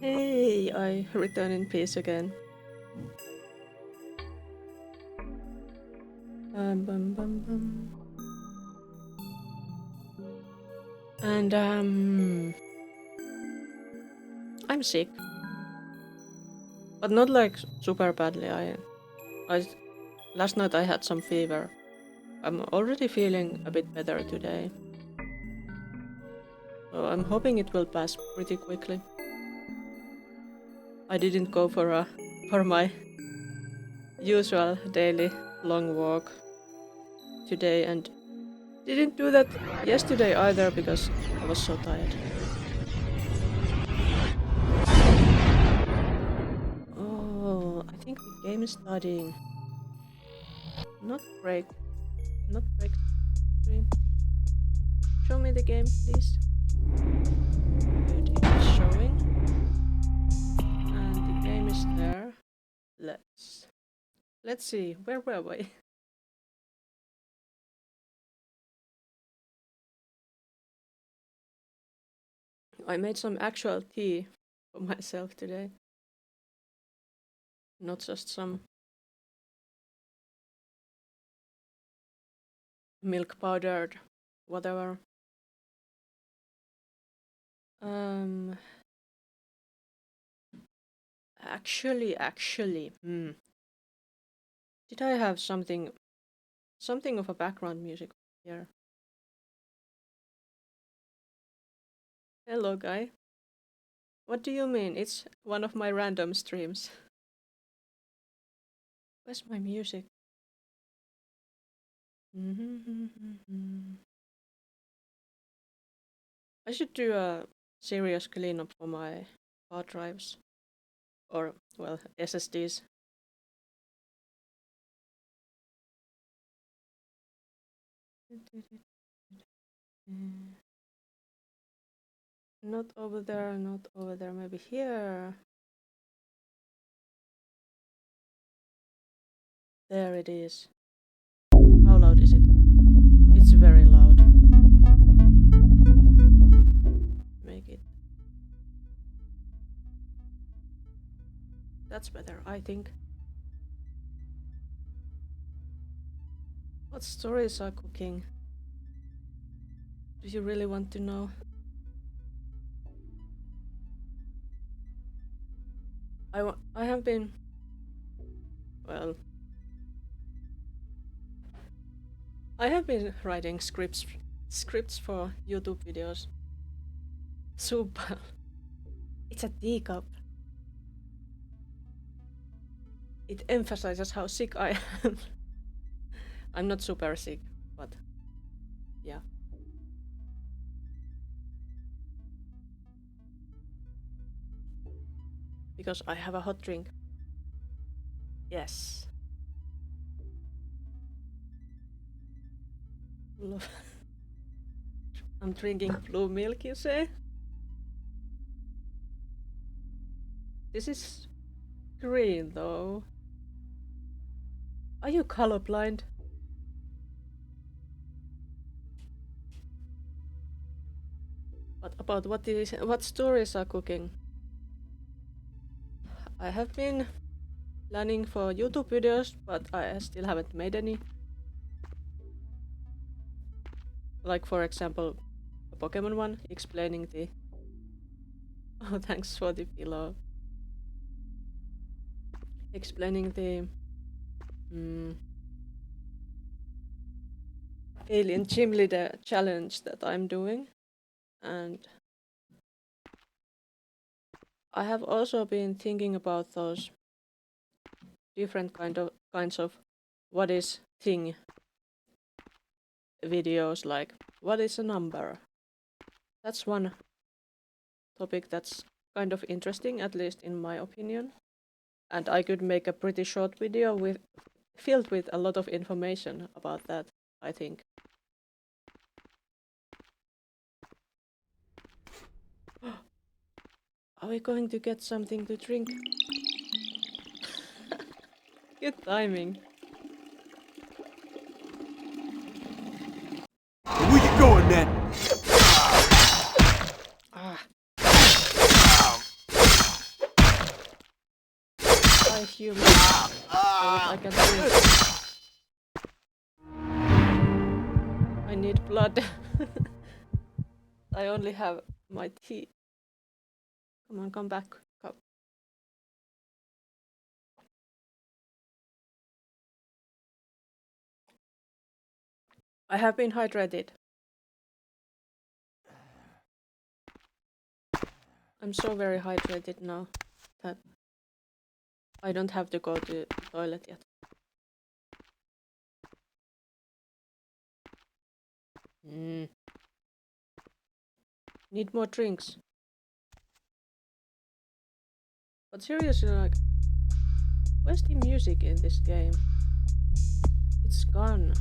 Hey, I return in peace again. Bum, bum, bum. And I'm sick, but not like super badly. Last night I had some fever. I'm already feeling a bit better today, so I'm hoping it will pass pretty quickly. I didn't go for my usual daily long walk today, and didn't do that yesterday either because I was so tired. Oh, I think the game is starting. Not break screen. Show me the game, please. Good, it is showing. And the game is there. Let's see, where were we? I made some actual tea for myself today. Not just some milk powdered whatever. Actually, did I have something of a background music here? Hello, guy. What do you mean? It's one of my random streams. Where's my music? I should do a serious cleanup for my hard drives. Or, well, SSDs. Not over there, maybe here. There it is. How loud is it? It's very loud. Make it. That's better, I think. What stories are cooking? Do you really want to know? I have been... Well... I have been writing scripts for YouTube videos. Super. It's a teacup. It emphasizes how sick I am. I'm not super sick, but yeah. Because I have a hot drink. Yes. I'm drinking blue milk, you say? This is green, though. Are you colorblind? But about what stories are cooking? I have been planning for YouTube videos, but I still haven't made any. Like, for example, a Pokemon one explaining the... Oh, thanks for the pillow. Explaining the alien gym leader challenge that I'm doing. And I have also been thinking about those different kinds of what is thing videos, like what is a number. That's one topic that's kind of interesting, at least in my opinion. And I could make a pretty short video filled with a lot of information about that, I think. Are we going to get something to drink? Good timing. Where you going, man? human so that I can drink. I need blood. I only have my tea. Come on, come back. Come. I have been hydrated. I'm so very hydrated now that I don't have to go to the toilet yet. Need more drinks. But seriously, like, where's the music in this game? It's gone.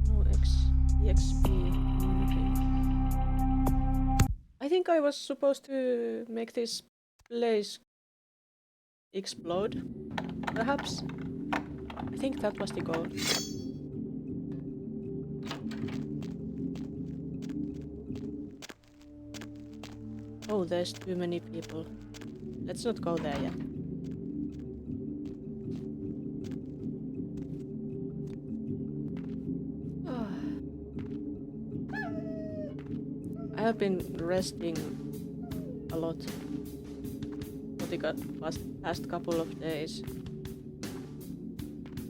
No EXP, nothing. I think I was supposed to make this place explode, perhaps? I think that was the goal. Oh, there's too many people. Let's not go there yet. I have been resting a lot for the past couple of days.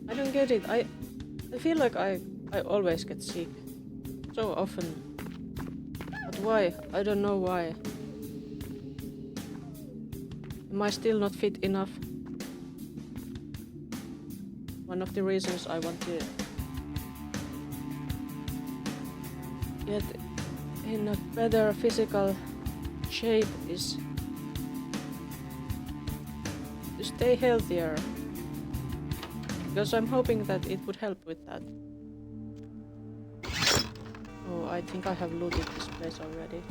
I don't get it. I feel like I always get sick. So often. But why? I don't know why. Am I still not fit enough? One of the reasons I want to get in a better physical shape is to stay healthier. Because I'm hoping that it would help with that. Oh, I think I have looted this place already.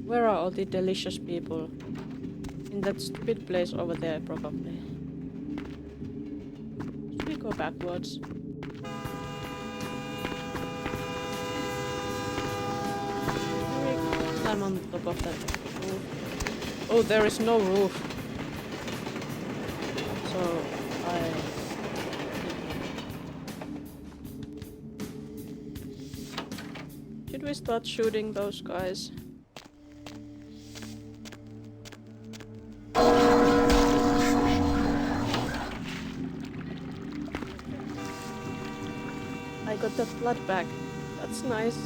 Where are all the delicious people? In that stupid place over there, probably. Should we go backwards? Can we climb on top of that roof? Oh, there is no roof. So, should we start shooting those guys? I got that blood back. That's nice.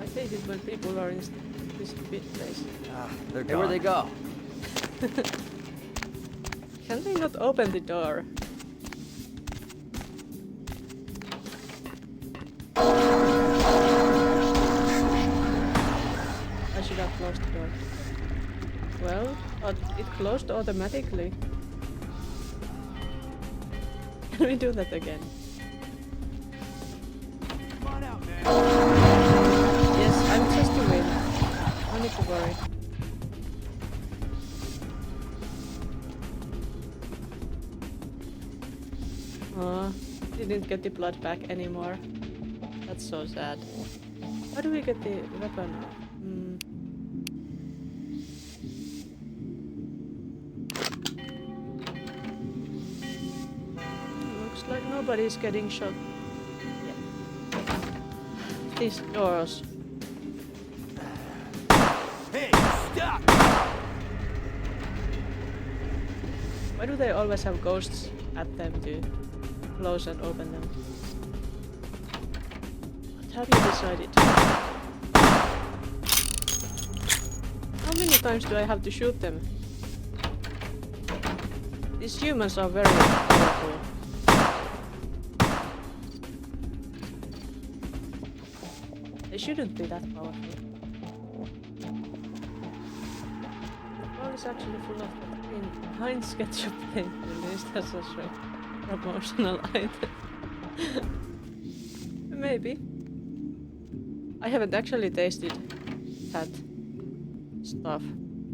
I hate it when people are in this stupid place. They're gone. Hey, where'd they go? Can they not open the door? I should have closed the door. Well, but it closed automatically. Can we do that again? Come on out, man. Yes, I'm just to win. No need to worry. Didn't get the blood back anymore. That's so sad. How do we get the weapon? Looks like nobody's getting shot. Yeah. These doors. Hey, stop! Why do they always have ghosts at them to close and open them? What have you decided? How many times do I have to shoot them? These humans are very powerful. They shouldn't be that powerful. The bar is actually full of Heinz ketchup paint. That's a show. Promotional item. Maybe. I haven't actually tasted that stuff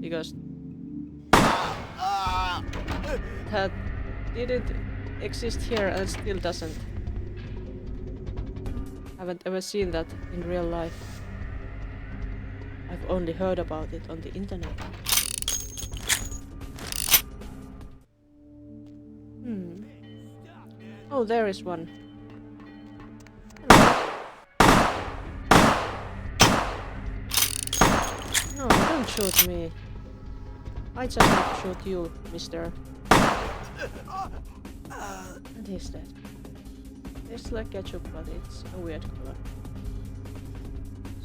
because that didn't exist here and still doesn't. haven't ever seen that in real life. I've only heard about it on the internet. Oh, there is one. No, don't shoot me. I just want to shoot you, mister. And he's dead. It's like ketchup, but it's a weird color.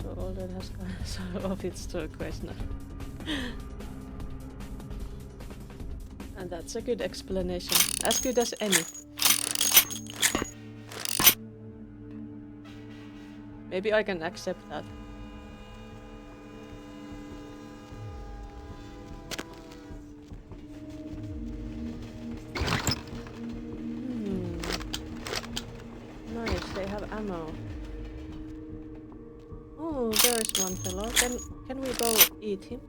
So all that has gone off its turquoise now. And that's a good explanation. As good as any. Maybe I can accept that. Nice, they have ammo. Oh, there's one fellow. Can we go eat him?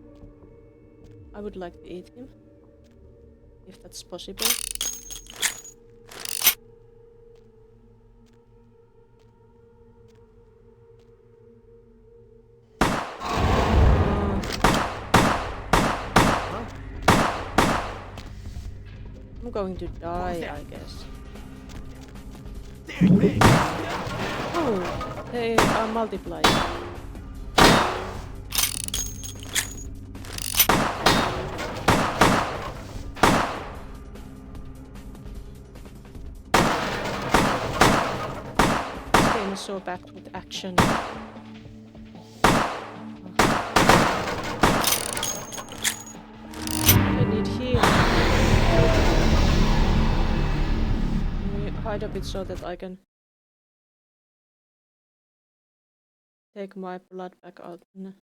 I would like to eat him. If that's possible. I'm going to die, I guess. Oh, they are multiplying. This game is so packed with action. I need healing. Hide a bit so that I can take my blood back out and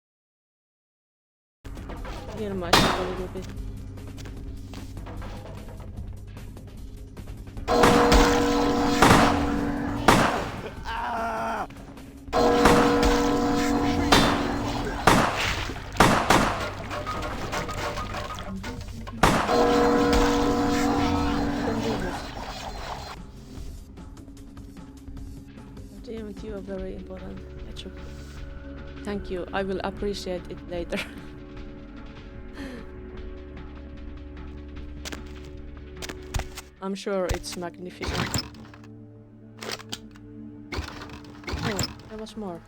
heal myself a little bit. You are very important. Thank you. I will appreciate it later. I'm sure it's magnificent. Oh, there was more.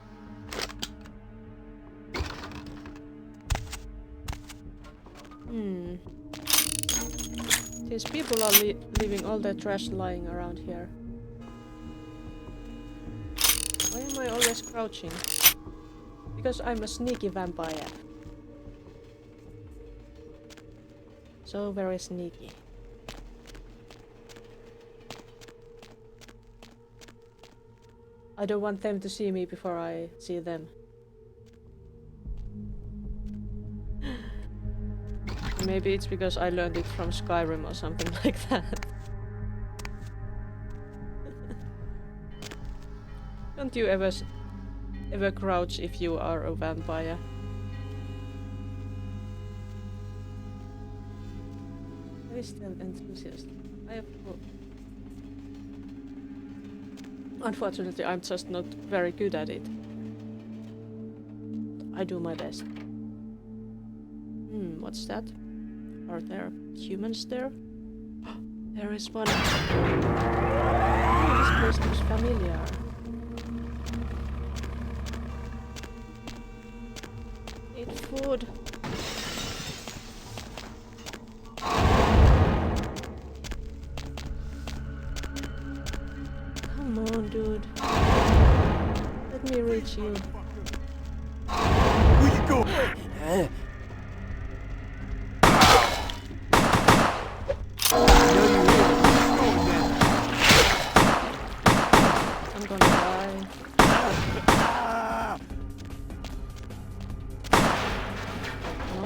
These people are leaving all their trash lying around here. Why am I always crouching? Because I'm a sneaky vampire. So very sneaky. I don't want them to see me before I see them. Maybe it's because I learned it from Skyrim or something like that. Don't you ever crouch if you are a vampire? I still enthusiast. I have hope. Unfortunately, I'm just not very good at it. I do my best. What's that? Are there humans there? There is one. Oh, this place looks familiar. Need food. Come on, dude. Let me reach you. Where you go? I'm gonna die. No?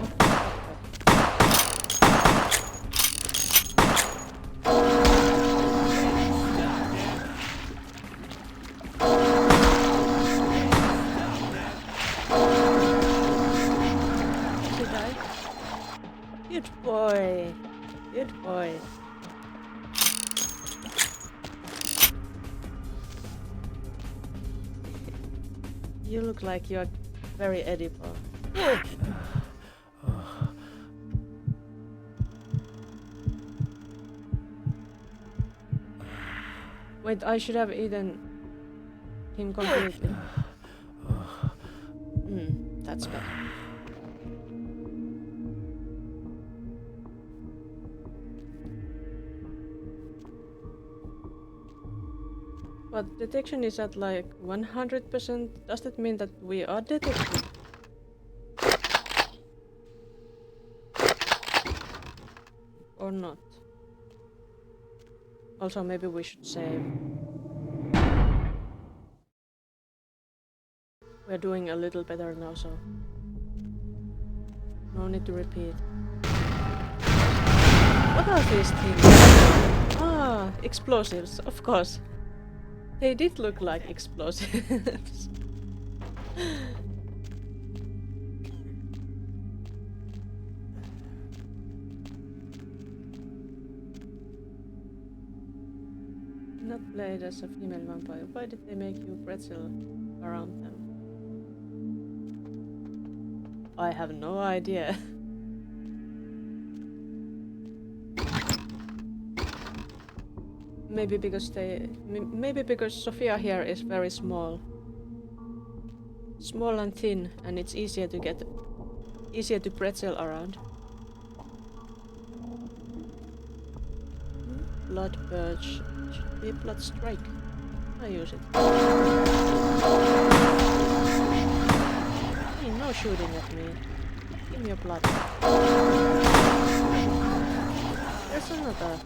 You look like you're very edible. Wait, I should have eaten him completely. That's better. But detection is at like 100%. Does that mean that we are detected? Or not? Also, maybe we should save. We're doing a little better now, so no need to repeat. What are these things? Ah, explosives, of course. They did look like explosives. Not played as a female vampire. Why did they make you pretzel around them? I have no idea. Maybe because Sophia here is very small. Small and thin, and it's easier to pretzel around. Blood purge should be blood strike. I use it. Hey, no shooting at me. Give me your blood. There's another.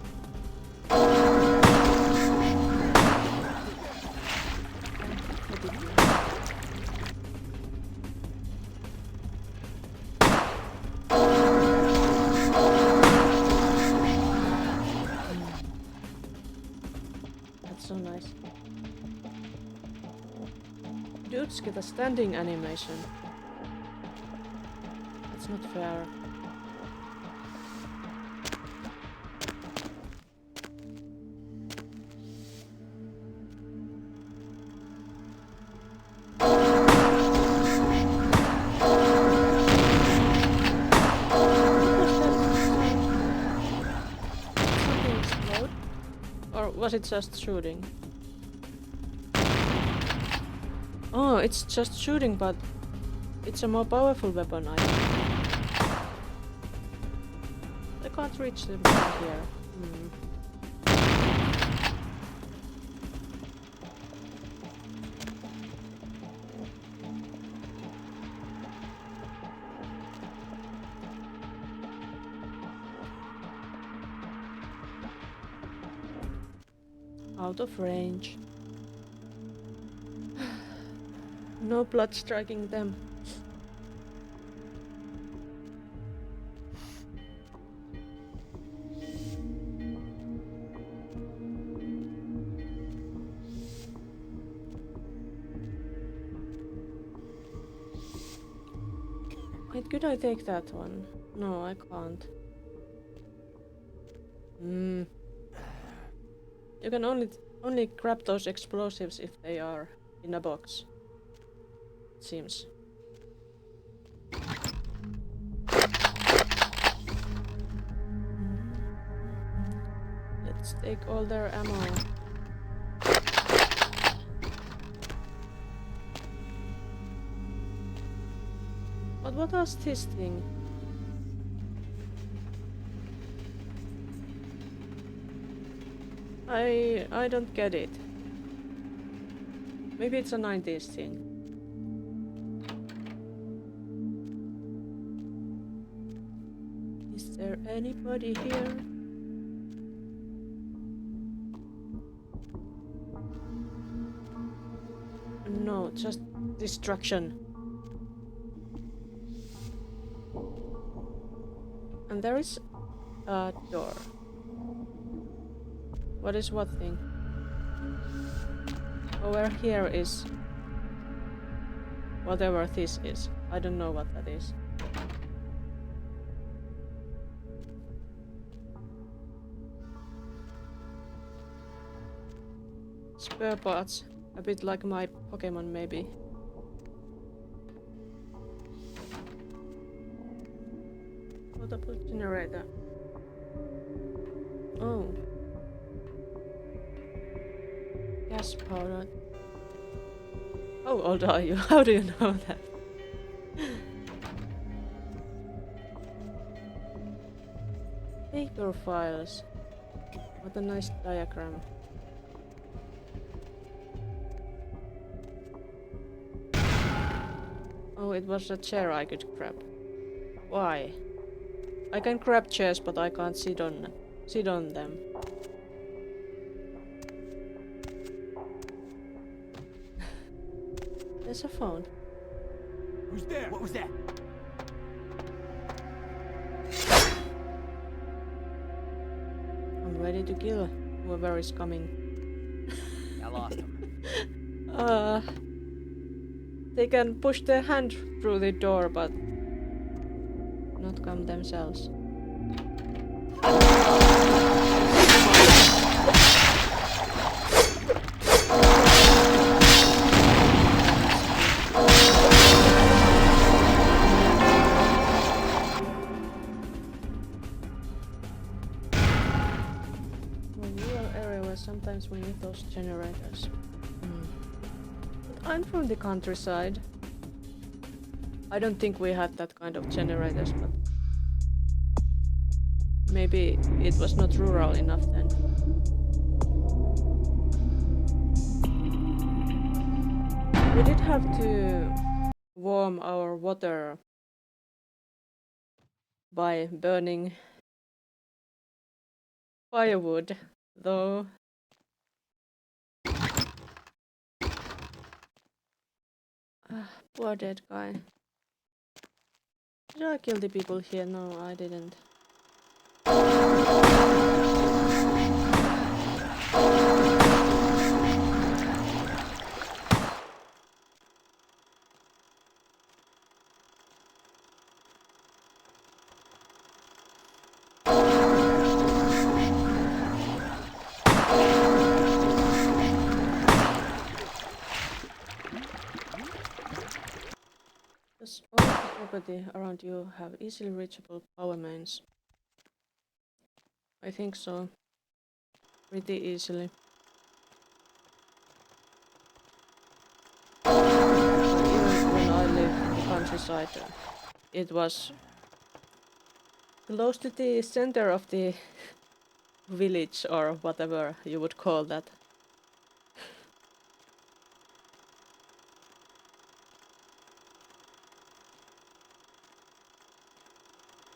So nice. Dudes get a standing animation. That's not fair. Something explode? Or was it just shooting? Oh, it's just shooting, but it's a more powerful weapon, I think. I can't reach them from here. Out of range. No blood striking them. Wait, could I take that one? No, I can't. You can only grab those explosives if they are in a box. It seems. Let's take all their ammo. But what was this thing? I don't get it. Maybe it's a 90s thing. Is there anybody here? No, just destruction. And there is a door. What is what thing? Over here is whatever this is. I don't know what that is. Spare parts. A bit like my Pokemon, maybe. Portable generator. Oh. Gas powered. How old are you? How do you know that? Paper files. What a nice diagram. Oh, it was a chair I could grab. Why? I can grab chairs, but I can't sit on them. There's a phone. Who's there? What was that? I'm ready to kill whoever is coming. I lost him. They can push their hand through the door, but not come themselves. Sometimes we need those generators. But I'm from the countryside. I don't think we had that kind of generators, but maybe it was not rural enough then. We did have to warm our water by burning firewood, though. Poor dead guy. Did I kill the people here? No, I didn't. Does all the property around you have easily reachable power mains? I think so. Pretty easily. But even when I lived in the countryside, it was close to the center of the village, or whatever you would call that.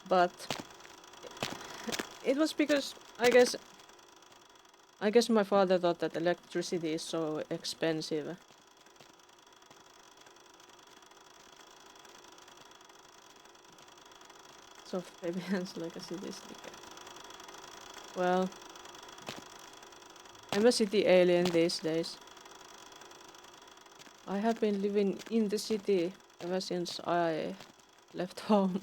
But it was because I guess my father thought that electricity is so expensive. Soft baby hands like a city slicker. Well, I'm a city alien these days. I have been living in the city ever since I left home.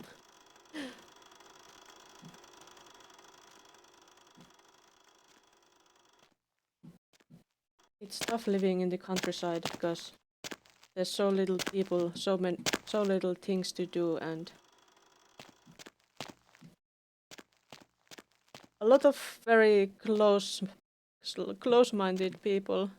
It's tough living in the countryside because there's so little people, so little things to do, and a lot of very close-minded people.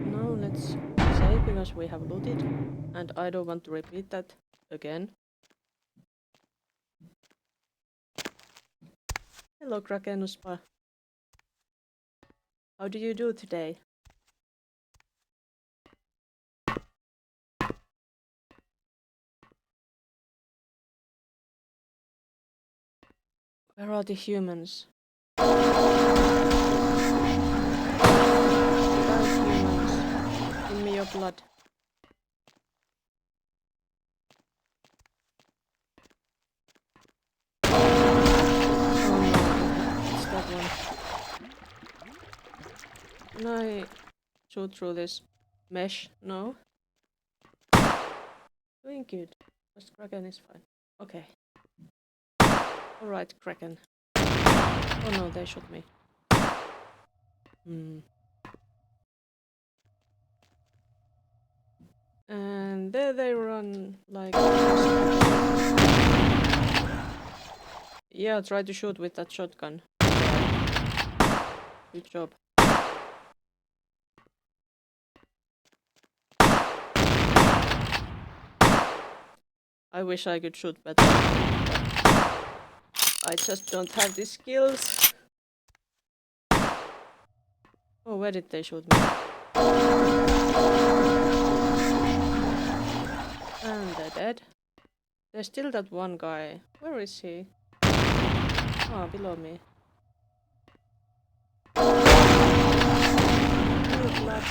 Now let's save because we have looted, and I don't want to repeat that again. Hello, Krakenuspa. How do you do today? Where are the humans? Humans, give me your blood. Oh no, it's that one. Can I shoot through this mesh? No. Doing good. Just Kraken is fine. Okay. Alright, Kraken. Oh no, they shot me. Hmm. And there they run like... Yeah, try to shoot with that shotgun. Good job. I wish I could shoot better. I just don't have the skills. Oh, where did they shoot me? And they're dead. There's still that one guy. Where is he? Oh, below me. Blood.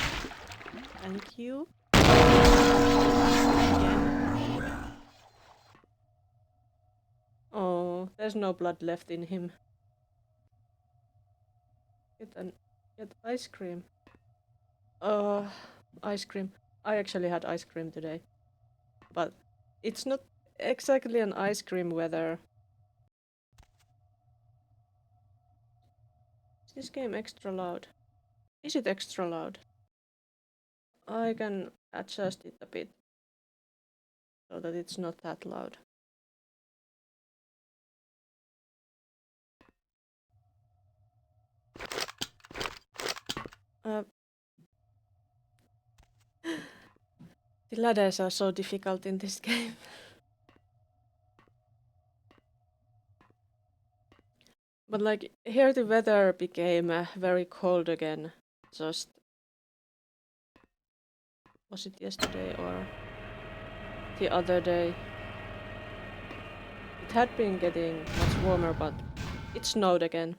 Thank you. Again. Oh, there's no blood left in him. Get ice cream. Ice cream. I actually had ice cream today. But it's not exactly an ice cream weather. Is this game extra loud? Is it extra loud? I can adjust it a bit so that it's not that loud. The ladders are so difficult in this game. But like, here the weather became very cold again. Just... Was it yesterday or the other day? It had been getting much warmer, but it snowed again.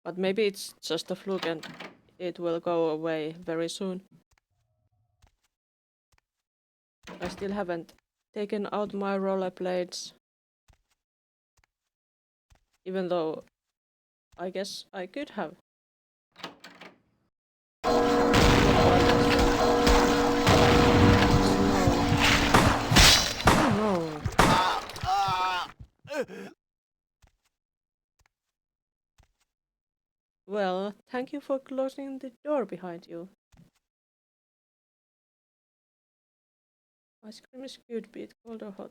But maybe it's just a fluke and it will go away very soon. I still haven't taken out my rollerblades. Even though I guess I could have. Oh no. Well, thank you for closing the door behind you. Ice cream is good, be it cold or hot.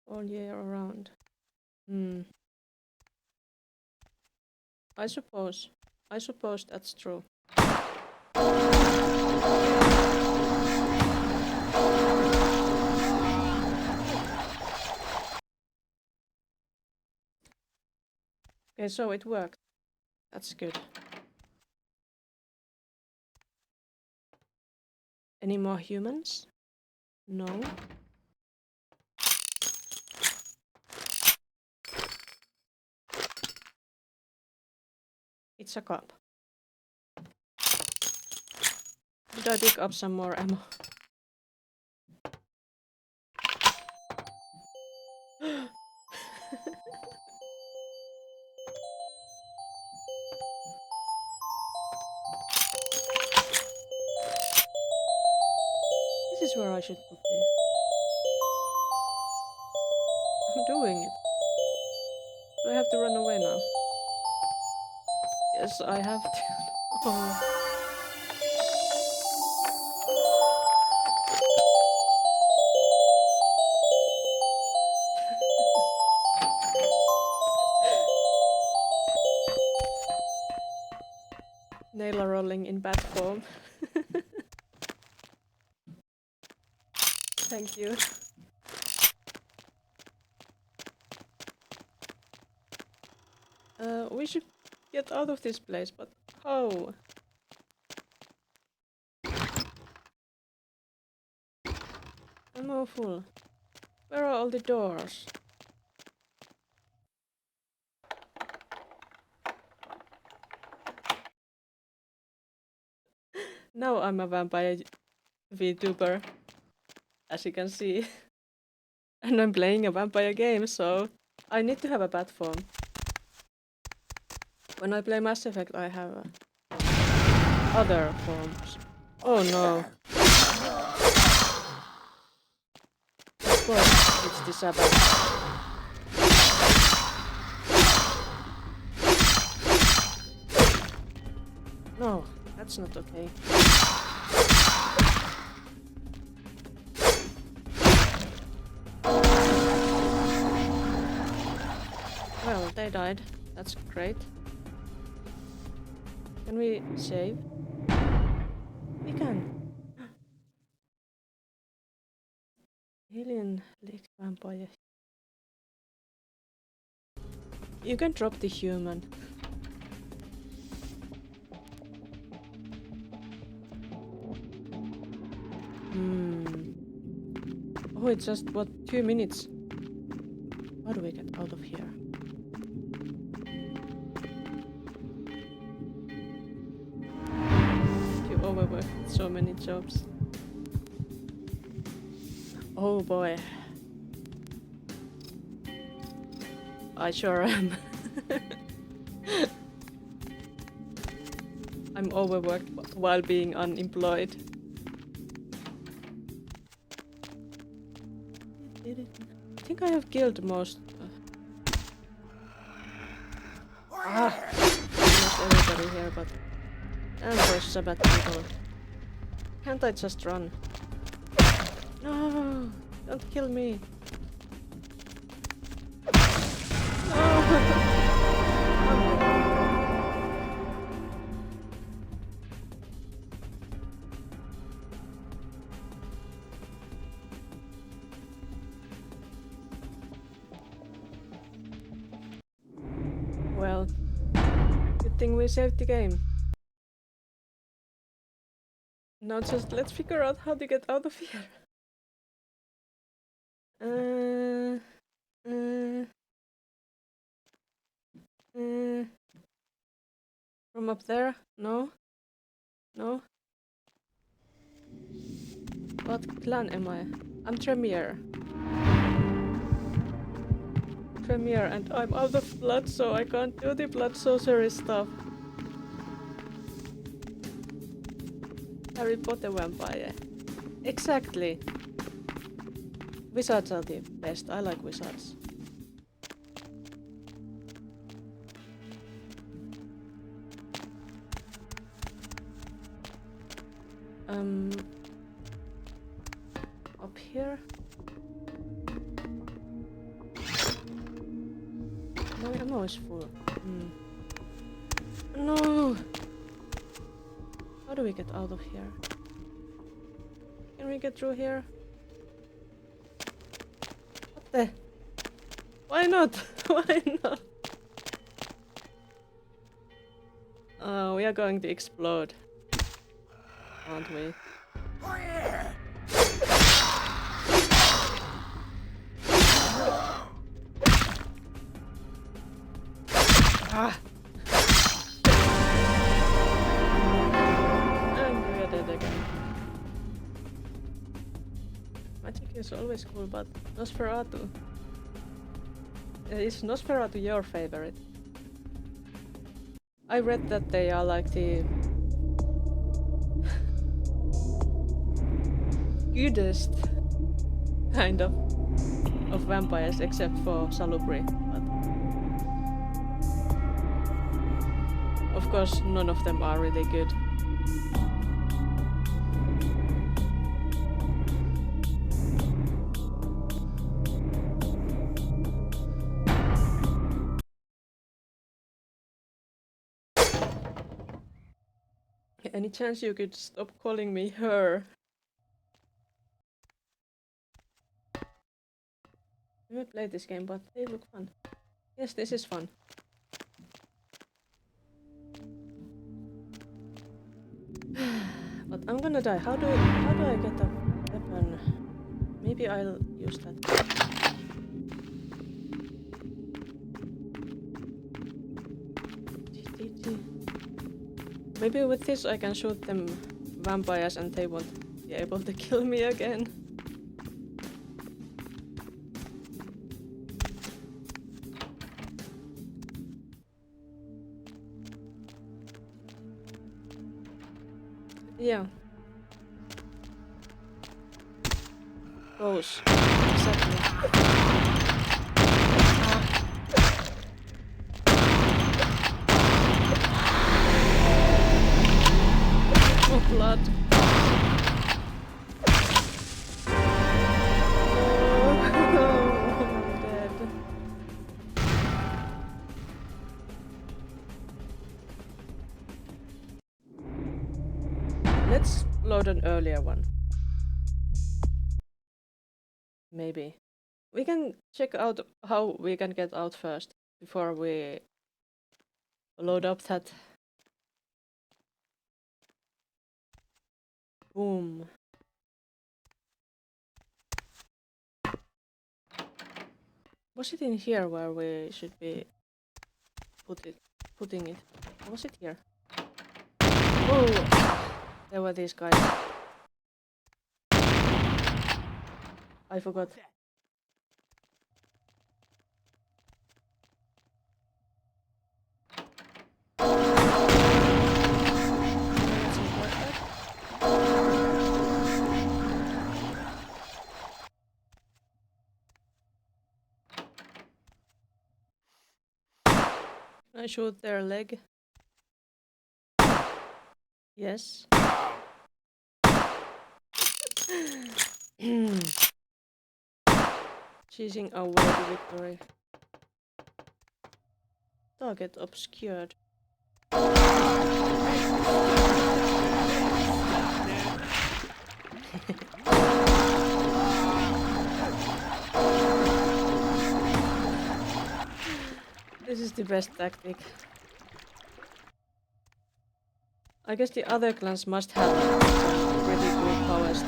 All year around. I suppose that's true. Okay, so it worked. That's good. Any more humans? No. It's a cup. Did I dig up some more ammo? This is where I should put this. I'm doing it. Do I have to run away now? Yes, I have to. Oh. Nail rolling in bad form. Thank you. We should get out of this place, but how? I'm all full. Where are all the doors? Now I'm a vampire VTuber, as you can see. And I'm playing a vampire game, so I need to have a platform. When I play Mass Effect, I have other forms. Oh no. Of course, it's the Sabbath. No, that's not okay. Well, they died. That's great. Can we save? We can. Alien Lake Vampire. You can drop the human. Oh, it's just, what, 2 minutes? How do we get out of here? You overworked so many jobs. Oh boy. I sure am. I'm overworked while being unemployed. I think I have killed most. Almost everybody here, but. And there's Sabbath people. Can't I just run? No! Don't kill me! No! Well, good thing we saved the game. Now just let's figure out how to get out of here. From up there? No? No? What clan am I? I'm Tremere. Tremere, and I'm out of blood, so I can't do the blood sorcery stuff. Harry Potter vampire. Exactly. Wizards are the best. I like wizards. Up here? My ammo is full. No! How do we get out of here? Can we get through here? What the? Why not? Why not? We are going to explode. Aren't we? Ah! And we are dead again. Magic is always cool, but Nosferatu. Is Nosferatu your favorite? I read that they are like the goodest kind of vampires, except for Salubri. But of course, none of them are really good. Any chance you could stop calling me her? I haven't played this game, but they look fun. Yes, this is fun. But I'm gonna die. How do I get a weapon? Maybe I'll use that. Maybe with this I can shoot them vampires and they won't be able to kill me again. Yeah. Goes. Exactly. Oh, blood. I'm dead. Let's load an earlier one. Maybe. We can check out how we can get out first before we load up that. Boom. Was it in here where we should be putting it? Or was it here? Oh, there were these guys. I forgot. Can I shoot their leg? Yes. Cheesing away the victory. Target obscured. This is the best tactic. I guess the other clans must have some pretty cool powers too.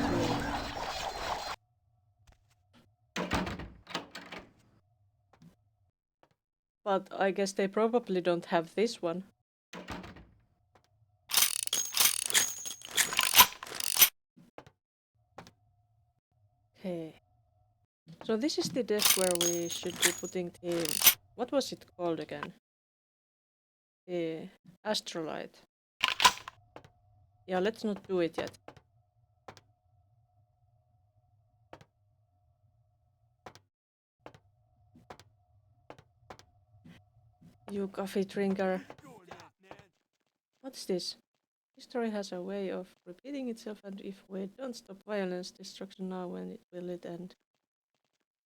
But I guess they probably don't have this one. Okay. So this is the desk where we should be putting the... What was it called again? The astrolite. Yeah, let's not do it yet. You coffee drinker. What's this? History has a way of repeating itself, and if we don't stop violence, destruction now, when will it end?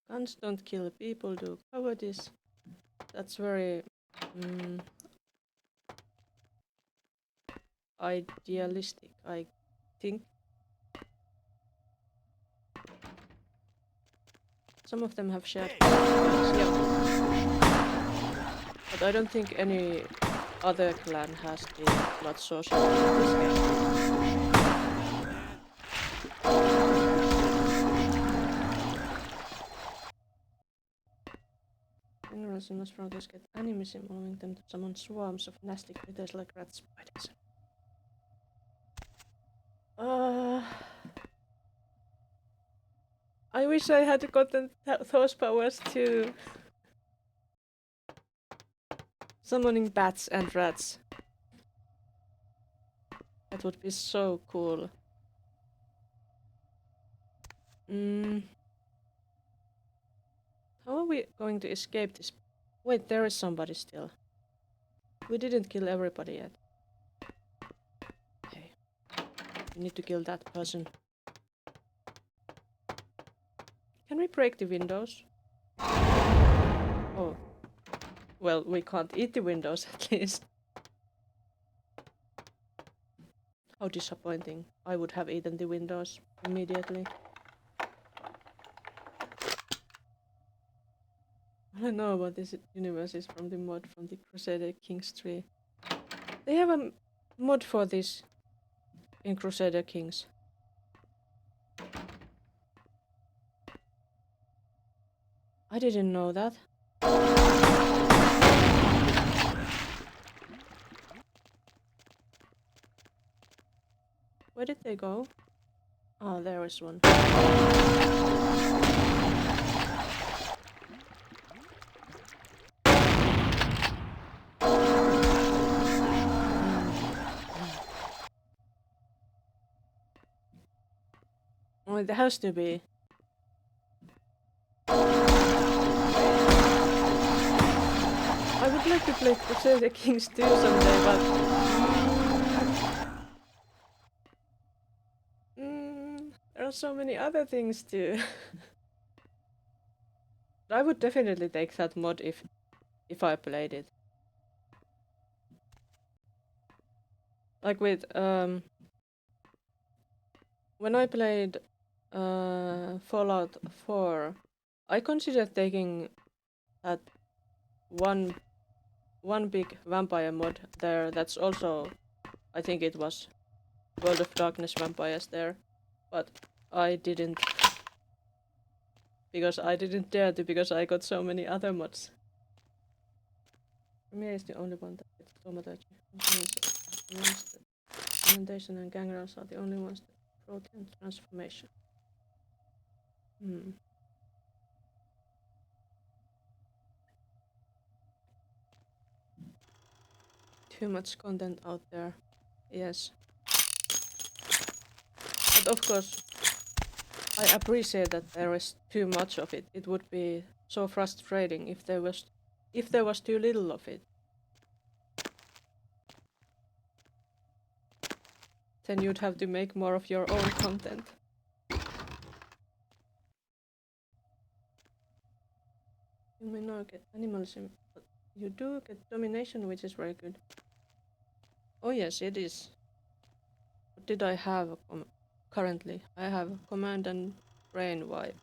Guns don't kill, people do. Cowardice. That's very... idealistic, I think. Some of them have shared powers, yeah. But I don't think any other clan has the blood source in this game. Generals must fronters get animism, allowing them to summon swarms of nasty critters like rat spiders. I wish I had gotten those powers too. Summoning bats and rats. That would be so cool. How are we going to escape this? Wait, there is somebody still. We didn't kill everybody yet. Okay. We need to kill that person. Can we break the windows? Oh. Well, we can't eat the windows at least. How disappointing. I would have eaten the windows immediately. All I know about this universe is from the mod from the Crusader Kings tree. They have a mod for this in Crusader Kings. I didn't know that. Where did they go? Oh, there is one. it has to be. I would like to play Crusader Kings 2 someday, but there are so many other things too. I would definitely take that mod if I played it. Like with when I played Fallout 4, I considered taking that one big vampire mod there. That's also, I think it was World of Darkness vampires there, but I didn't, because I didn't dare to, because I got so many other mods. Premiere is the only one that gets thaumaturgy. Fermentation and gangrels are the only ones that protein transformation. Too much content out there. Yes. But of course, I appreciate that there is too much of it. It would be so frustrating if there was too little of it. Then you'd have to make more of your own content. You may not get animalism, but you do get domination, which is very good. Oh yes, it is. What did I have currently? I have command and brain wipe.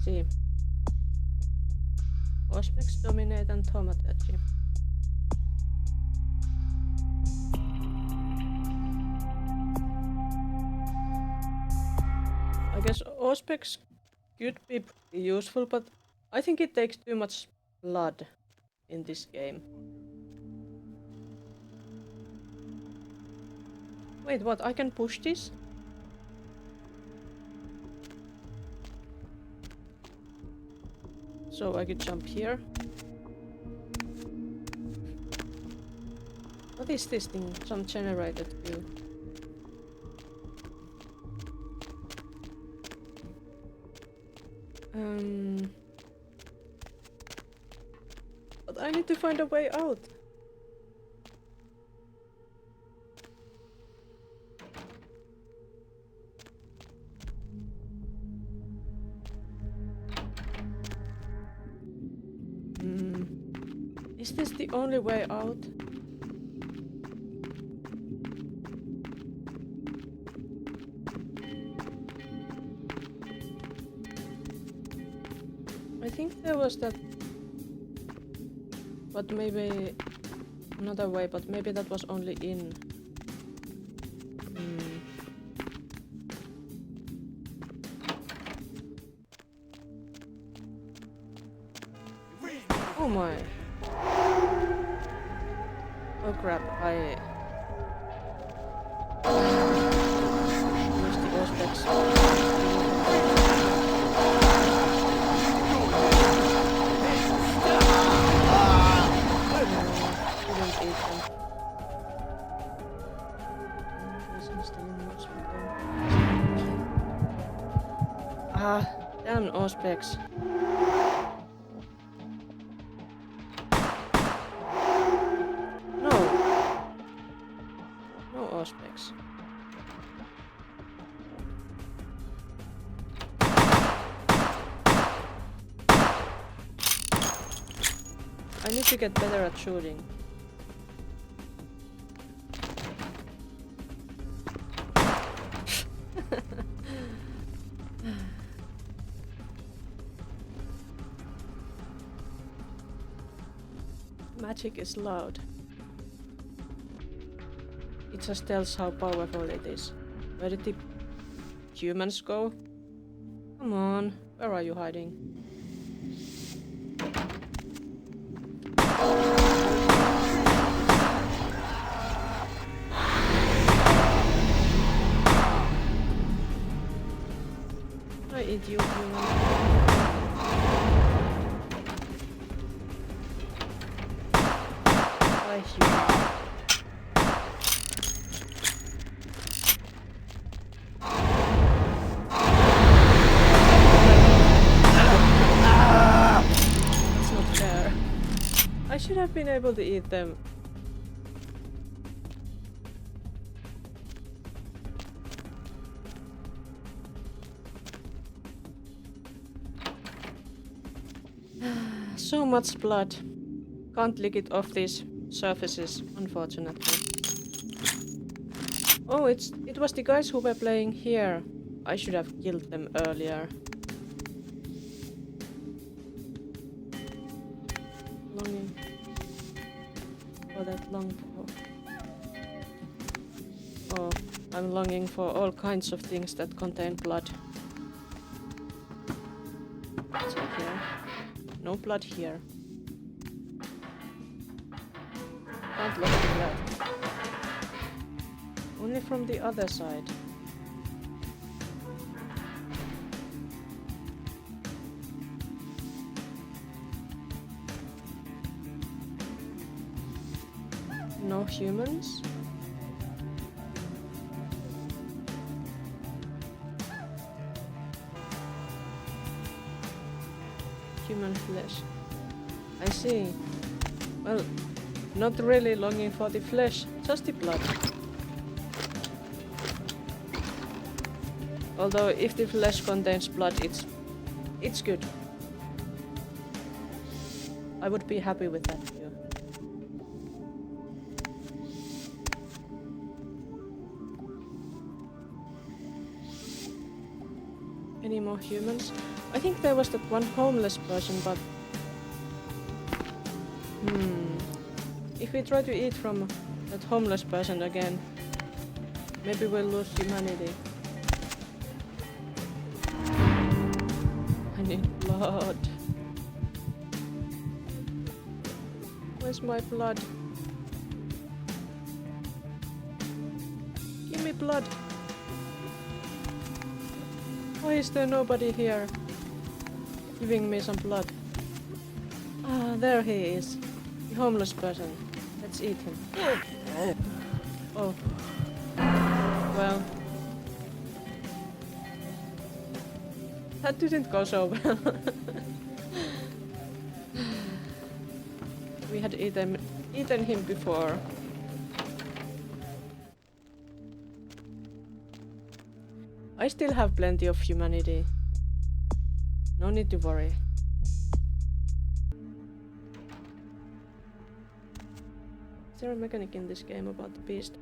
See. Auspex, dominate and thaumaturgy. I guess Auspex could be pretty useful, but I think it takes too much blood in this game. Wait, what? I can push this? So I could jump here. What is this thing? Some generated view. But I need to find a way out. Is this the only way out? I think there was that, but maybe another way, but maybe that was only in. Oh my. Oh crap, I used the Auspex. Ah, damn Auspex. No Auspex. I need to get better at shooting. Magic is loud. It just tells how powerful it is. Where did the humans go? Come on, where are you hiding? I eat you, human. Human. been able to eat them. So much blood. Can't lick it off these surfaces, unfortunately. Oh, it was the guys who were playing here. I should have killed them earlier. Longing for that long for. Oh, I'm longing for all kinds of things that contain blood. What's in here? No blood here. Can't look at blood. Only from the other side. No humans? Human flesh. I see. Well, not really longing for the flesh, just the blood. Although if the flesh contains blood, it's good. I would be happy with that too. Any more humans? I think there was that one homeless person, but... If we try to eat from that homeless person again, maybe we'll lose humanity. I need blood. Where's my blood? Give me blood. Why is there nobody here giving me some blood? Ah, there he is. The homeless person. Let's eat him. Oh. Well. That didn't go so well. We had eaten him before. I still have plenty of humanity. No need to worry. Is there a mechanic in this game about the beast?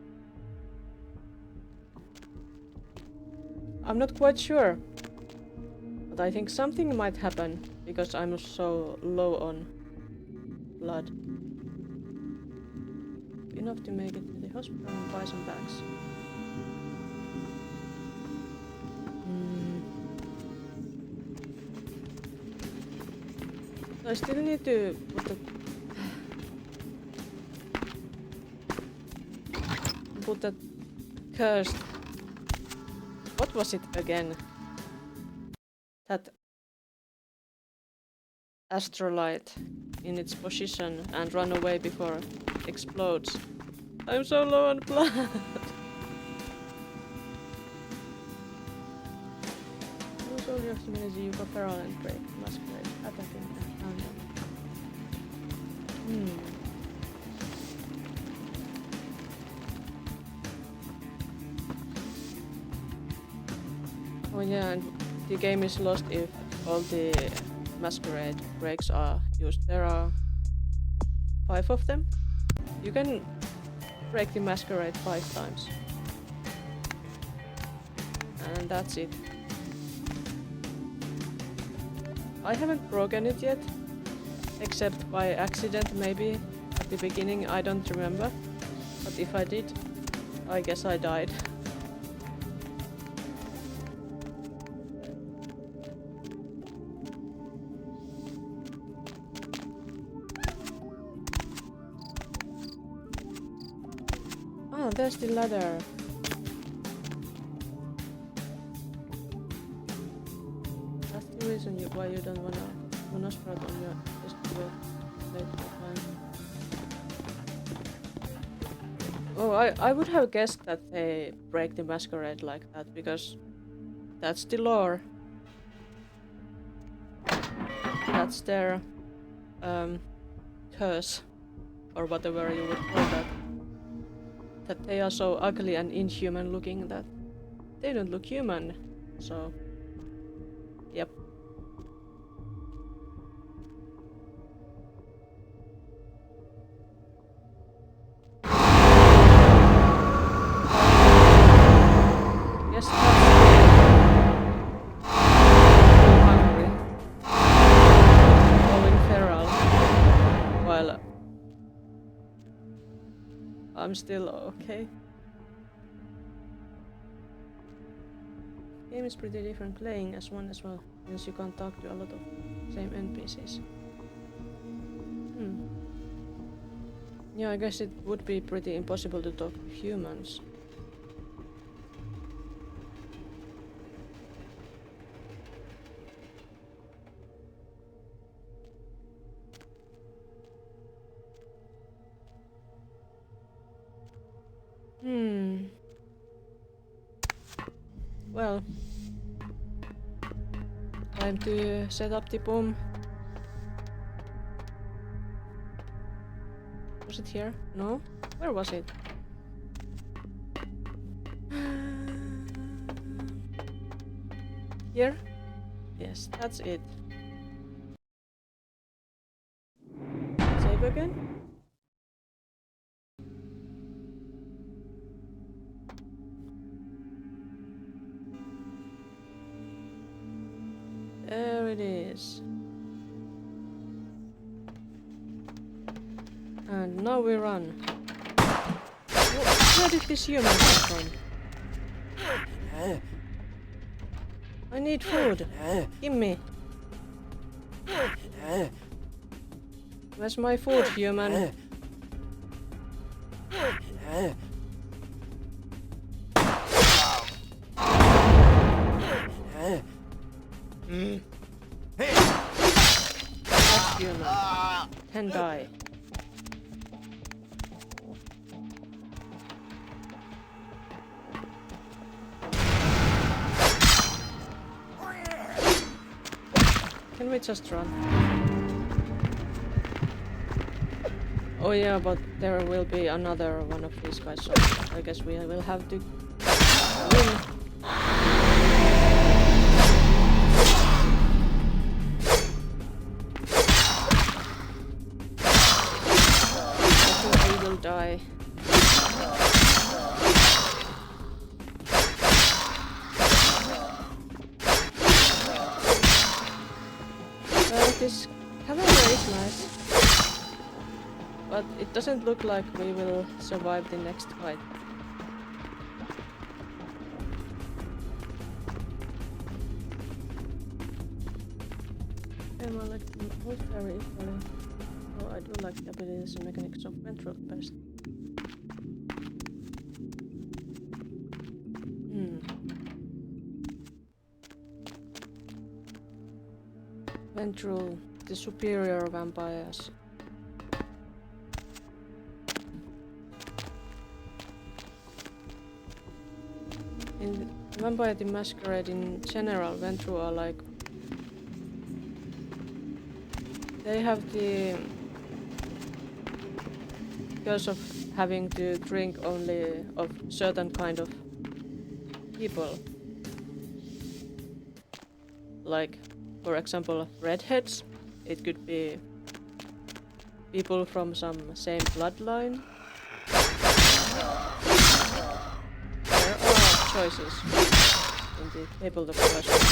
I'm not quite sure. But I think something might happen because I'm so low on blood. Enough to make it to the hospital and buy some bags. I still need to put that cursed... What was it again? That astrolite in its position and run away before it explodes. I'm so low on blood. Lose all your humanity, you go feral and break. Masquerade, attacking and random. Oh yeah, and the game is lost if all the Masquerade breaks are used. There are 5 of them. You can break the Masquerade 5 times. And that's it. I haven't broken it yet, except by accident maybe at the beginning, I don't remember. But if I did, I guess I died. Ah, there's the ladder. That's the reason why you don't wanna spread on your later time. Oh, I would have guessed that they break the Masquerade like that because that's the lore. That's their curse. or whatever you would call that. That they are so ugly and inhuman looking that they don't look human. So, yep. Yes, that's hungry. Going feral. While I'm still okay. Game is pretty different playing as one as well, since you can't talk to a lot of same NPCs. Yeah, I guess it would be pretty impossible to talk to humans. Well, time to set up the bomb. Was it here? No? Where was it? Here? Yes, that's it. Save again? There it is. And now we run. Where did this human come from? I need food. Give me. Where's my food, human? That human can die. Can we just run? Oh yeah, but there will be another one of these guys, so I guess we will have to win. I think we will die. This camera is nice, but it doesn't look like we will survive the next fight. Am I like both very equally? Oh, I do like the abilities and mechanics of Ventral best. Ventral, the superior vampires. In Vampire the Masquerade in general, Ventral are like... They have the curse of having to drink only of certain kind of people. Like, for example, redheads. It could be people from some same bloodline. There are choices in the table of questions.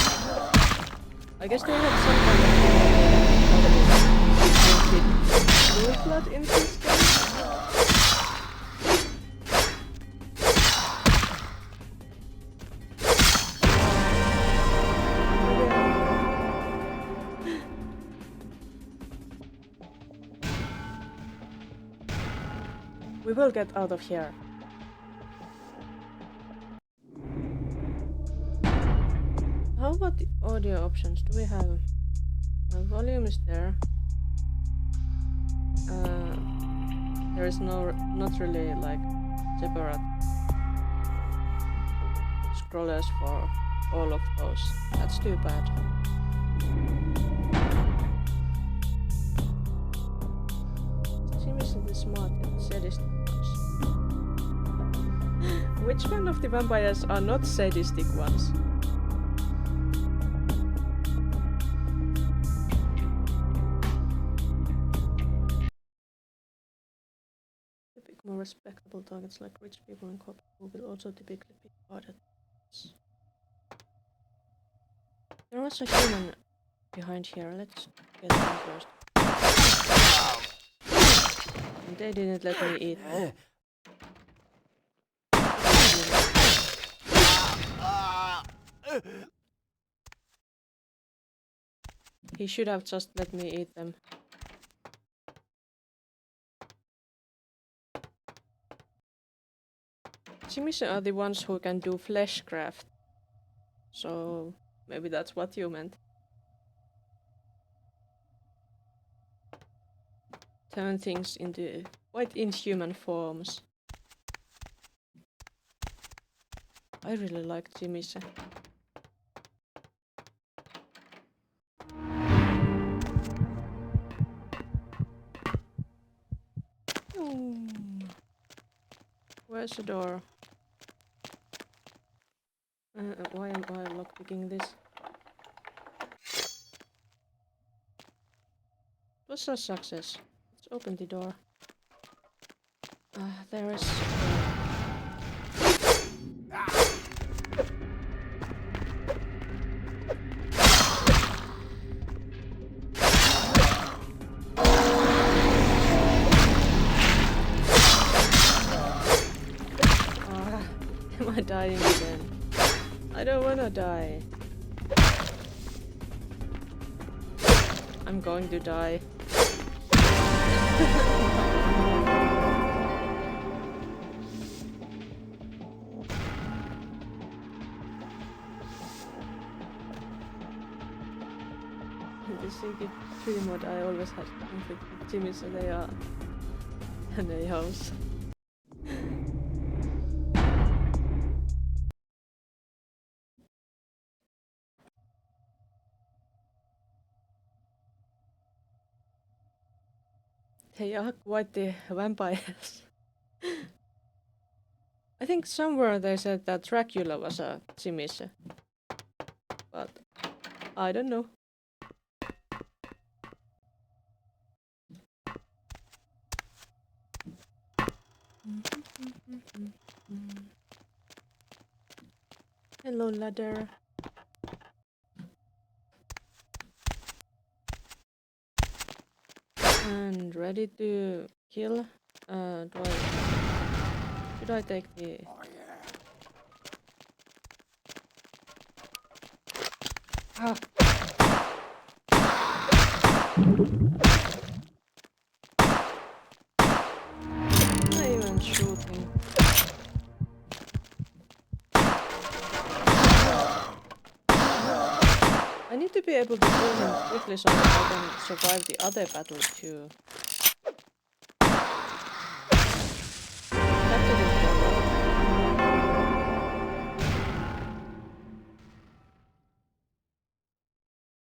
I guess they have some kind of blue blood in this game. We will get out of here. How about the audio options? Do we have... volume is there. There is not really like separate scrollers for all of those. That's too bad. Recently smart and sadistic ones. Which one of the vampires are not sadistic ones? Typical more respectable targets like rich people and corporate who will also typically be harder. There was a human behind here. Let's get them first. And they didn't let me eat them. He should have just let me eat them. Sims are the ones who can do fleshcraft. So maybe that's what you meant. Turn things into quite inhuman forms. I really like Sims. Where's the door? Why am I lockpicking this? It was a success. Let's open the door. There is... am I dying again? I don't wanna die. I'm going to die. In the Seagate 3 mod I always had conflict with Jimmy, so they are an a-house. They are quite the vampires. I think somewhere they said that Dracula was a Simis, but I don't know. Hello, ladder. And ready to kill. Should I take the... Ah! Not even shooting. I need to be able to kill him quickly so that I can survive the other battle too. That didn't go well.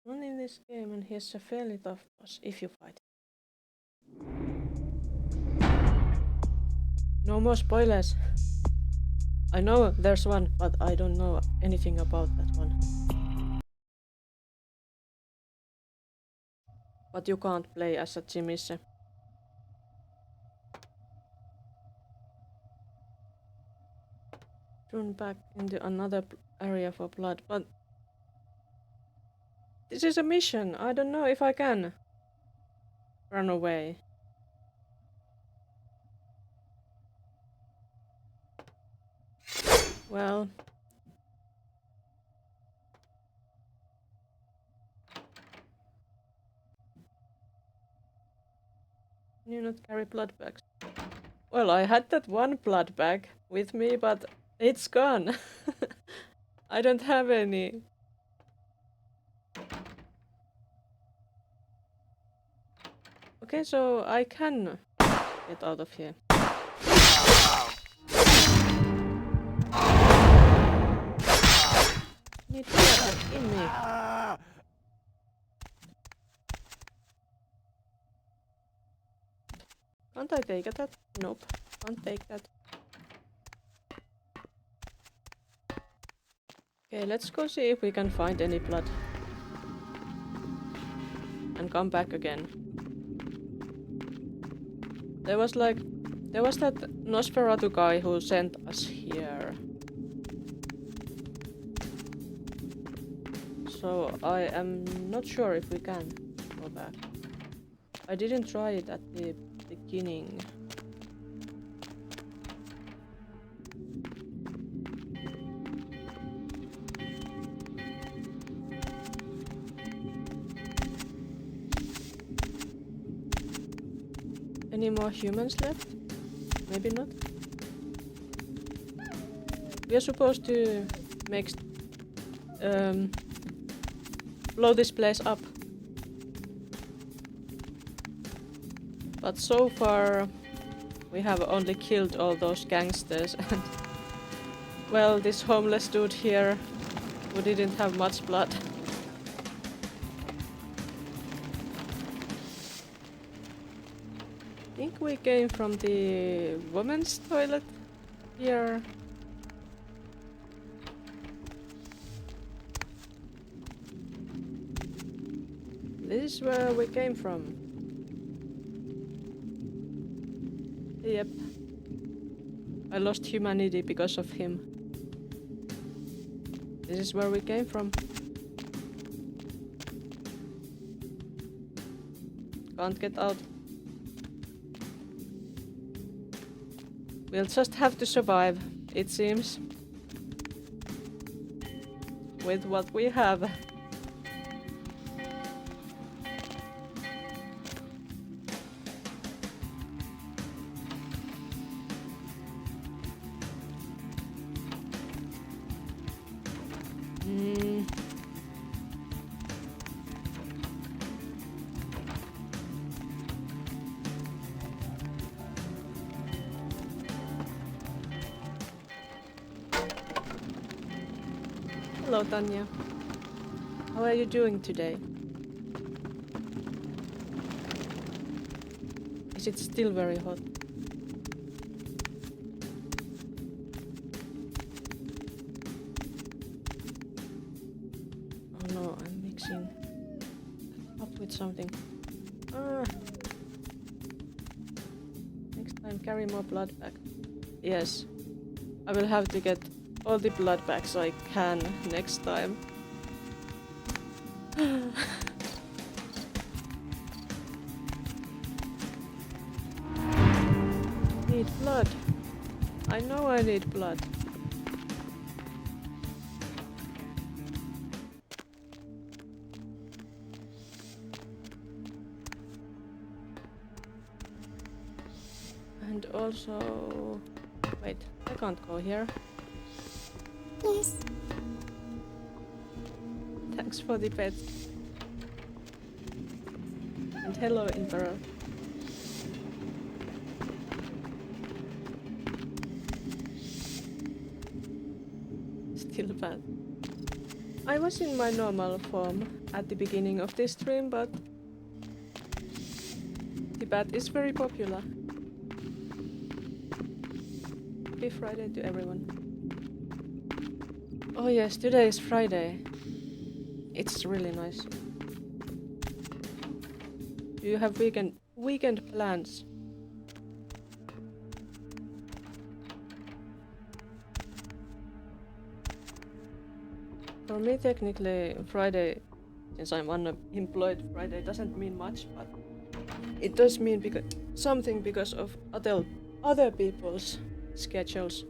Run in this game and he's a fairly tough boss if you fight. No more spoilers. I know there's one, but I don't know anything about that one. But you can't play as a Jimise. Run back into another area for blood, but this is a mission. I don't know if I can run away. Well, can you not carry blood bags? Well, I had that one blood bag with me, but it's gone. I don't have any. Okay, so I can get out of here. Need to get in me. Can't I take that? Nope. Can't take that. Okay, let's go see if we can find any blood. And come back again. There was that Nosferatu guy who sent us here. So I am not sure if we can go back. I didn't try it at the beginning. Any more humans left? Maybe not. We are supposed to make blow this place up. But so far we have only killed all those gangsters and well, this homeless dude here who didn't have much blood. I think we came from the women's toilet here. This is where we came from. Yep. I lost humanity because of him. This is where we came from. Can't get out. We'll just have to survive, it seems. With what we have. Hello, Tanya. How are you doing today? Is it still very hot? Oh no, I'm mixing up with something. Ah. Next time, carry more blood back. Yes, I will have to get all the blood bags I can next time. Need blood. I know I need blood. And also... Wait, I can't go here. Yes. Thanks for the pet. And hello, Emperor. Still bad. I was in my normal form at the beginning of this stream, but the bat is very popular. Happy Friday to everyone. Oh yes, today is Friday. It's really nice. Do you have weekend plans? For me, technically, Friday, since I'm unemployed, Friday doesn't mean much, but it does mean something because of other people's schedules.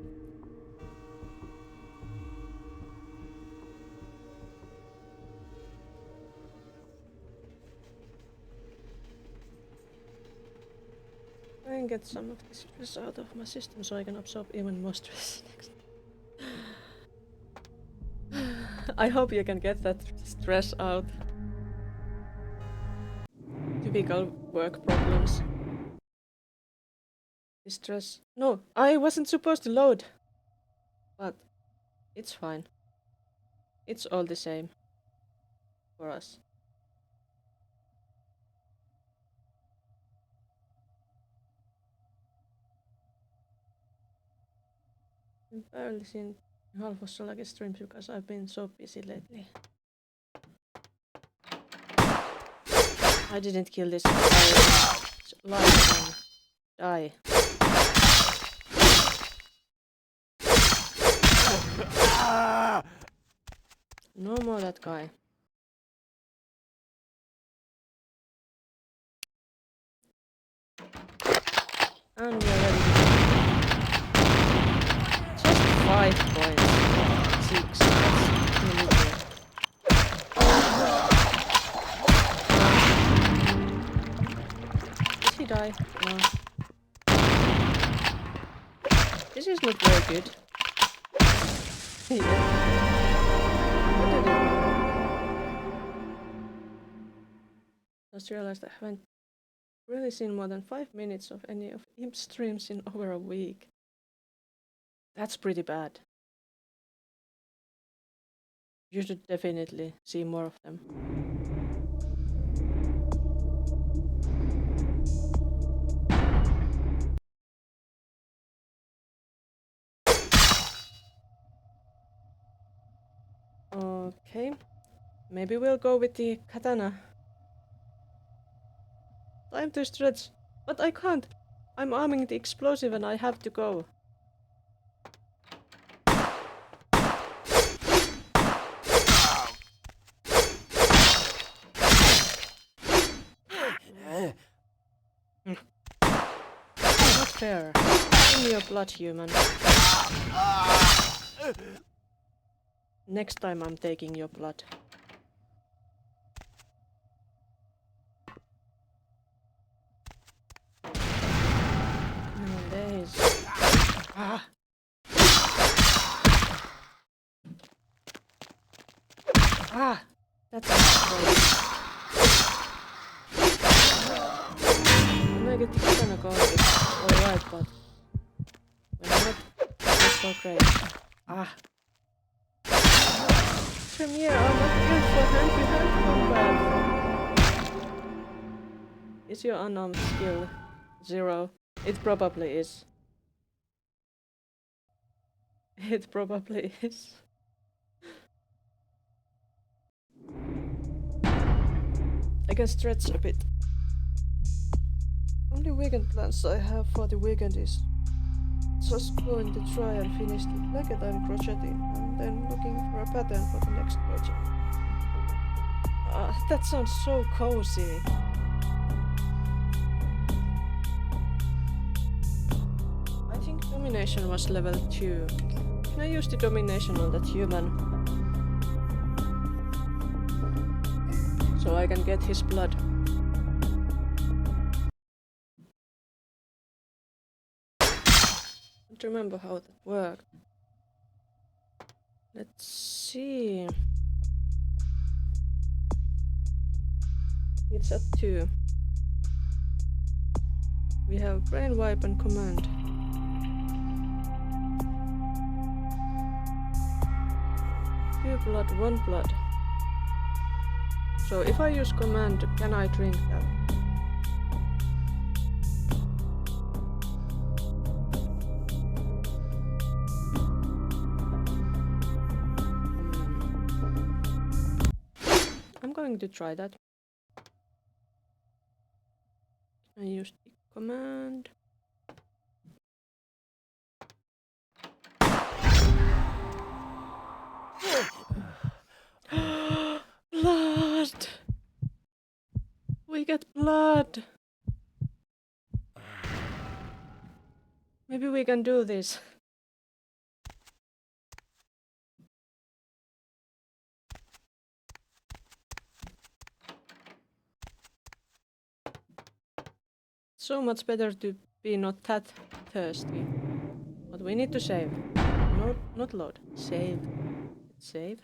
I can get some of this stress out of my system so I can absorb even more stress next. I hope you can get that stress out. Typical work problems. Stress. No, I wasn't supposed to load. But it's fine. It's all the same for us. I've barely seen half of Solak's streams because I've been so busy lately. I didn't kill this lion. Die. No more that guy. And we're ready. Just 5 points. 6. That's really good. Did he die? No. This is not very good. Yeah. What did it? Just realized I haven't really seen more than 5 minutes of any of Imp's streams in over a week. That's pretty bad. You should definitely see more of them. Okay. Maybe we'll go with the katana. Time to stretch. But I can't. I'm arming the explosive and I have to go. Not fair. Give me your blood, human. Next time I'm taking your blood. Days. Ah! Ah! That's great. When I get the katana going, it's alright, but when not, it's so great. Ah! Premiere, I'm not built for hand-to-hand combat! Is your unarmed skill 0? It probably is. It probably is. I can stretch a bit. Only weekend plans I have for the weekend is just going to try and finish the blanket I'm crocheting and then looking for a pattern for the next project. That sounds so cozy. I think domination was level 2. Can I use the domination on that human? So I can get his blood. I don't remember how that worked. Let's see. It's at 2. We have brain wipe and command. Two blood, 1 blood. So if I use command, can I drink that? I'm going to try that. I use the command. Blood! We get blood! Maybe we can do this. So much better to be not that thirsty. But we need to save. No, not load. Save. Save.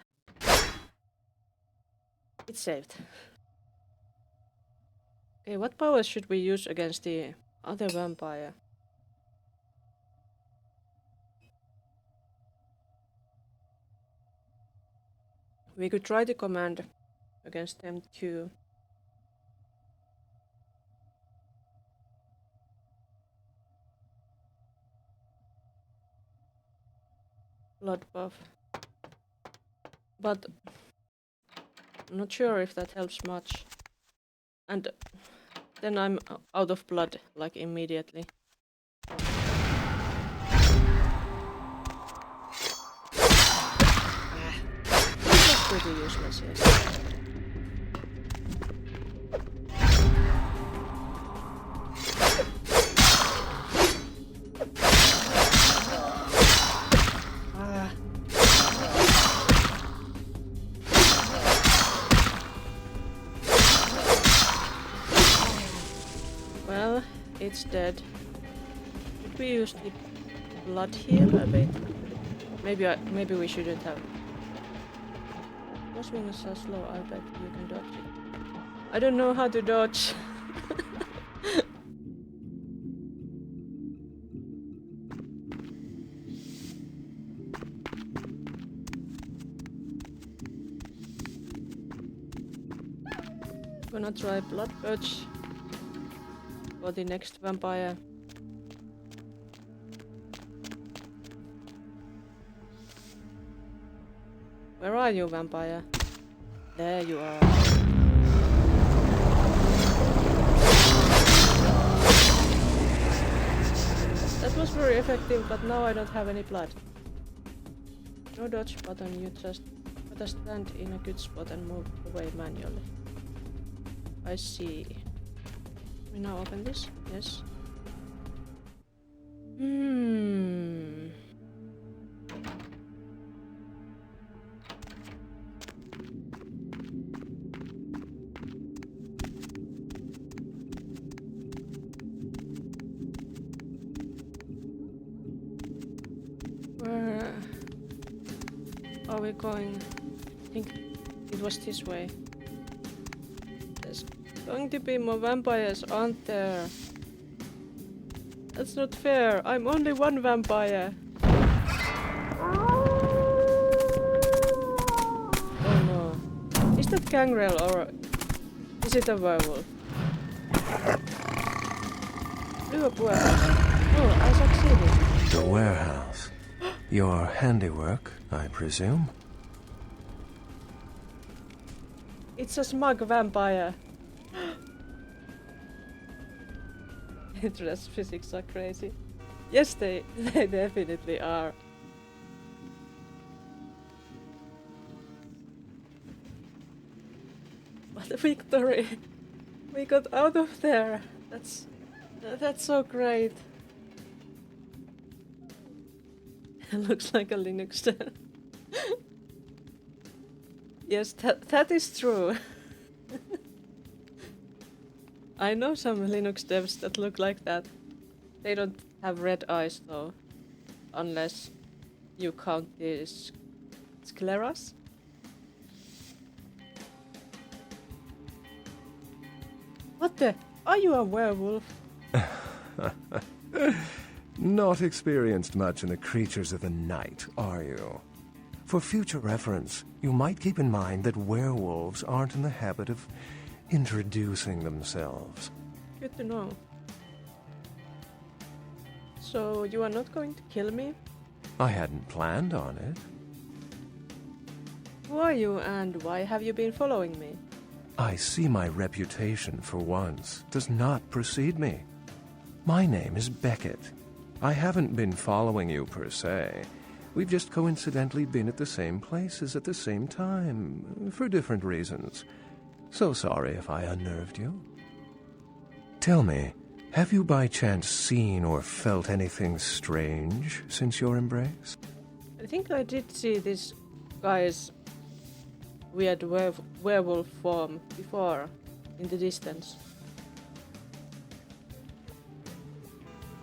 It's saved. Okay, what powers should we use against the other vampire? We could try the command against them too. blood buff. But I'm not sure if that helps much. And then I'm out of blood, like immediately. That's pretty useless, yes. Well, it's dead. Should we use the blood heal a bit? Maybe we shouldn't have. Most wings are slow, I bet you can dodge it. I don't know how to dodge. Gonna try blood purge for the next vampire. Where are you, vampire? There you are. That was very effective, but now I don't have any blood. No dodge button, you just gotta stand in a good spot and move away manually. I see. We now open this? Yes. Where are we going? I think it was this way. There's going to be more vampires, aren't there? That's not fair. I'm only one vampire. Oh no. Is that Gangrel or is it a werewolf? Do a warehouse. Oh, I succeeded. The warehouse. Your handiwork, I presume? It's a smug vampire. Interest physics are crazy. Yes, they definitely are. What a victory! We got out of there. That's so great. Looks like a Linux dev. Yes, that is true. I know some Linux devs that look like that. They don't have red eyes though, unless you count the scleras. What the? Are you a werewolf? Not experienced much in the creatures of the night, are you? For future reference, you might keep in mind that werewolves aren't in the habit of introducing themselves. Good to know. So you are not going to kill me? I hadn't planned on it. Who are you and why have you been following me? I see my reputation, for once, does not precede me. My name is Beckett. I haven't been following you per se. We've just coincidentally been at the same places at the same time, for different reasons. So sorry if I unnerved you. Tell me, have you by chance seen or felt anything strange since your embrace? I think I did see this guy's weird werewolf form before, in the distance.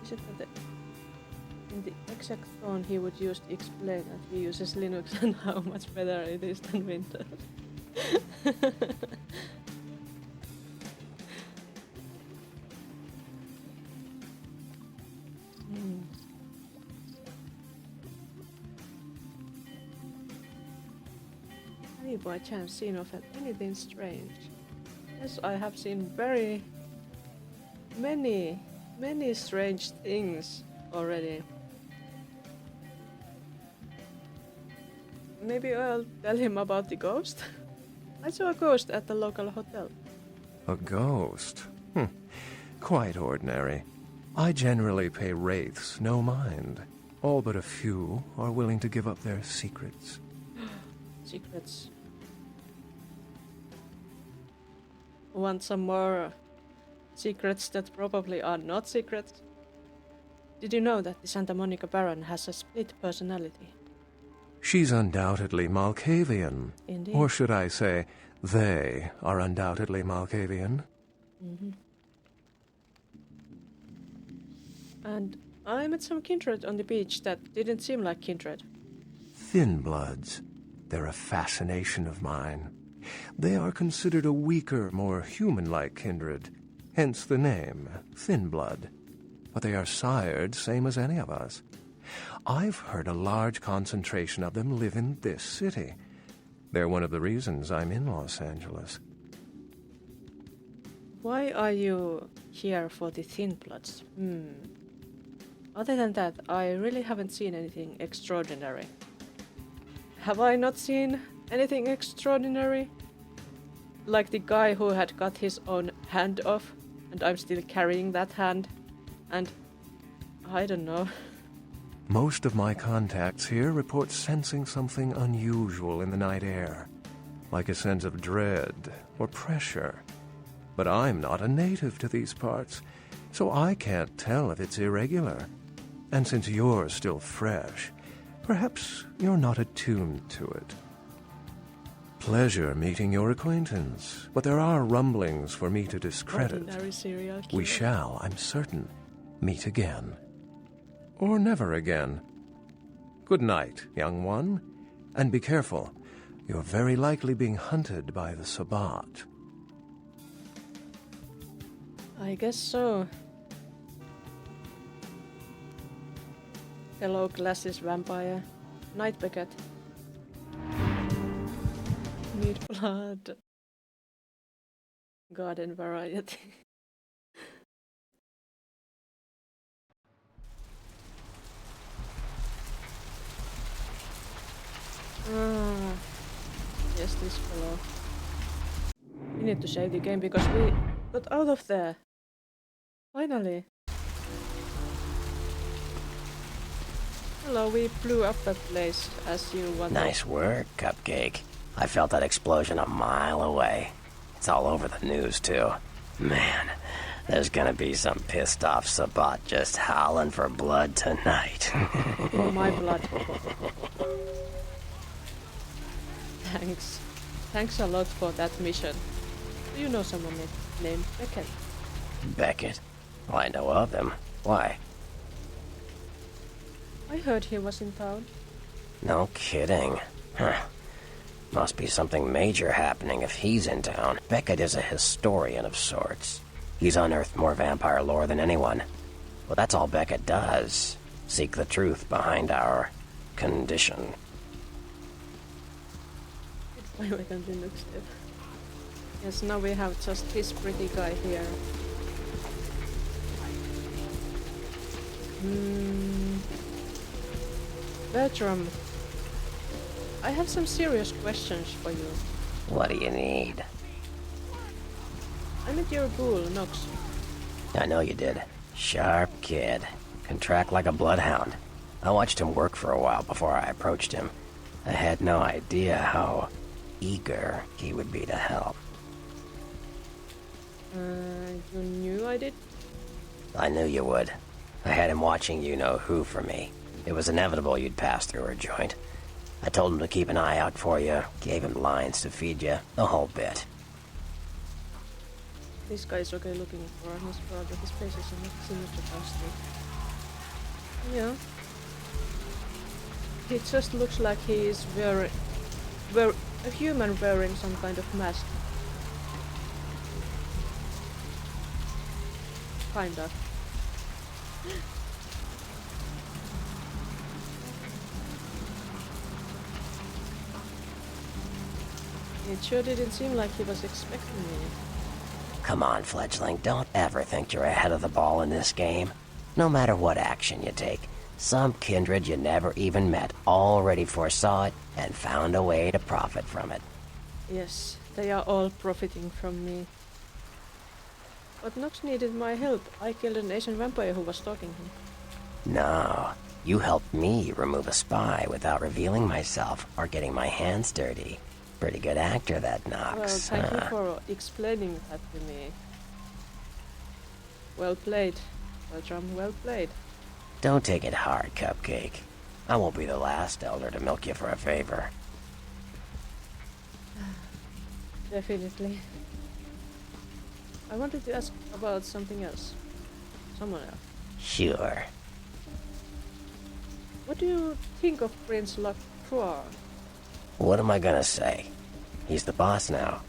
Is it that in the exact tone he would use to explain that he uses Linux and how much better it is than Windows? Have you by chance seen or felt anything strange? Yes, I have seen very many strange things already. Maybe I'll tell him about the ghost. I saw a ghost at the local hotel. A ghost? Quite ordinary. I generally pay wraiths no mind. All but a few are willing to give up their secrets. Secrets. Want some more secrets that probably are not secrets? Did you know that the Santa Monica Baron has a split personality? She's undoubtedly Malkavian. Indeed. Or should I say, they are undoubtedly Malkavian. And I met some kindred on the beach that didn't seem like kindred. Thin bloods. They're a fascination of mine. They are considered a weaker, more human-like kindred, hence the name, Thin Blood. But they are sired same as any of us. I've heard a large concentration of them live in this city. They're one of the reasons I'm in Los Angeles. Why are you here for the Thin Bloods? Other than that, I really haven't seen anything extraordinary. Have I not seen anything extraordinary? Like the guy who had cut his own hand off, and I'm still carrying that hand. And I don't know. Most of my contacts here report sensing something unusual in the night air, like a sense of dread or pressure. But I'm not a native to these parts, so I can't tell if it's irregular. And since you're still fresh, perhaps you're not attuned to it. Pleasure meeting your acquaintance, but there are rumblings for me to discredit. Ordinary serial killer. We shall, I'm certain, meet again. Or never again. Good night, young one, and be careful. You're very likely being hunted by the Sabbat. I guess so. Hello, glasses vampire. Night Beckett. Need blood. Garden variety. Yes, this fellow. We need to save the game because we got out of there. Finally. Hello, we blew up that place as you wanted. Nice work, Cupcake. I felt that explosion a mile away. It's all over the news, too. Man, there's gonna be some pissed off Sabbat just howling for blood tonight. Oh, my blood. Thanks. Thanks a lot for that mission. Do you know someone named Beckett? Beckett? Well, I know of him. Why? I heard he was in town. No kidding. Huh. Must be something major happening if he's in town. Beckett is a historian of sorts. He's unearthed more vampire lore than anyone. Well, that's all Beckett does. Seek the truth behind our condition. Why we continue step? Yes, now we have just this pretty guy here. Bertram, I have some serious questions for you. What do you need? I met your ghoul, Nox. I know you did. Sharp kid. Can track like a bloodhound. I watched him work for a while before I approached him. I had no idea how eager he would be to help. You knew I did? I knew you would. I had him watching you-know-who for me. It was inevitable you'd pass through her joint. I told him to keep an eye out for you, gave him lines to feed you, the whole bit. This guy is okay looking for his brother. His face is similar to Basti. Yeah. He just looks like he is a human wearing some kind of mask. Kinda. It sure didn't seem like he was expecting me. Come on, fledgling, don't ever think you're ahead of the ball in this game. No matter what action you take, Some kindred you never even met already foresaw it and found a way to profit from it. Yes, they are all profiting from me. But Nox needed my help. I killed an Asian vampire who was stalking him. No, you helped me remove a spy without revealing myself or getting my hands dirty. Pretty good actor, that Nox. Well, thank you for explaining that to me. Well played. Bertram, well played. Don't take it hard, Cupcake. I won't be the last elder to milk you for a favor. Definitely. I wanted to ask about something else. Someone else. Sure. What do you think of Prince Lacroix? What am I gonna say? He's the boss now.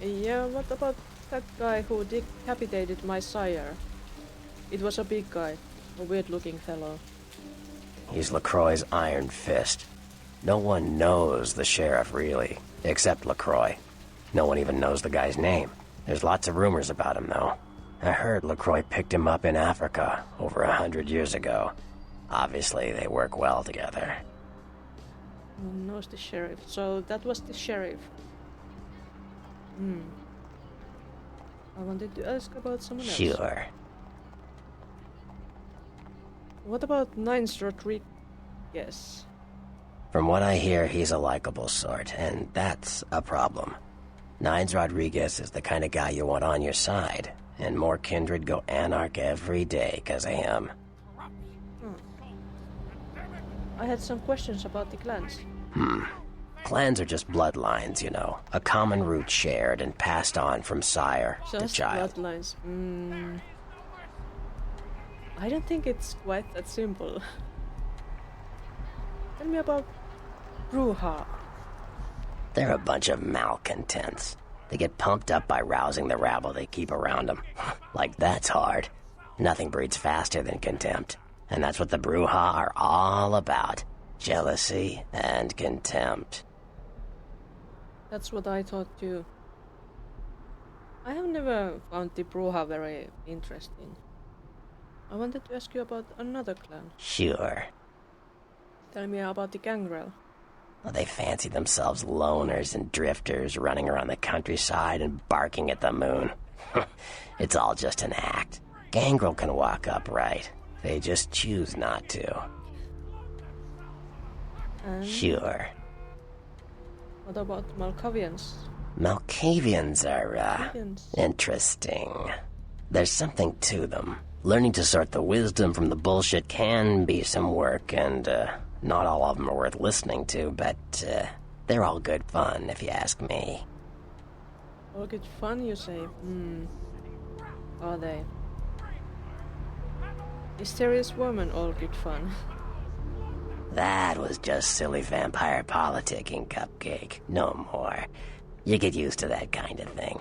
Yeah, what about that guy who decapitated my sire? It was a big guy, a weird-looking fellow. He's LaCroix's Iron Fist. No one knows the sheriff, really, except LaCroix. No one even knows the guy's name. There's lots of rumors about him, though. I heard LaCroix picked him up in Africa over 100 years ago. Obviously, they work well together. Who knows the sheriff? So that was the sheriff. I wanted to ask about someone else. Sure. What about Nines Rodriguez? From what I hear, he's a likable sort, and that's a problem. Nines Rodriguez is the kind of guy you want on your side, and more kindred go anarch every day 'cause of him. I had some questions about the clans. Clans are just bloodlines, you know. A common root shared and passed on from sire to Just child. bloodlines. I don't think it's quite that simple. Tell me about Bruja. They're a bunch of malcontents. They get pumped up by rousing the rabble they keep around them. Like, that's hard. Nothing breeds faster than contempt. And that's what the Bruja are all about. Jealousy and contempt. That's what I thought too. I have never found the Bruja very interesting. I wanted to ask you about another clan. Sure. Tell me about the Gangrel. Well, they fancy themselves loners and drifters running around the countryside and barking at the moon. It's all just an act. Gangrel can walk upright. They just choose not to. And Sure. what about Malkavians? Malkavians are, Malkavians. interesting. There's something to them. Learning to sort the wisdom from the bullshit can be some work, and, not all of them are worth listening to, but, they're all good fun, if you ask me. All good fun, you say? Are they? Mysterious woman, all good fun. That was just silly vampire politicking, Cupcake. No more. You get used to that kind of thing.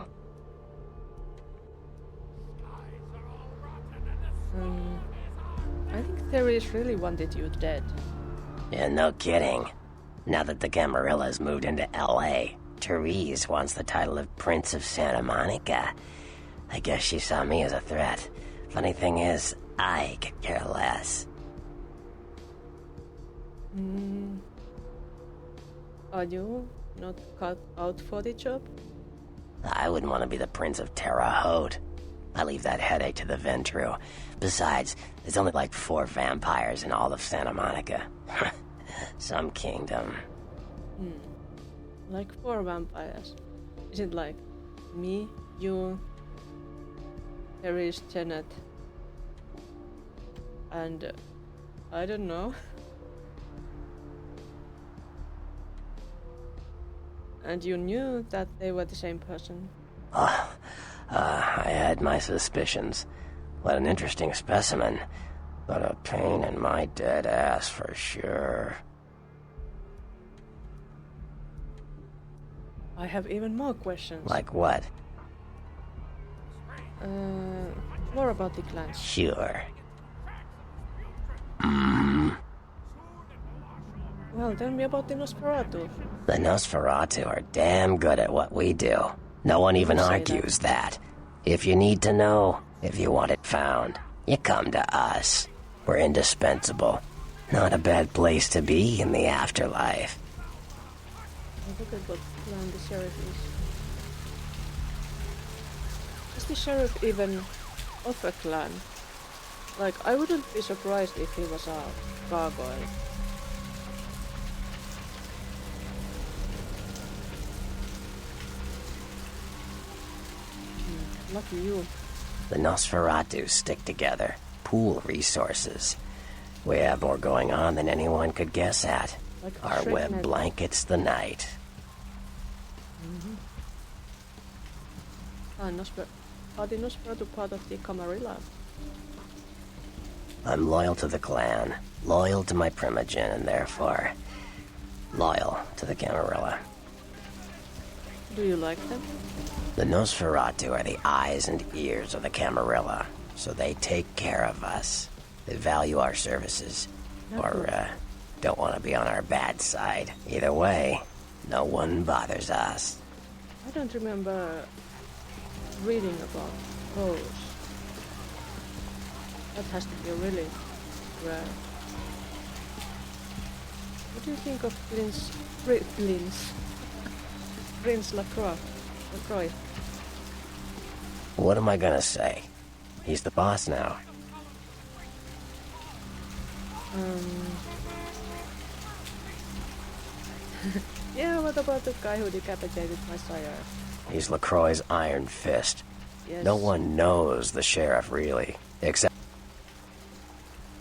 I think Therese really wanted you dead. Yeah, no kidding. Now that the Camarillas moved into L.A., Therese wants the title of Prince of Santa Monica. I guess she saw me as a threat. Funny thing is, I could care less. Are you not cut out for the job? I wouldn't want to be the Prince of Terre Haute. I leave that headache to the Ventru. Besides, there's only like 4 vampires in all of Santa Monica. Some kingdom. Like 4 vampires. Is it like me, you, Therese, Janet, and I don't know. And you knew that they were the same person? I had my suspicions. What an interesting specimen. But a pain in my dead ass for sure. I have even more questions. Like what? More about the clans. Sure. Well, tell me about the Nosferatu. The Nosferatu are damn good at what we do. No one even say argues that. If you need to know, if you want it found, You come to us. We're indispensable. Not a bad place to be in the afterlife. Look at what clan the sheriff is. Is the sheriff even of a clan? Like, I wouldn't be surprised if he was a gargoyle. Lucky you. The Nosferatu stick together, pool resources. We have more going on than anyone could guess at. Like Our Shrek web net. blankets the night. Are the Nosferatu part of the Camarilla? I'm loyal to the clan, loyal to my primogen, and therefore loyal to the Camarilla. Do you like them? The Nosferatu are the eyes and ears of the Camarilla, so they take care of us. They value our services, or don't want to be on our bad side. Either way, no one bothers us. I don't remember reading about those. That has to be really rare. What do you think of Prince LaCroix? What am I gonna say? He's the boss now. Yeah, what about the guy who decapitated my sire? He's LaCroix's iron fist. Yes. No one knows the sheriff really, except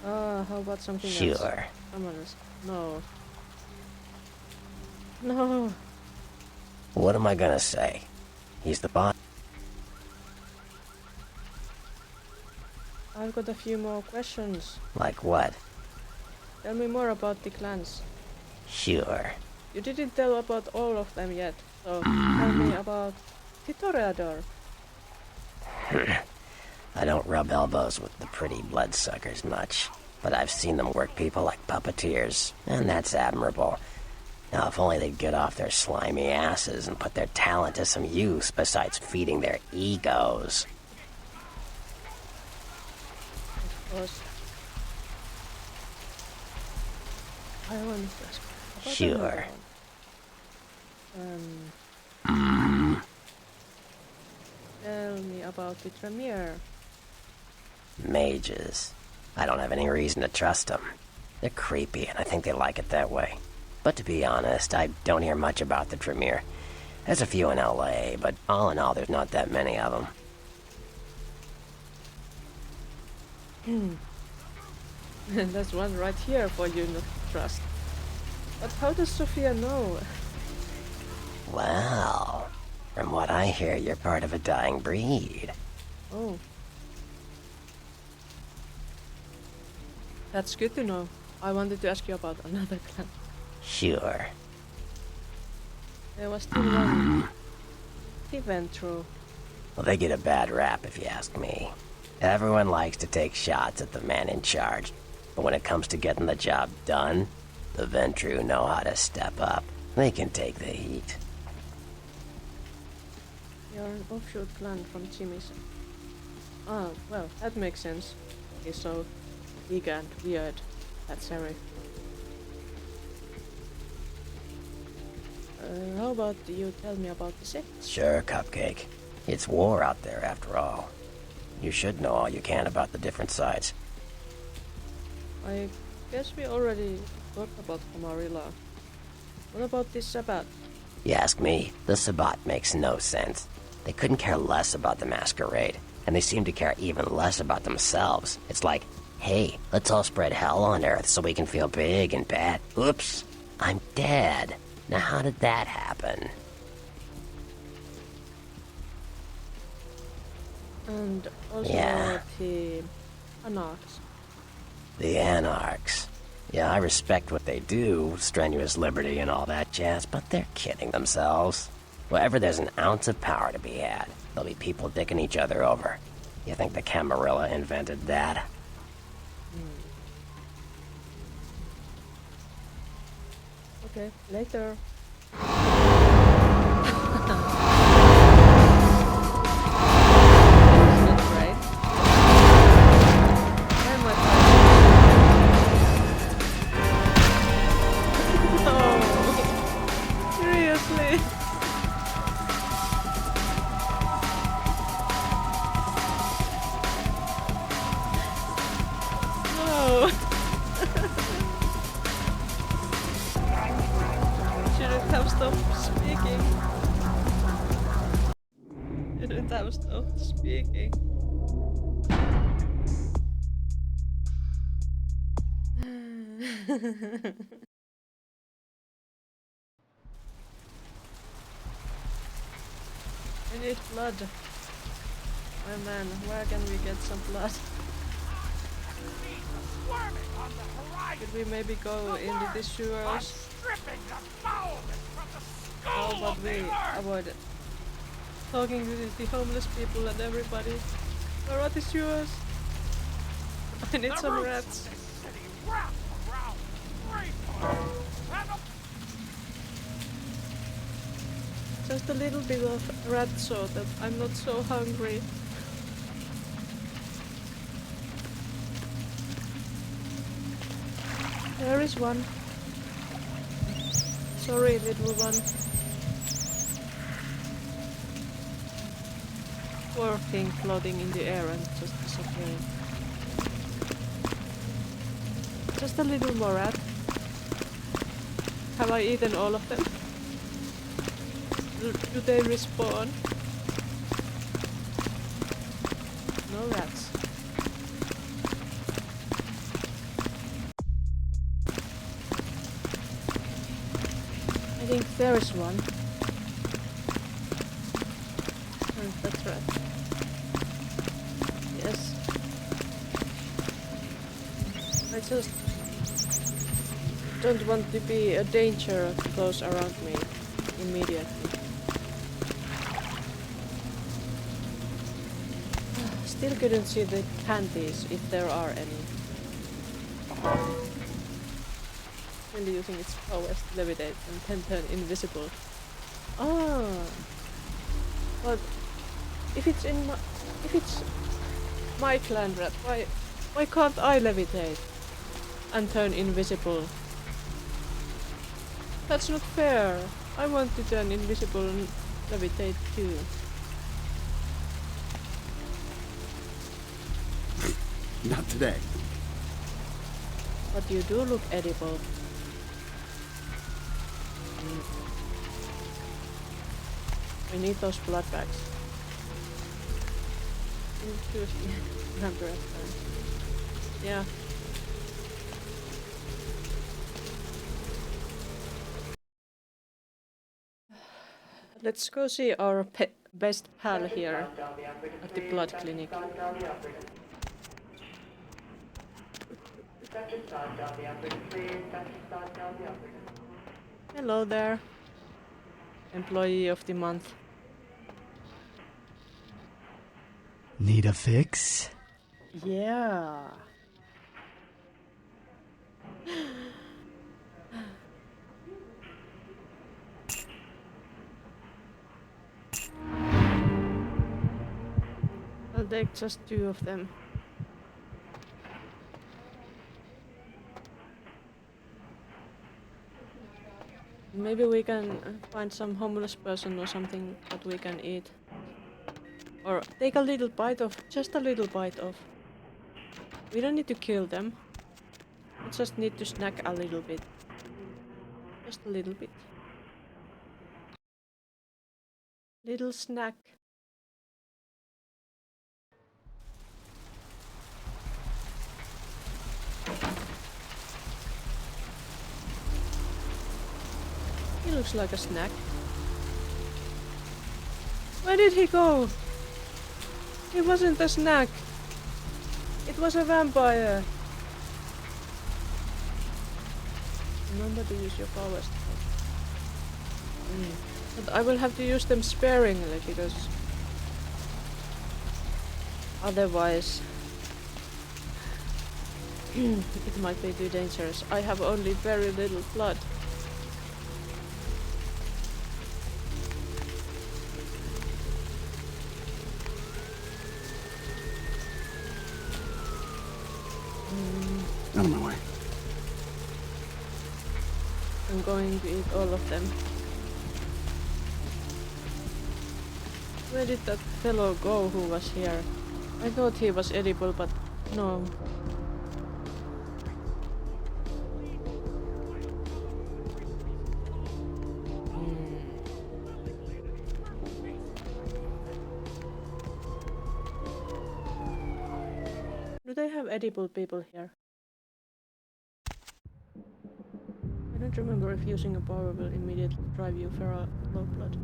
How about something else? sure. Someone else. No. No. What am I gonna say? He's the boss. I've got a few more questions. Like what? Tell me more about the clans. Sure. You didn't tell about all of them yet, so tell me about the Toreador. I don't rub elbows with the pretty bloodsuckers much, but I've seen them work people like puppeteers, and that's admirable. Now, if only they'd get off their slimy asses and put their talent to some use besides feeding their egos. Of course. I want to ask about Sure. another one. Tell me about the Tremere. Mages. I don't have any reason to trust them. They're creepy, and I think they like it that way. But to be honest, I don't hear much about the Tremere. There's a few in LA, but all in all, there's not that many of them. There's one right here for you not to trust. But how does Sophia know? Well, from what I hear, you're part of a dying breed. Oh. That's good to know. I wanted to ask you about another clan. Sure. There was still one. He went through. Well, they get a bad rap if you ask me. Everyone likes to take shots at the man in charge, but when it comes to getting the job done, the Ventru know how to step up. They can take the heat. You're an offshoot clan from Jimmy's. Ah, well, that makes sense. He's so big and weird, that sheriff. How about you tell me about the sects? Sure, Cupcake. It's war out there, after all. You should know all you can about the different sides. I guess we already talked about Camarilla. What about this Sabbath? You ask me, the Sabbat makes no sense. They couldn't care less about the Masquerade, and they seem to care even less about themselves. It's like, hey, let's all spread hell on Earth so we can feel big and bad. Oops, I'm dead. Now how did that happen? And also Yeah. the Anarchs. The Anarchs. Yeah, I respect what they do, strenuous liberty and all that jazz, but they're kidding themselves. Wherever there's an ounce of power to be had, there'll be people dicking each other over. You think the Camarilla invented that? Okay, later. Isn't it great? speaking. Didn't have stopped speaking. We need blood. My man, where can we get some blood? Squirming on the horizon. Could we maybe go into the sewers? Stripping the bones from the Oh, skull but of the we earth. avoid talking to the homeless people and everybody. Where are the sewers? I need The some roots rats. of this city wrap around Freeport. And the Just a little bit of rat so that I'm not so hungry. There is one. Sorry, little one. Poor thing floating in the air and just disappearing. Just a little more rat. Have I eaten all of them? Do they respawn? No rats. I think there is one. Oh, that's right. Yes. I just don't want to be a danger close around me immediately. Still couldn't see the candies, if there are any. Still using its powers to levitate and then turn invisible. Ah, but if it's my clan rat, why can't I levitate and turn invisible? That's not fair. I want to turn invisible and levitate too. Not today. But you do look edible. We need those blood bags. Remember at time. Yeah. Let's go see our best pal here at the blood clinic. Hello there, employee of the month. Need a fix? Yeah. I'll take just 2 of them. Maybe we can find some homeless person or something that we can eat. Or take a little bite of, just a little bite of. We don't need to kill them. We just need to snack a little bit. Just a little bit. Little snack. He looks like a snack. Where did he go? He wasn't a snack. It was a vampire. Remember to use your powers. But I will have to use them sparingly because otherwise it might be too dangerous. I have only very little blood. Out of my way. I'm going to eat all of them. Where did that fellow go who was here? I thought he was edible, but no. Do they have edible people here? I don't remember if using a power will immediately drive you feral low blood.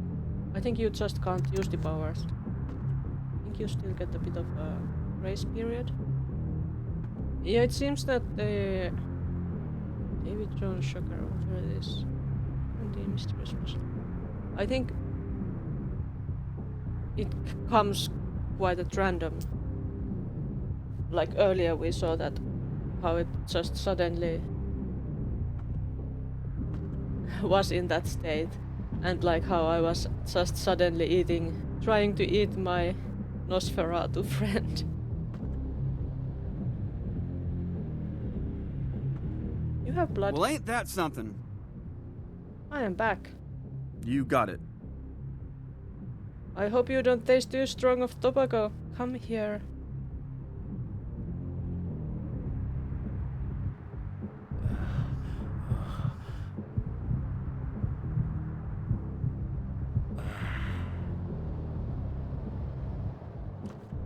I think you just can't use the powers. I think you still get a bit of a grace period. Yeah, it seems that the David Jones Shocker, whatever it is, and the mysterious person. I think it comes quite at random. Like earlier we saw that how it just suddenly was in that state, and like how I was just suddenly trying to eat my Nosferatu friend. You have blood. Well, ain't that something? I am back. You got it. I hope you don't taste too strong of tobacco. Come here.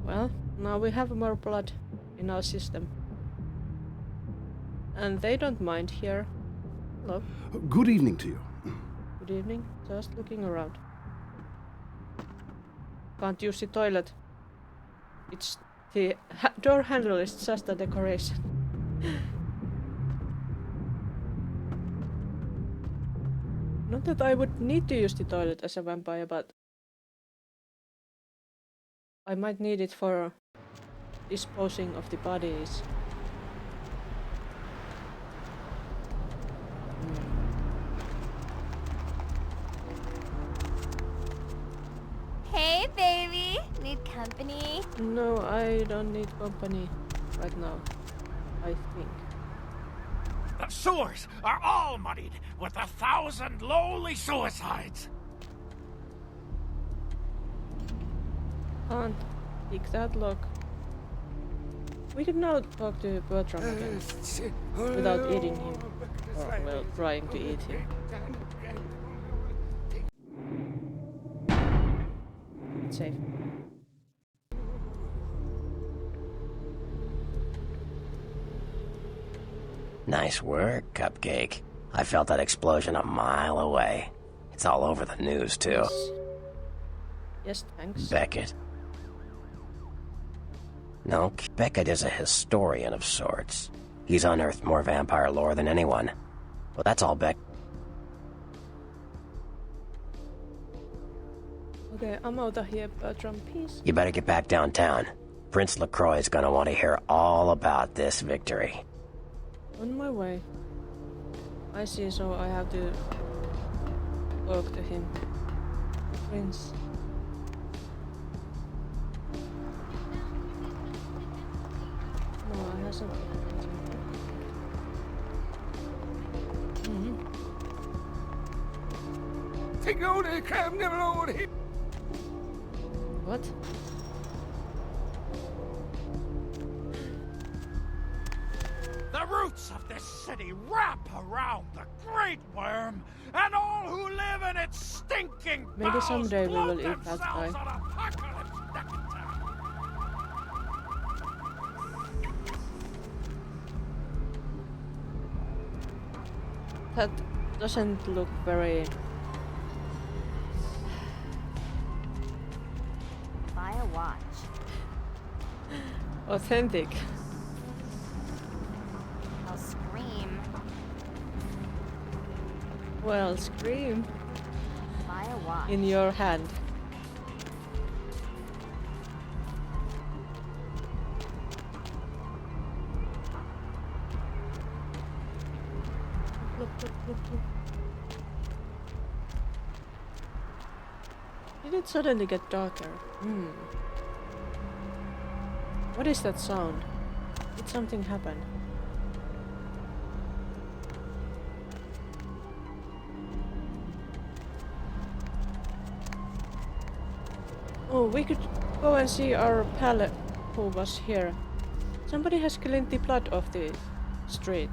Well, now we have more blood in our system. And they don't mind here. Hello. Good evening to you. Good evening. Just looking around. Can't use the toilet. It's the door handle is just a decoration. Not that I would need to use the toilet as a vampire, but I might need it for disposing of the bodies. Hey, baby. Need company? No, I don't need company right now, I think. The sewers are all muddied with 1,000 lowly suicides. Can't pick that lock. We could now talk to Bertram again, without eating him. Or, well, trying to eat him. It's safe. Nice work, Cupcake. I felt that explosion a mile away. It's all over the news, too. Yes, thanks. Beckett. No, Beckett is a historian of sorts. He's unearthed more vampire lore than anyone. Well, that's all Okay, I'm out of here, Bertram. Peace. You better get back downtown. Prince LaCroix is gonna want to hear all about this victory. On my way. I see, so I have to talk to him. Prince. No, I hasn't. Take out the crab never over here. What? The roots of this city wrap around the Great Worm, and all who live in its stinking Maybe bowels someday we will float eat that guy. themselves on apocalypse nectar. That doesn't look very Buy a watch. authentic. I'll scream. Well, scream Buy a watch. in your hand. Look, look, look, look. Did it suddenly get darker? What is that sound? Did something happen? Oh, we could go and see our pal who was here. Somebody has cleaned the blood off the street.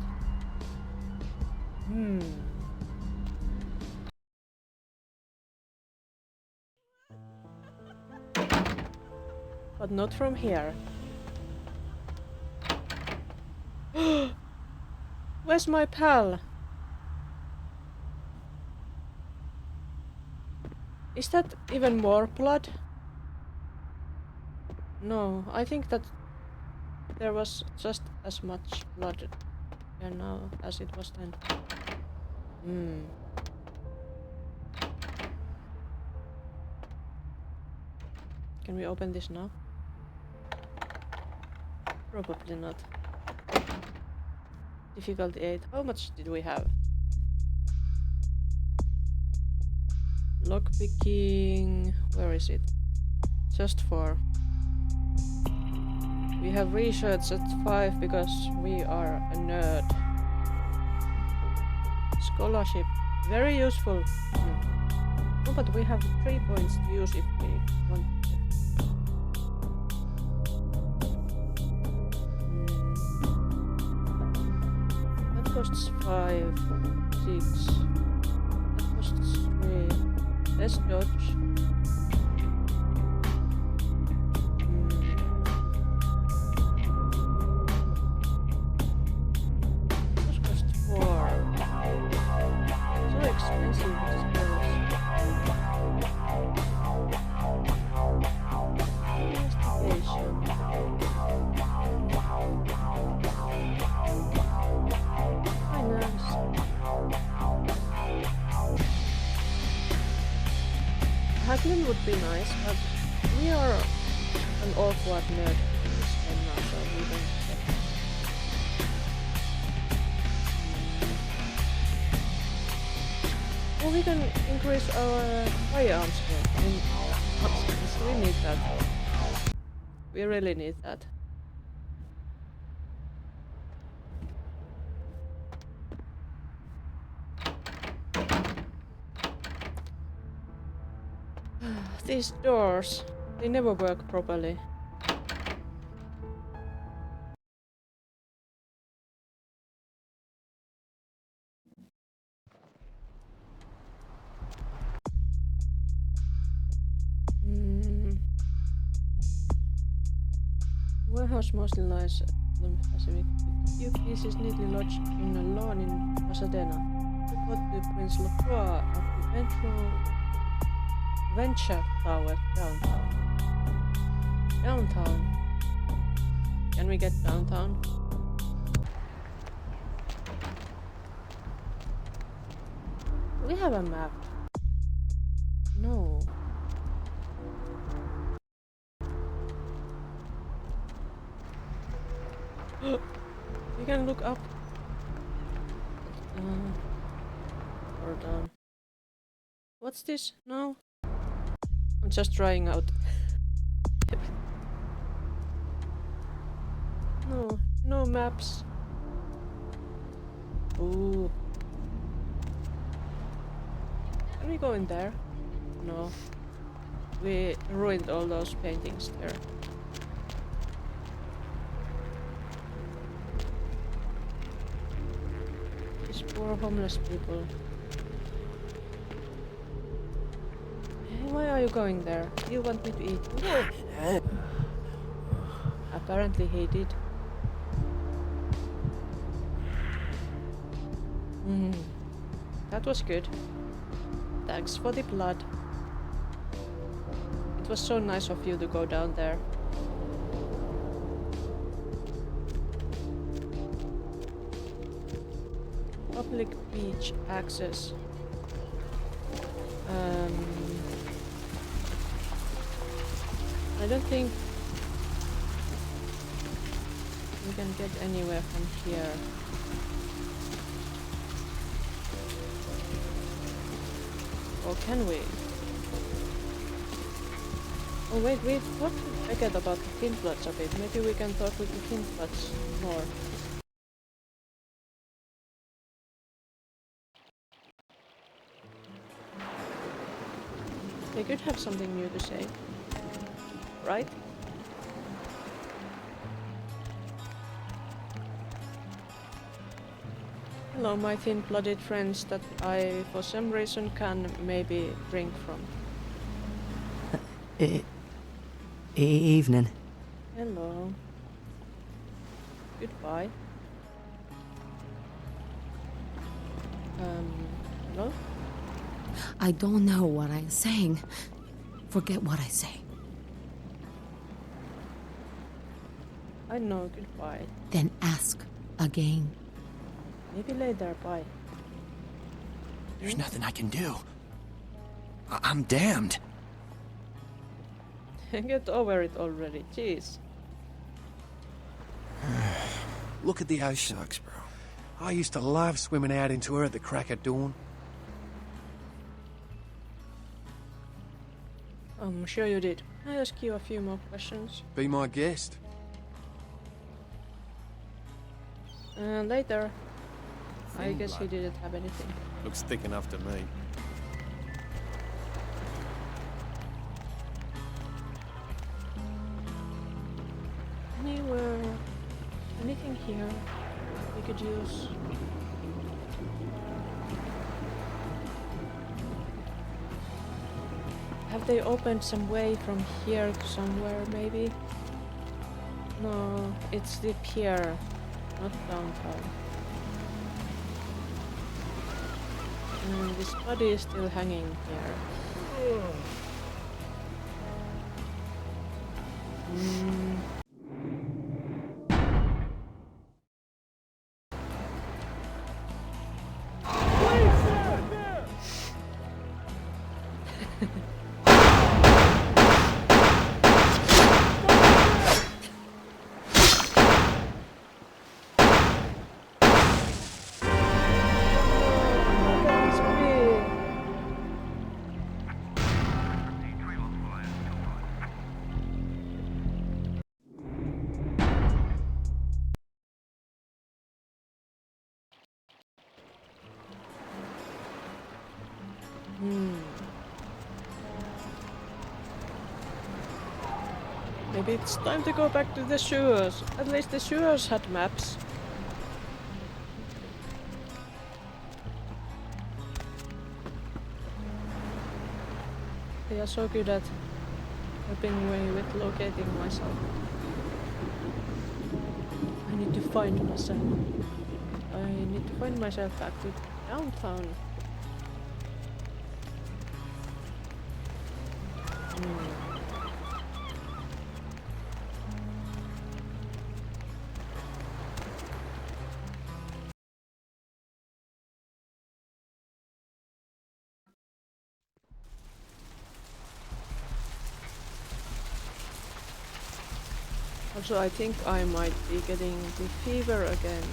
But not from here. Where's my pal? Is that even more blood? No, I think that there was just as much blood here now as it was then. Can we open this now? Probably not. Difficulty 8. How much did we have? Lockpicking. Where is it? Just 4. We have research at 5 because we are a nerd. Scholarship. Very useful. Oh, but we have 3 points to use if we want to. That costs 5, 6. That costs 3. Let's dodge. This costs 4. So expensive these spells. Investigation. Finance. Hacking would be nice, but we are an awkward nerd in this game now, so we don't get it. Well, we can increase our firearms game. I mean, we need that. We really need that. These doors, they never work properly. Warehouse mostly lies at the Pacific. A few pieces neatly lodged in a lawn in Pasadena. Report to Prince Lacroix at the Venture Tower downtown. Downtown. Can we get downtown? We have a map. No. We can look up. Or down. What's this? No. I'm just trying out. No maps. Ooh. Can we go in there? No. We ruined all those paintings there. These poor homeless people. Why are you going there? Do you want me to eat? Apparently he did. That was good. Thanks for the blood. It was so nice of you to go down there. Public beach access. I don't think we can get anywhere from here. Or can we? Oh wait, we talked to Beckett about the Thinfloods a bit. Maybe we can talk with the Thinfloods more. They could have something new to say. Right? Hello, my thin-blooded friends that I, for some reason, can maybe drink from. Evening. Hello. Goodbye. Hello? I don't know what I'm saying. Forget what I say. I know, goodbye. Then ask again. Maybe later, bye. There's nothing I can do. I'm damned. Get over it already, jeez. Look at the ocean. Sucks, bro. I used to love swimming out into her at the crack of dawn. I'm sure you did. I ask you a few more questions. Be my guest. Later. I guess he didn't have anything. Looks thick enough to me. Anywhere, anything here we could use? Have they opened some way from here to somewhere, maybe? No, it's the pier, not downtown. And this body is still hanging here. Maybe it's time to go back to the sewers. At least the sewers had maps. They are so good at helping me with locating myself. I need to find myself. I need to find myself back to downtown. Also, I think I might be getting the fever again.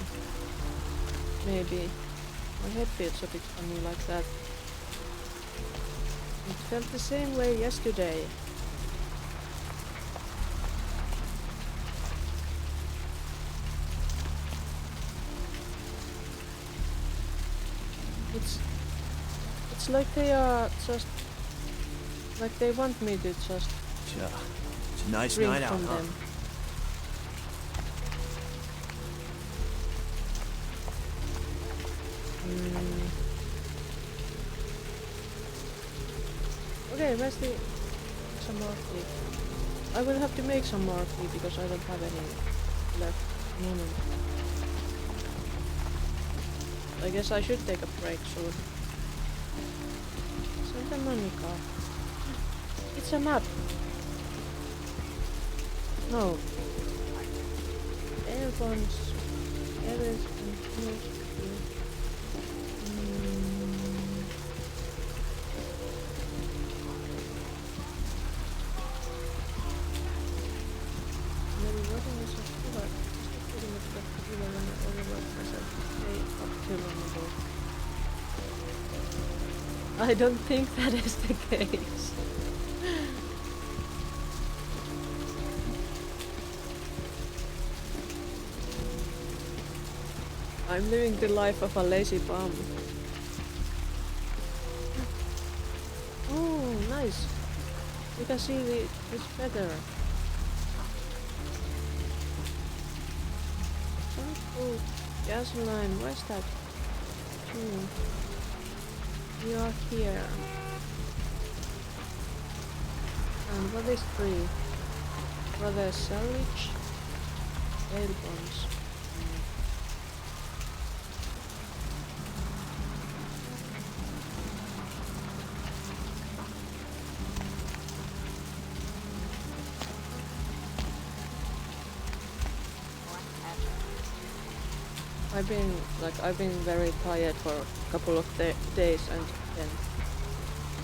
Maybe. My head feels a bit funny like that. It felt the same way yesterday. It's like they are just like they want me to just It's a nice drink night out, from huh? them. Okay, where's some more tea? I will have to make some more tea because I don't have any left. I guess I should take a break soon. Santa Monica. It's a map. No. Airborne's. Airborne's. I don't think that is the case. I'm living the life of a lazy bum. Oh, nice. You can see this better. Oh, gasoline, where's that? We are here. And what is 3? Brother Salvage? Tail bones. I've been very tired for a couple of days, and then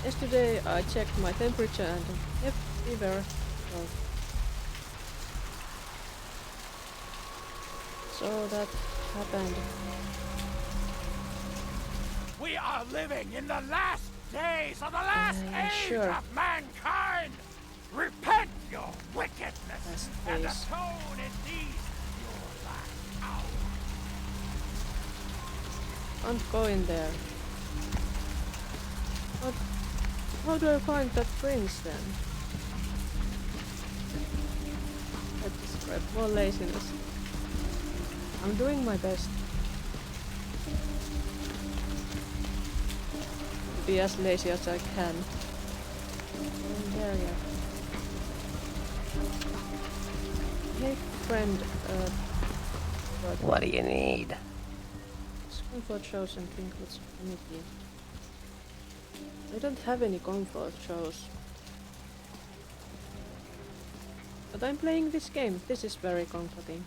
yesterday I checked my temperature and yep, fever. So that happened. We are living in the last days of the last age sure. of mankind! Repent your wickedness Last and days. atone in these your last hours. Can't go in there. But how do I find that prince then? That describe more laziness. I'm doing my best to be as lazy as I can. There, yeah. Hey friend, What do you need? comfort shows and includes community. I don't have any comfort shows. But I'm playing this game. This is very comforting.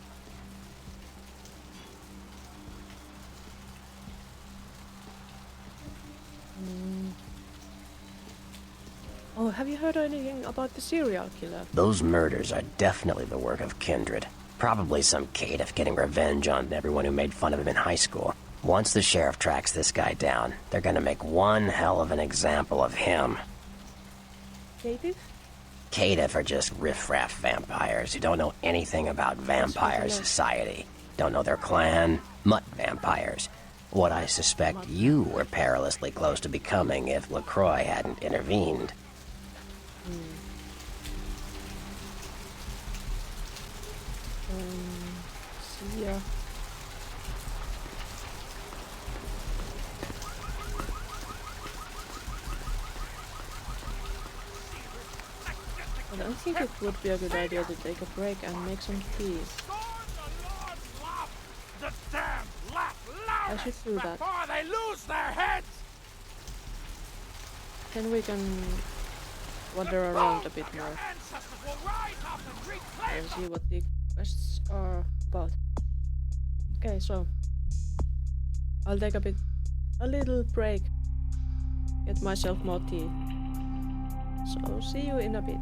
Oh, have you heard anything about the serial killer? Those murders are definitely the work of kindred. Probably some caitiff getting revenge on everyone who made fun of him in high school. Once the sheriff tracks this guy down, they're gonna make one hell of an example of him. Caitiff? Caitiff are just riffraff vampires who don't know anything about vampire society. Don't know their clan. Mutt vampires. What I suspect you were perilously close to becoming if LaCroix hadn't intervened. See ya. But I think it would be a good idea to take a break and make some tea. The damned laugh I should do that. before they lose their heads! Then we can wander around a bit more Ancestors will rise up and reclaim and see what the quests are about. Okay, so I'll take a little break, get myself more tea. So see you in a bit.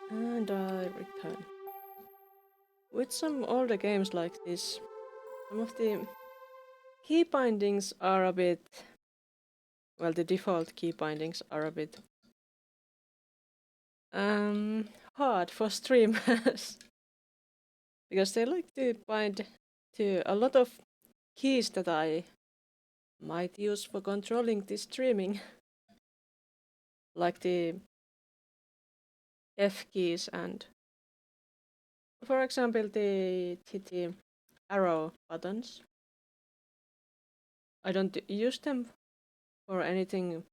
And I return. With some older games like this, some of the key bindings are a bit... Well, the default key bindings are a bit hard for streamers. Because they like to bind to a lot of keys that I might use for controlling the streaming. Like the F keys and, for example, the arrow buttons. I don't use them for anything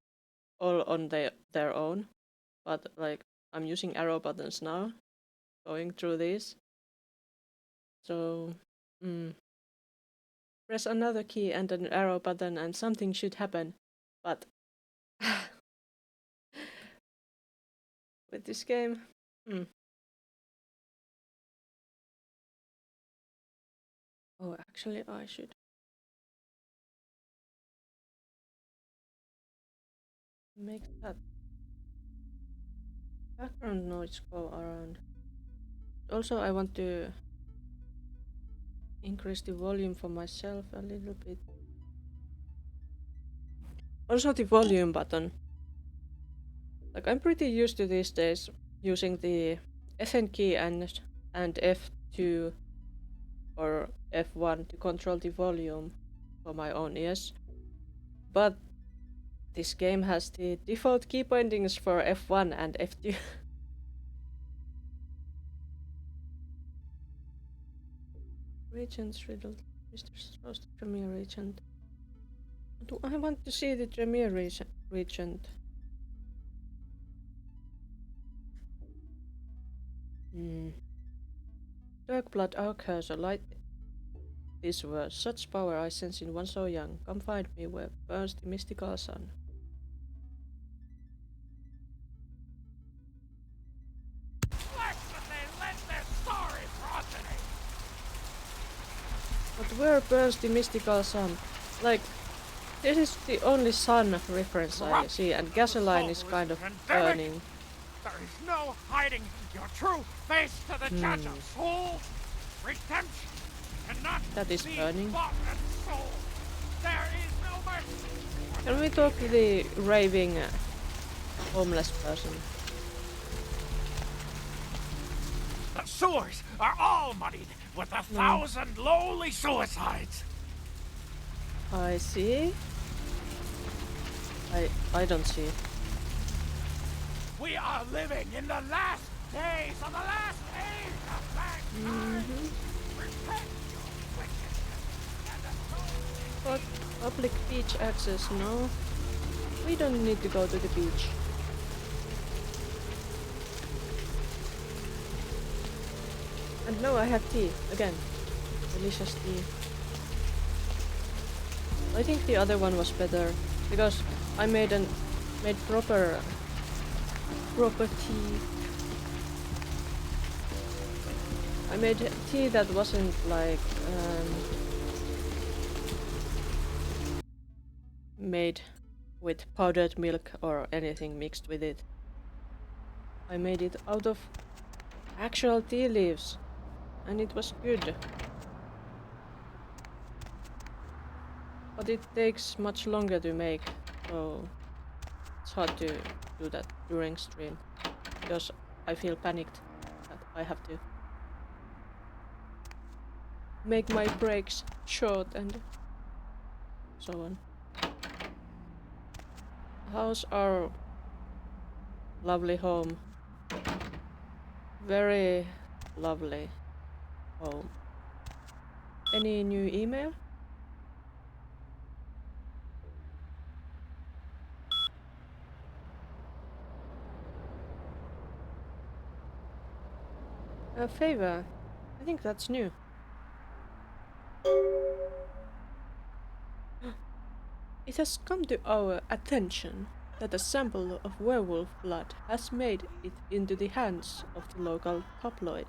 all on their own, but like I'm using arrow buttons now, going through these. So, press another key and an arrow button and something should happen, but with this game, Oh, actually I should. Make that background noise go around. Also, I want to increase the volume for myself a little bit. Also, the volume button. Like, I'm pretty used to these days using the FN key and F2 or F1 to control the volume for my own ears. But this game has the default key bindings for F1 and F2. Regent's riddle. Mr. Strauss, the Premier Regent. Do I want to see the Premier Regent? Dark blood, our cursor, light this verse. Such power I sense in one so young. Come find me where burns the mystical sun. But where burns the mystical sun? Like, this is the only sun reference I see, and gasoline is kind of burning. There is no hiding your true face to the judge of souls. Redemption cannot that is burning. bought and sold. There is no mercy. Can we talk to the raving homeless person? The sewers are all muddied with 1,000 lowly suicides. I see. I don't see. We are living in the last days of the last age of mankind. Repent your wickedness and atone. But public beach access, no. We don't need to go to the beach. And now I have tea again. Delicious tea. I think the other one was better because I made proper tea. I made tea that wasn't like made with powdered milk or anything mixed with it. I made it out of actual tea leaves and it was good. But it takes much longer to make, so it's hard to do that during stream because I feel panicked that I have to make my breaks short and so on. How's our lovely home? Very lovely home. Any new email? A favor. I think that's new. It has come to our attention that a sample of werewolf blood has made it into the hands of the local tabloid,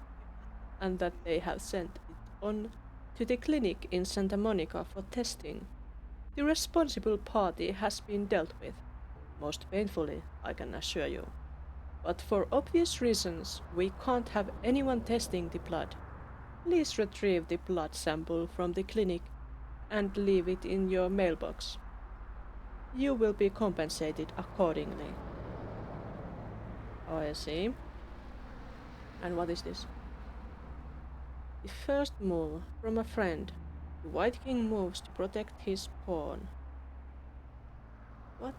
and that they have sent it on to the clinic in Santa Monica for testing. The responsible party has been dealt with, most painfully, I can assure you. But for obvious reasons, we can't have anyone testing the blood. Please retrieve the blood sample from the clinic and leave it in your mailbox. You will be compensated accordingly. Oh, I see. And what is this? The first move from a friend. The White King moves to protect his pawn. What?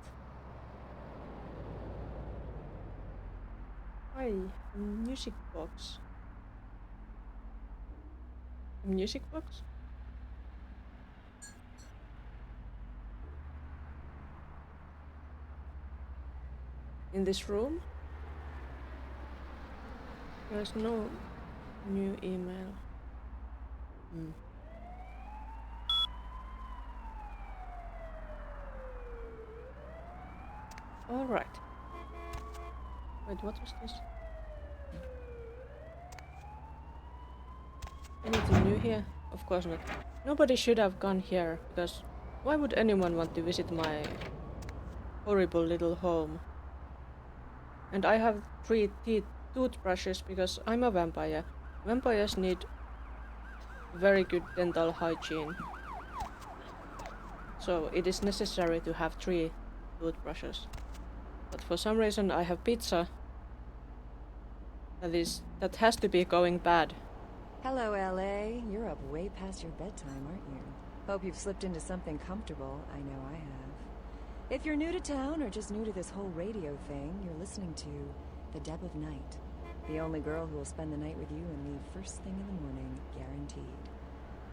Why? A music box. A music box? In this room? There's no new email. Alright. Wait, what was this? Anything new here? Of course not. Nobody should have gone here, because why would anyone want to visit my horrible little home? And I have 3 toothbrushes because I'm a vampire. Vampires need very good dental hygiene. So it is necessary to have 3 toothbrushes. But for some reason I have pizza. That has to be going bad. Hello, LA. You're up way past your bedtime, aren't you? Hope you've slipped into something comfortable. I know I have. If you're new to town or just new to this whole radio thing, you're listening to The Deb of Night. The only girl who will spend the night with you and leave first thing in the morning, guaranteed.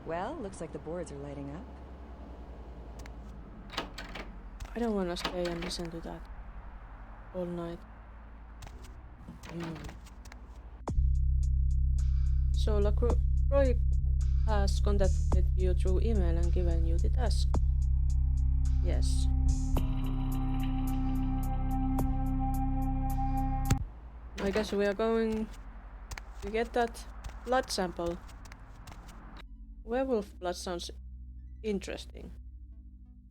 Well, looks like the boards are lighting up. I don't want to stay and listen to that all night. So LaCroix has contacted you through email and given you the task. Yes. I guess we are going to get that blood sample. Werewolf blood sounds interesting.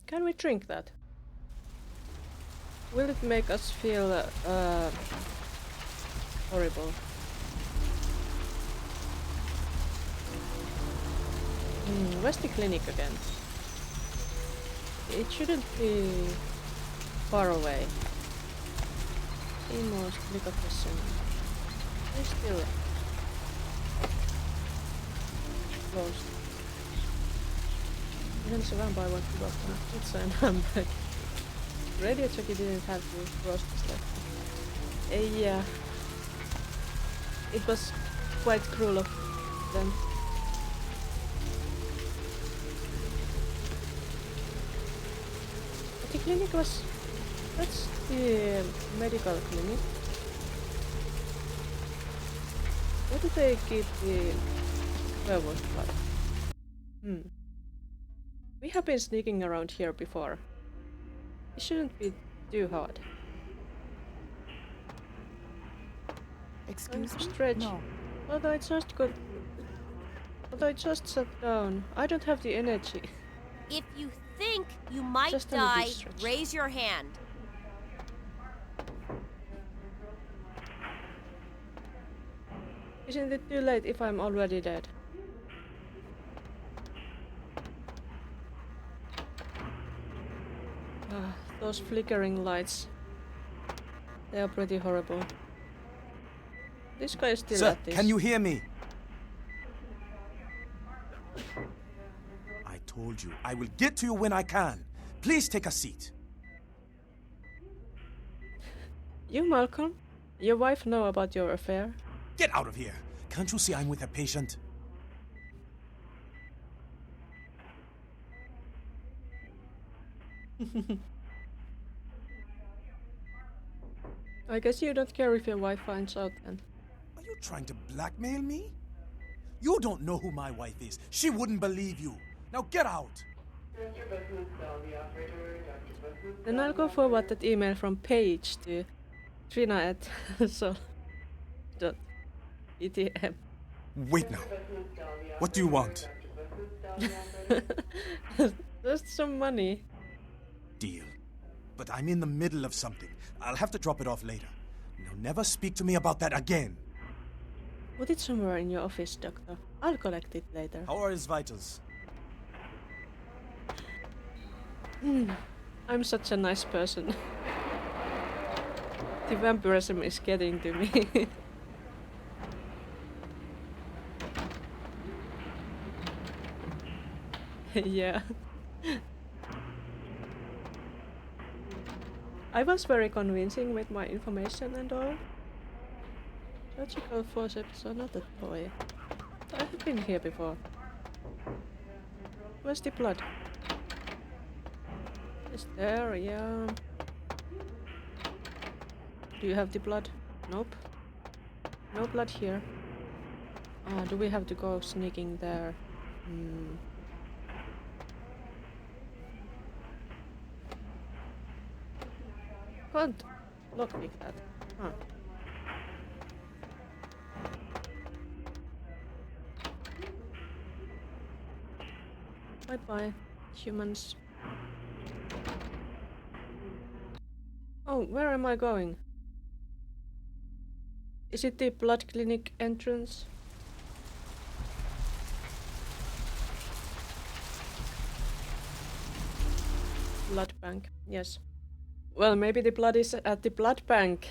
Can we drink that? Will it make us feel horrible? Where's the clinic again? It shouldn't be far away. Almost Licotation. It's still closed. Even if a vampire wants to go for pizza and hamburger. Radio jockey didn't have to roast stuff. Yeah. It was quite cruel of them. The clinic was... That's the medical clinic. Where do they keep the werewolf blood? We have been sneaking around here before. It shouldn't be too hard. Excuse me? Stretch. No. Although I just sat down. I don't have the energy. If you think you might Just a die, little stretch. raise your hand. Isn't it too late if I'm already dead? Those flickering lights. They are pretty horrible. This guy is still Sir, at this. can you hear me? I told you, I will get to you when I can. Please take a seat. You, Malcolm? Your wife know about your affair? Get out of here. Can't you see I'm with a patient? I guess you don't care if your wife finds out then. Are you trying to blackmail me? You don't know who my wife is. She wouldn't believe you. Now get out. Then I'll go forward that email from Paige to Trina at sol.etm. Wait now. What do you want? Just some money. Deal. But I'm in the middle of something. I'll have to drop it off later. Now never speak to me about that again. Put it somewhere in your office, Doctor. I'll collect it later. How are his vitals? I'm such a nice person. The vampirism is getting to me. Yeah. I was very convincing with my information and all. Surgical forceps are not a toy. I have been here before. Where's the blood? Is there? Yeah. Do you have the blood? Nope. No blood here. Do we have to go sneaking there? Can't lockpick that. Huh. Bye bye, humans. Oh, where am I going? Is it the blood clinic entrance? Blood bank, yes. Well, maybe the blood is at the blood bank.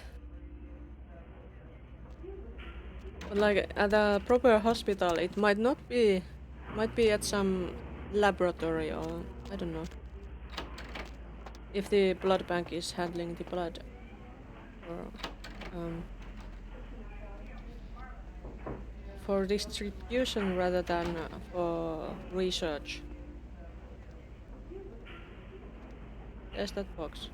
But like at a proper hospital, it might not be. Might be at some laboratory or I don't know. If the blood bank is handling the blood. Or for distribution rather than for research. There's that box.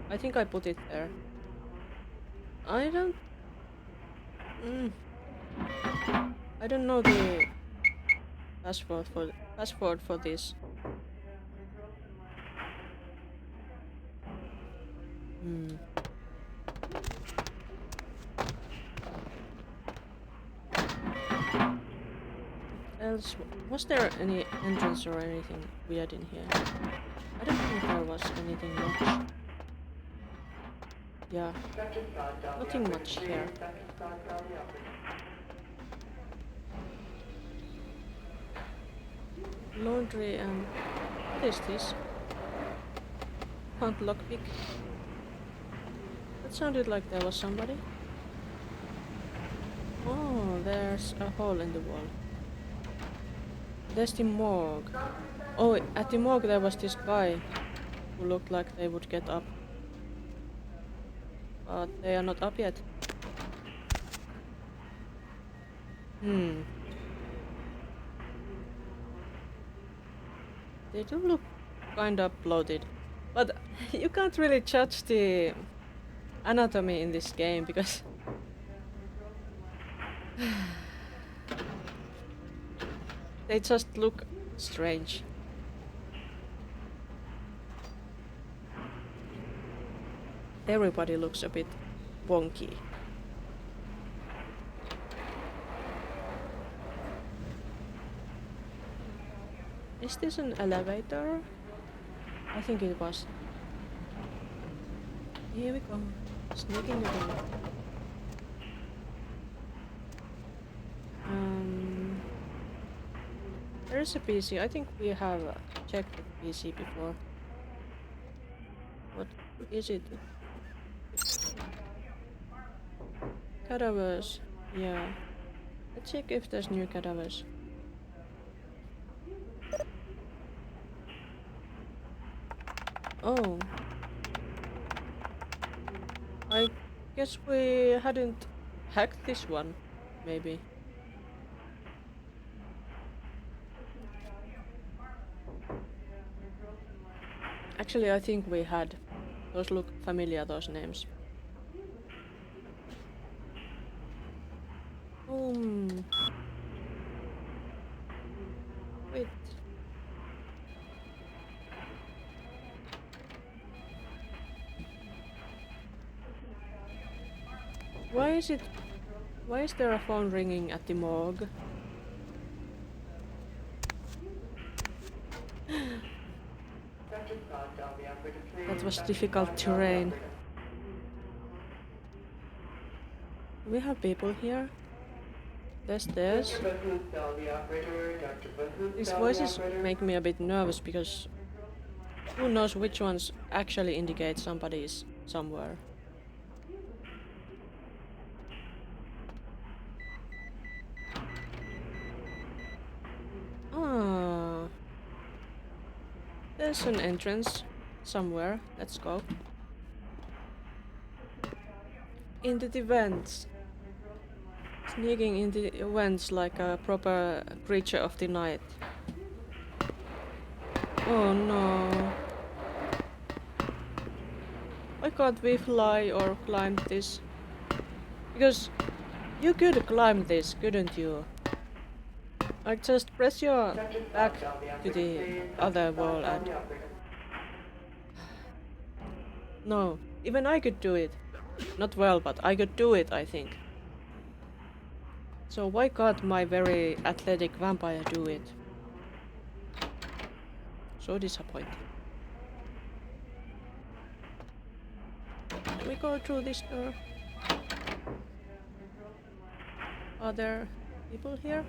I think I put it there. I don't... I don't know the password for this. Else, was there any entrance or anything weird in here? I don't think there was anything much. Yeah, nothing much here. Laundry and... what is this? Can't lockpick. That sounded like there was somebody. Oh, there's a hole in the wall. There's the morgue. Oh, at the morgue there was this guy who looked like they would get up. But they are not up yet. They do look kinda bloated. But you can't really judge the anatomy in this game because they just look strange. Everybody looks a bit wonky. Is this an elevator? I think it was. Here we go. Sneaking again. There is a PC. I think we have checked the PC before. What is it? Cadavers. Yeah. Let's check if there's new cadavers. Oh. I guess we hadn't hacked this one, maybe. Actually, I think we had. Those look familiar, those names. Wait. Why is there a phone ringing at the morgue? That was difficult terrain. We have people here. There's this. These voices make me a bit nervous because who knows which ones actually indicate somebody's somewhere. Ah. There's an entrance somewhere. Let's go. Into the vents. Sneaking into the vents like a proper creature of the night. Oh no. Why can't we fly or climb this? Because you could climb this, couldn't you? Like just press your back to the other wall and... No, even I could do it. Not well, but I could do it, I think. So why can't my very athletic vampire do it? So disappointing. Can we go through this door? Are there people here?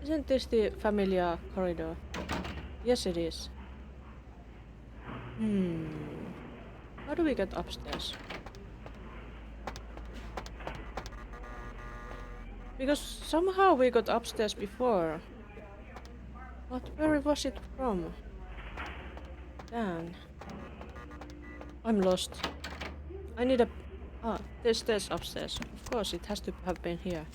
Isn't this the familiar corridor? Yes, it is. How do we get upstairs? Because somehow we got upstairs before. But where was it from? Damn. I'm lost. I need a... Ah, there's stairs upstairs. Of course, it has to have been here.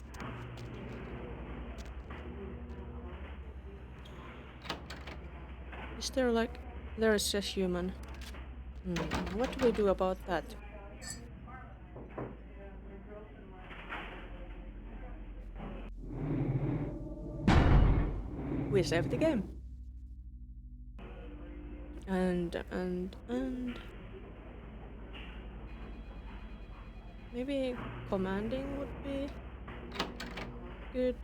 Is there like... There is a human. What do we do about that? We saved the game. And... Maybe commanding would be good.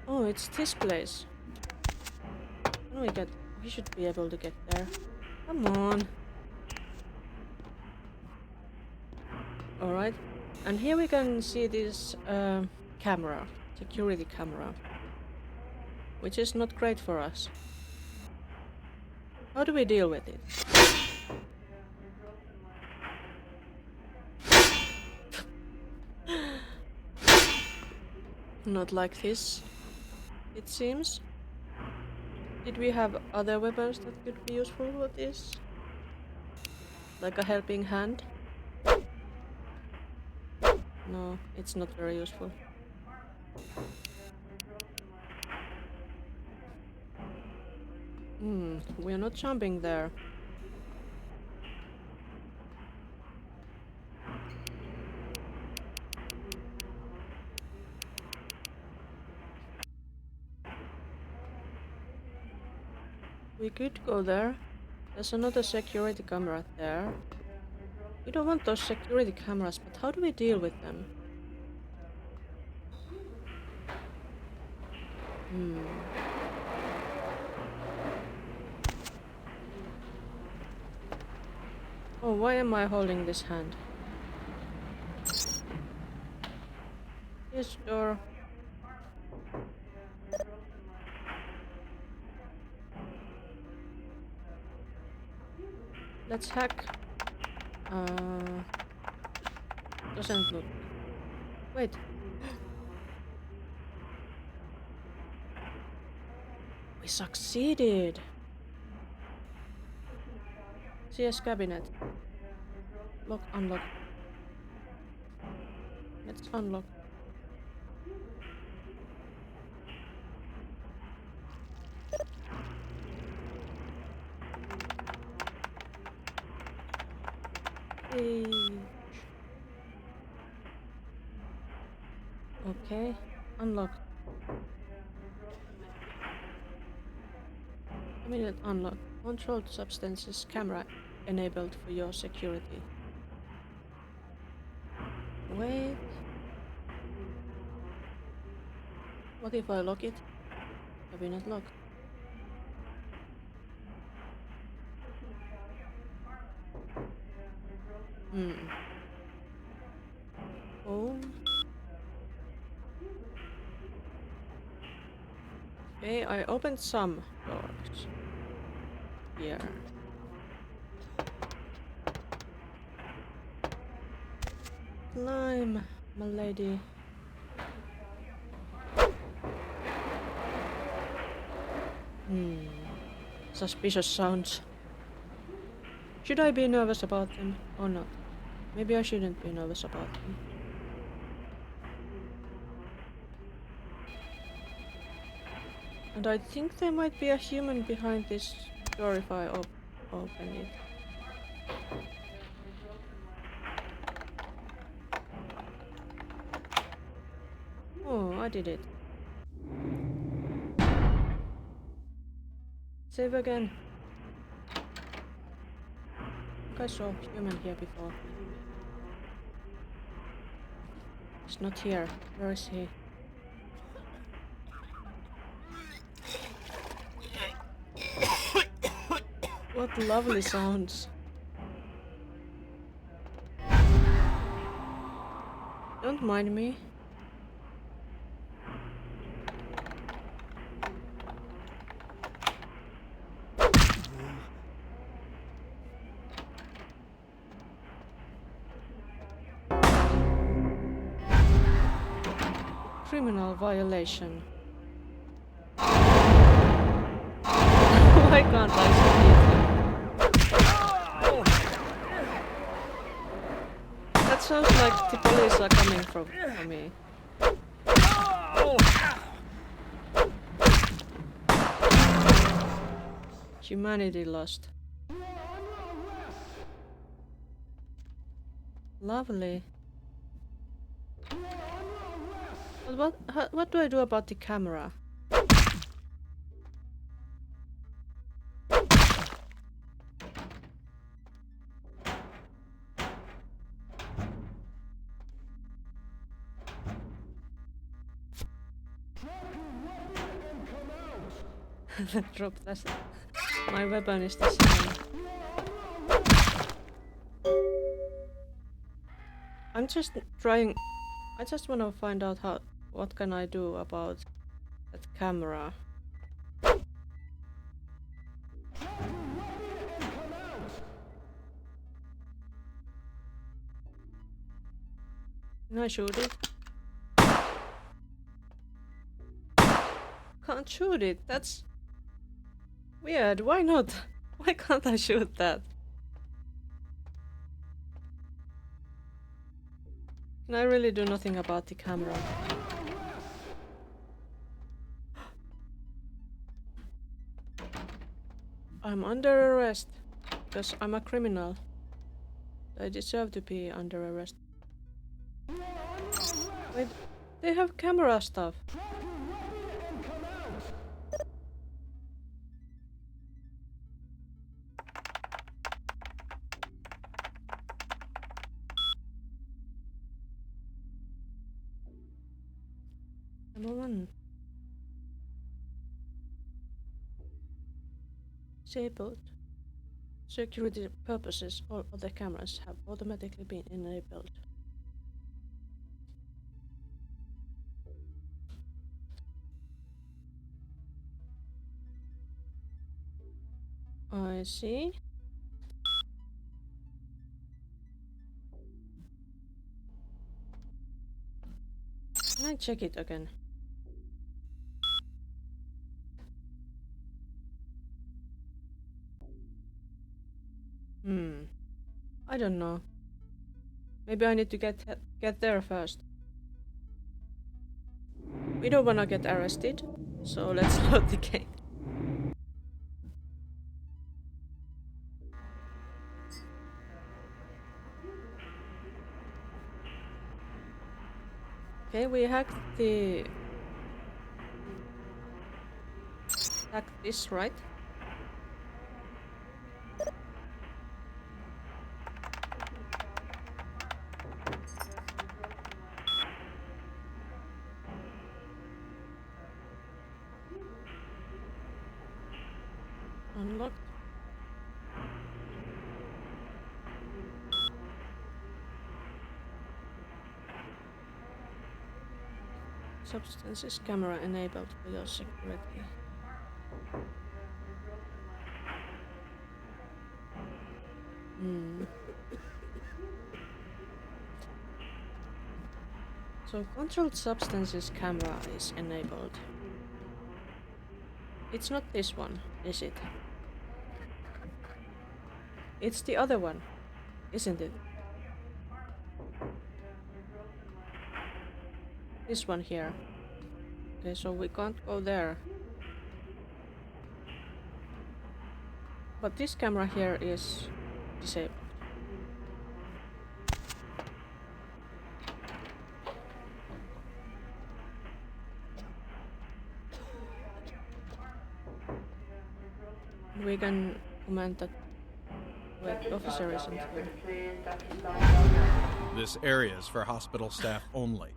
Oh, it's this place. How do we get... We should be able to get there. Come on. Alright. And here we can see this camera. Security camera. Which is not great for us. How do we deal with it? Not like this, it seems. Did we have other weapons that could be useful for this? Like a helping hand? No, it's not very useful. We're not jumping there. We could go there. There's another security camera there. We don't want those security cameras, but how do we deal with them? Oh, why am I holding this hand? This door. Let's hack. Doesn't look. Wait. We succeeded. CS cabinet. Lock, unlock. Let's unlock. Okay, unlock. Immediate unlock. Controlled substances camera enabled for your security. Wait. What if I lock it? Cabinet lock. Oh. Okay, I opened some doors. Here. Climb, my lady. Suspicious sounds. Should I be nervous about them or not? Maybe I shouldn't be nervous about them. And I think there might be a human behind this door if I open it. Oh, I did it. Save again. I think I saw a human here before. He's not here. Where is he? What lovely sounds. Don't mind me. Criminal violation. Why can't I see it? That sounds like the police are coming for me. Humanity lost. Lovely. But what do I do about the camera? Drop that. My weapon is the same. I'm just trying. I just want to find out what can I do about that camera. Can I shoot it? can't shoot it. That's weird. Why not? Why can't I shoot that? Can I really do nothing about the camera? I'm under arrest because I'm a criminal. I deserve to be under arrest. Wait, they have camera stuff. Number 1. Disabled. Security purposes, all other cameras have automatically been enabled. I see. Can I check it again? I don't know. Maybe I need to get there first. We don't wanna get arrested, so let's load the game. Okay, we hacked this, right? Unlocked. Substances camera enabled for your security. So controlled substances camera is enabled. It's not this one, is it? It's the other one, isn't it? This one here. Okay, so we can't go there. But this camera here is disabled. We can comment that the officer isn't here. This area is for hospital staff only.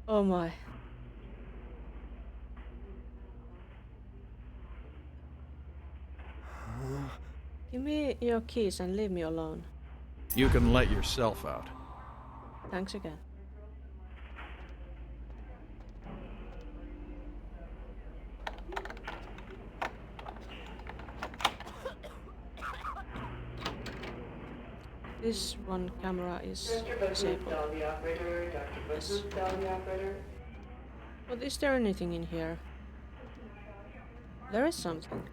Oh my. Give me your keys and leave me alone. You can let yourself out. Thanks again. This one camera is disabled. Yes. But is there anything in here? There is something.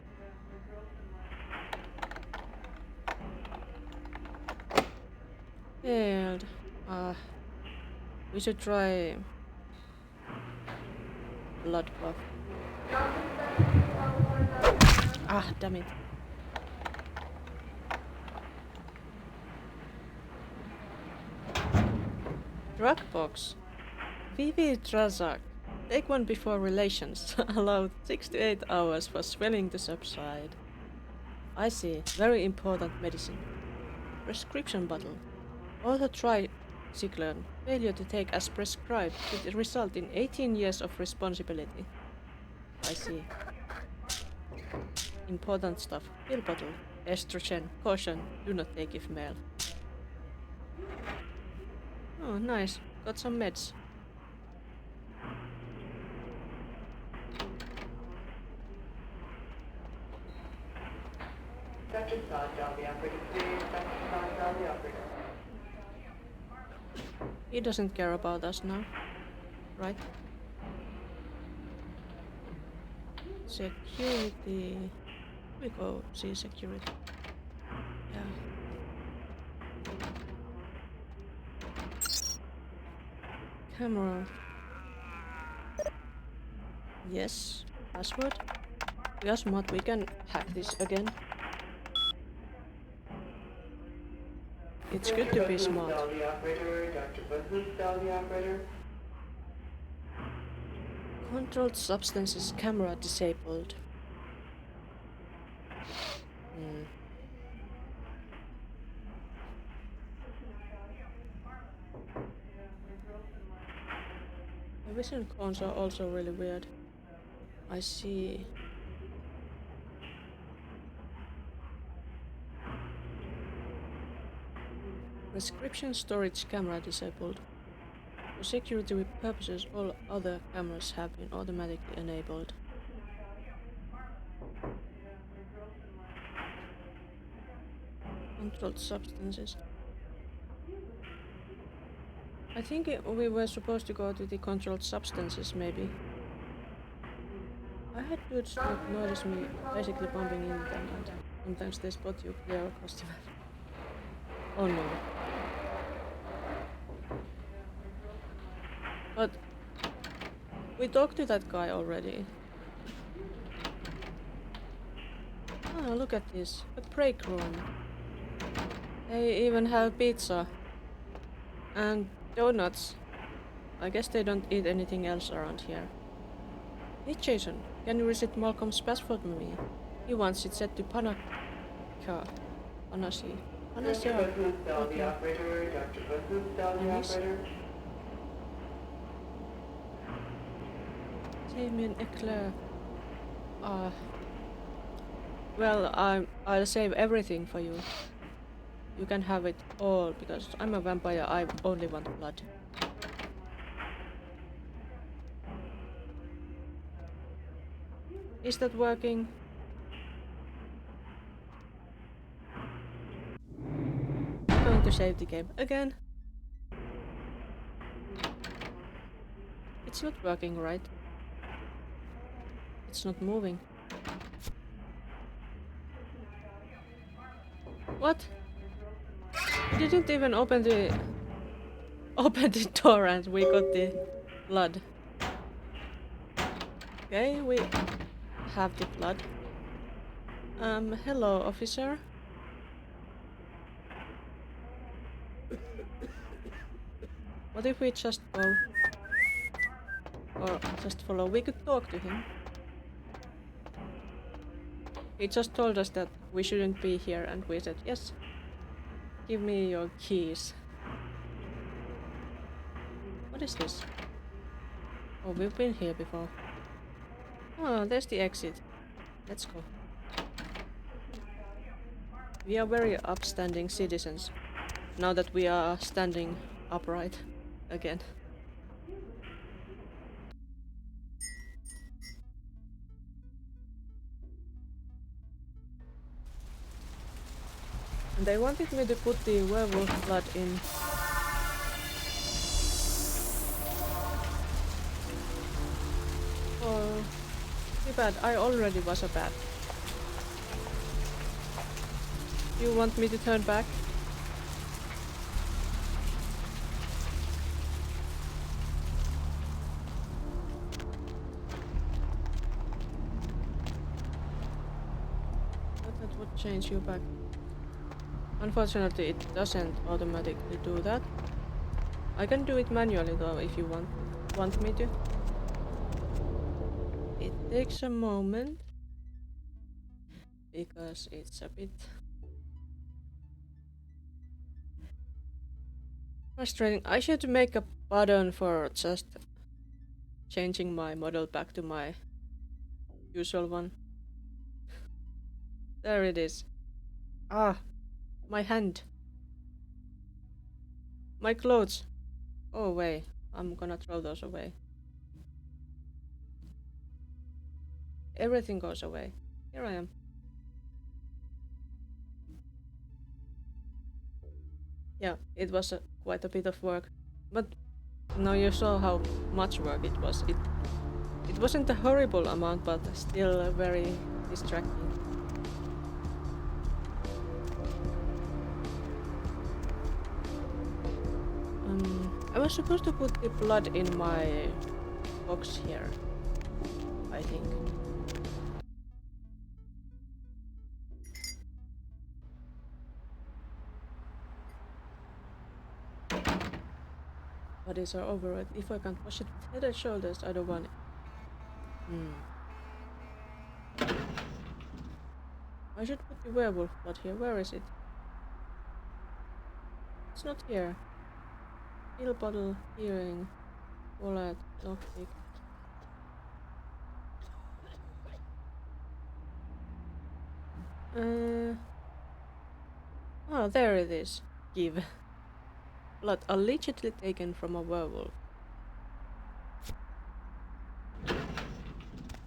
Failed. We should try blood buff. Ah, damn it. Drug box. VV Trazak. Take one before relations. Allowed 6 to 8 hours for swelling to subside. I see. Very important medicine. Prescription bottle. Auto tricyclone. Failure to take as prescribed could result in 18 years of responsibility. I see. Important stuff. Pill bottle. Estrogen. Caution. Do not take if male. Oh, nice. Got some meds. He doesn't care about us now, right? Security. We go see security. Yeah. Camera. Yes. Password. We are smart. We can hack this again. It's good to be smart. Controlled substances camera disabled. The vision cones are also really weird. I see. Prescription storage camera disabled. For security purposes, all other cameras have been automatically enabled. Controlled substances. I think we were supposed to go to the controlled substances, maybe. I had dudes that notice me basically bumping into them, and sometimes they spot you clear across the map. Oh no. But we talked to that guy already. Oh, look at this. A break room. They even have pizza. And donuts. I guess they don't eat anything else around here. Hey Jason, can you reset Malcolm's password for me? He wants it set to Panaka. Panasi. Panasi. Okay. Save me an eclair. Well, I'll save everything for you. You can have it all, because I'm a vampire, I only want blood. Is that working? I'm going to save the game again. It's not working right. It's not moving. What? We didn't even open the door and we got the blood. Okay, we have the blood. Hello, officer. What if we just go? Or just follow? We could talk to him. He just told us that we shouldn't be here, and we said, yes, give me your keys. What is this? Oh, we've been here before. Oh, there's the exit. Let's go. We are very upstanding citizens, now that we are standing upright again. And they wanted me to put the werewolf blood in. Oh, too bad. I already was a bat. You want me to turn back? But that would change you back. Unfortunately, it doesn't automatically do that. I can do it manually though, if you want me to. It takes a moment, because it's a bit frustrating. I should make a button for just changing my model back to my usual one. There it is. Ah! My hand. My clothes. Go away. I'm gonna throw those away. Everything goes away. Here I am. Yeah, it was quite a bit of work. But now you saw how much work it was. It wasn't a horrible amount, but still very distracting. I was supposed to put the blood in my box here, I think. Bodies are overrated. If I can't wash it with head and shoulders, I don't want it. I should put the werewolf blood here. Where is it? It's not here. Pill bottle, hearing, wallet, lockpick. Oh, there it is. Give. Blood allegedly taken from a werewolf.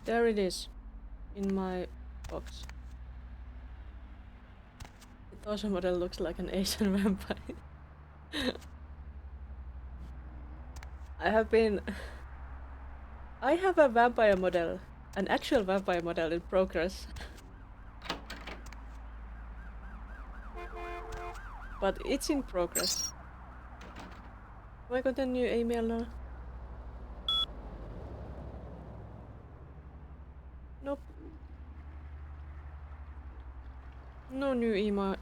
There it is. In my box. The torso model looks like an Asian vampire. I have a vampire model. An actual vampire model in progress. But it's in progress. Have I got a new email now? Nope. No new email.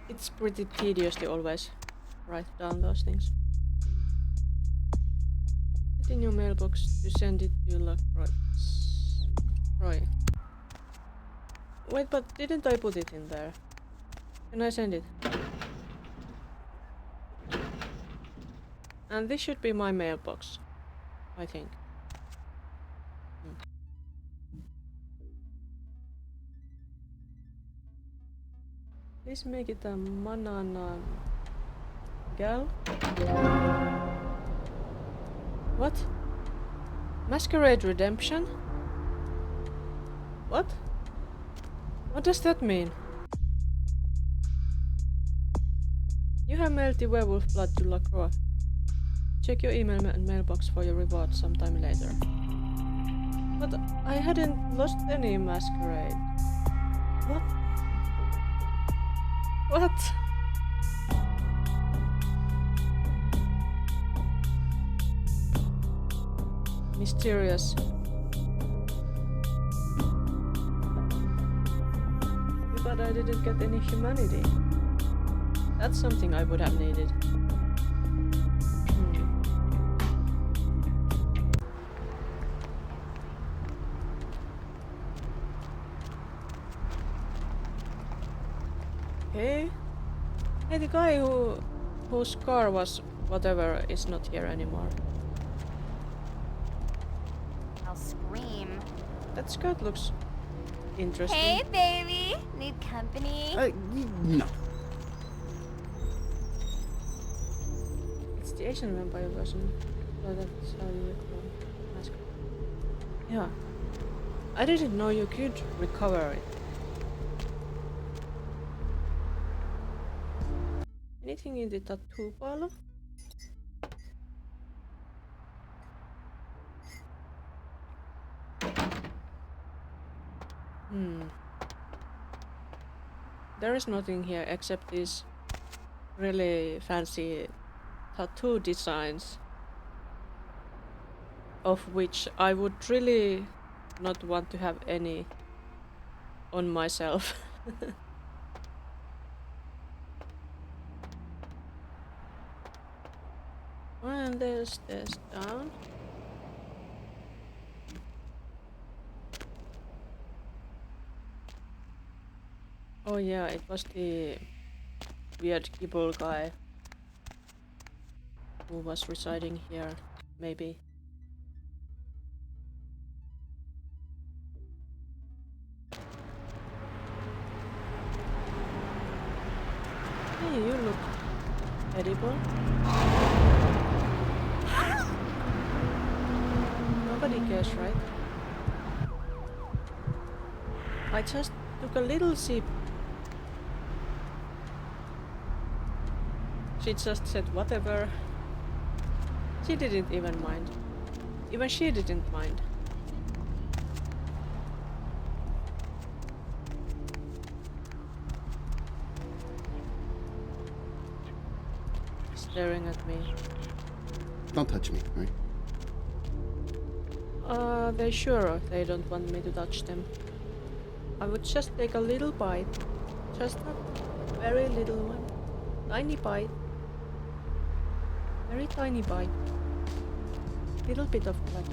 It's pretty tedious to always write down those things. Put it in your mailbox to send it to Roy. Wait, but didn't I put it in there? Can I send it? And this should be my mailbox, I think. Please make it a manana gal. What? Masquerade redemption? What? What does that mean? You have mailed the werewolf blood to LaCroix. Check your email and mailbox for your reward sometime later. But I hadn't lost any masquerade. What? What? Mysterious. But I didn't get any humanity. That's something I would have needed. Okay. Hey, the guy whose car was whatever is not here anymore. I'll scream. That skirt looks interesting. Hey, baby! Need company? No. It's the Asian vampire version. So that's how you call Masquerade. Yeah. I didn't know you could recover it. Anything in the tattoo parlor? There is nothing here except these really fancy tattoo designs, of which I would really not want to have any on myself. And there's this down. Oh yeah, it was the weird Gibble guy who was residing here, maybe. Hey, you look edible. Nobody cares, right? I just took a little sip. She just said whatever. She didn't even mind. Even she didn't mind. Staring at me. Don't touch me, right? They sure they don't want me to touch them. I would just take a little bite. Just a very little one. Tiny bite. Very tiny bite. Little bit of blood.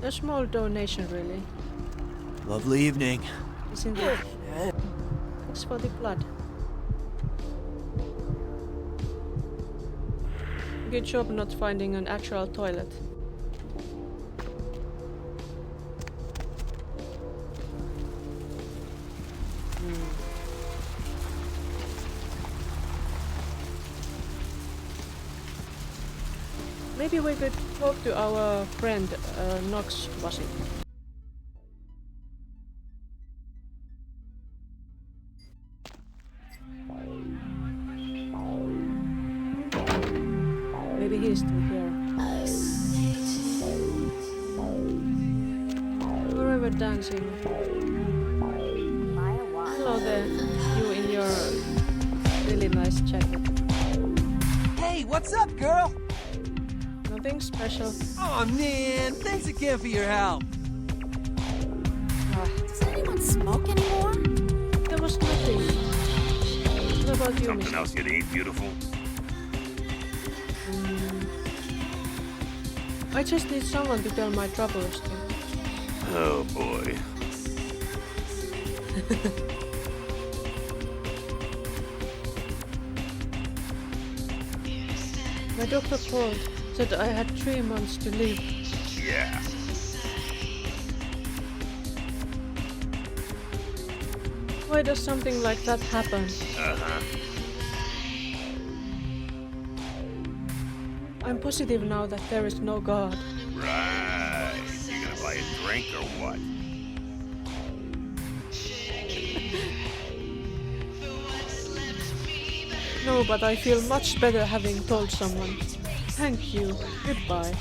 A small donation, really. Lovely evening. Isn't it? Thanks for the blood. Good job not finding an actual toilet. Maybe we could talk to our friend Nox, was it? Maybe he's still here. Forever dancing. Hello there, you in your really nice jacket. Hey, what's up, girl? Nothing special. Oh man, thanks again for your help. Does anyone smoke anymore? There was nothing. What about you, Something else you need, beautiful? I just need someone to tell my troubles to. Oh boy. My doctor called, said I had 3 months to live. Yeah. Why does something like that happen? Uh-huh. I'm positive now that there is no God. Right. You gonna buy a drink or what? No, but I feel much better having told someone. Thank you. Goodbye.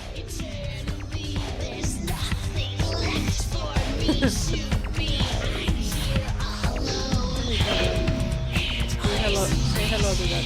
Say hello to that.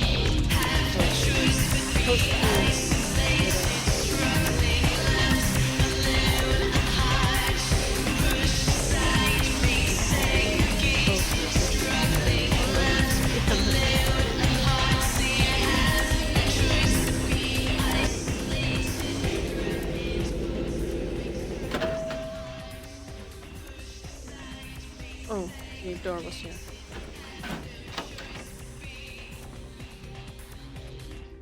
Oh, the door was here.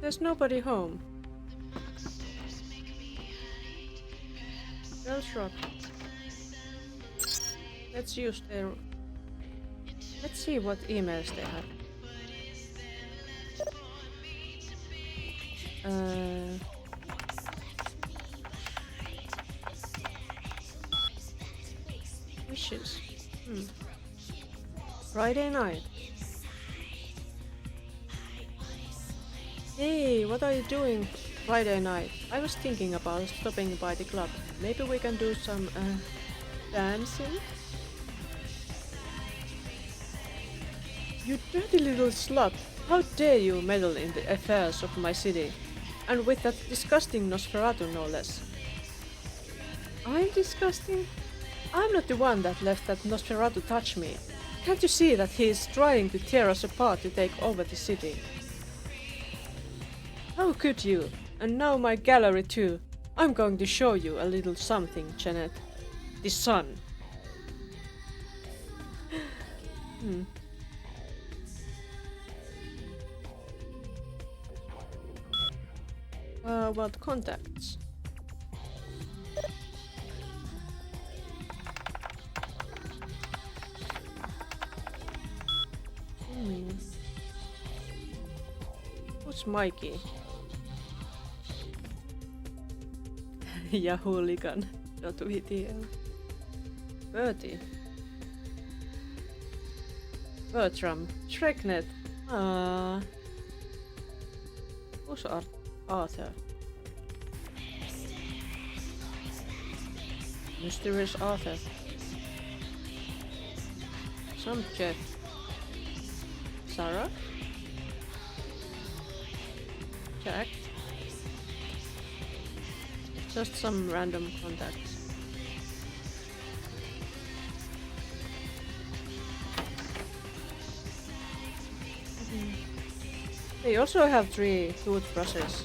There's nobody home. Girls Rock. Let's use their... Let's see what emails they have. Wishes. Friday night. Hey, what are you doing Friday night? I was thinking about stopping by the club. Maybe we can do some dancing? You dirty little slut! How dare you meddle in the affairs of my city? And with that disgusting Nosferatu, no less. I'm disgusting? I'm not the one that let that Nosferatu touch me. Can't you see that he is trying to tear us apart to take over the city? How could you? And now my gallery too. I'm going to show you a little something, Janet. The sun. What contacts? Who's Mikey? Yahooligan.vtl. Bertie. Bertram. Shreknet. Who's Arthur? Mysterious Arthur. Some Jeff. Sarah? Jack? Just some random contacts. They also have 3 toothbrushes.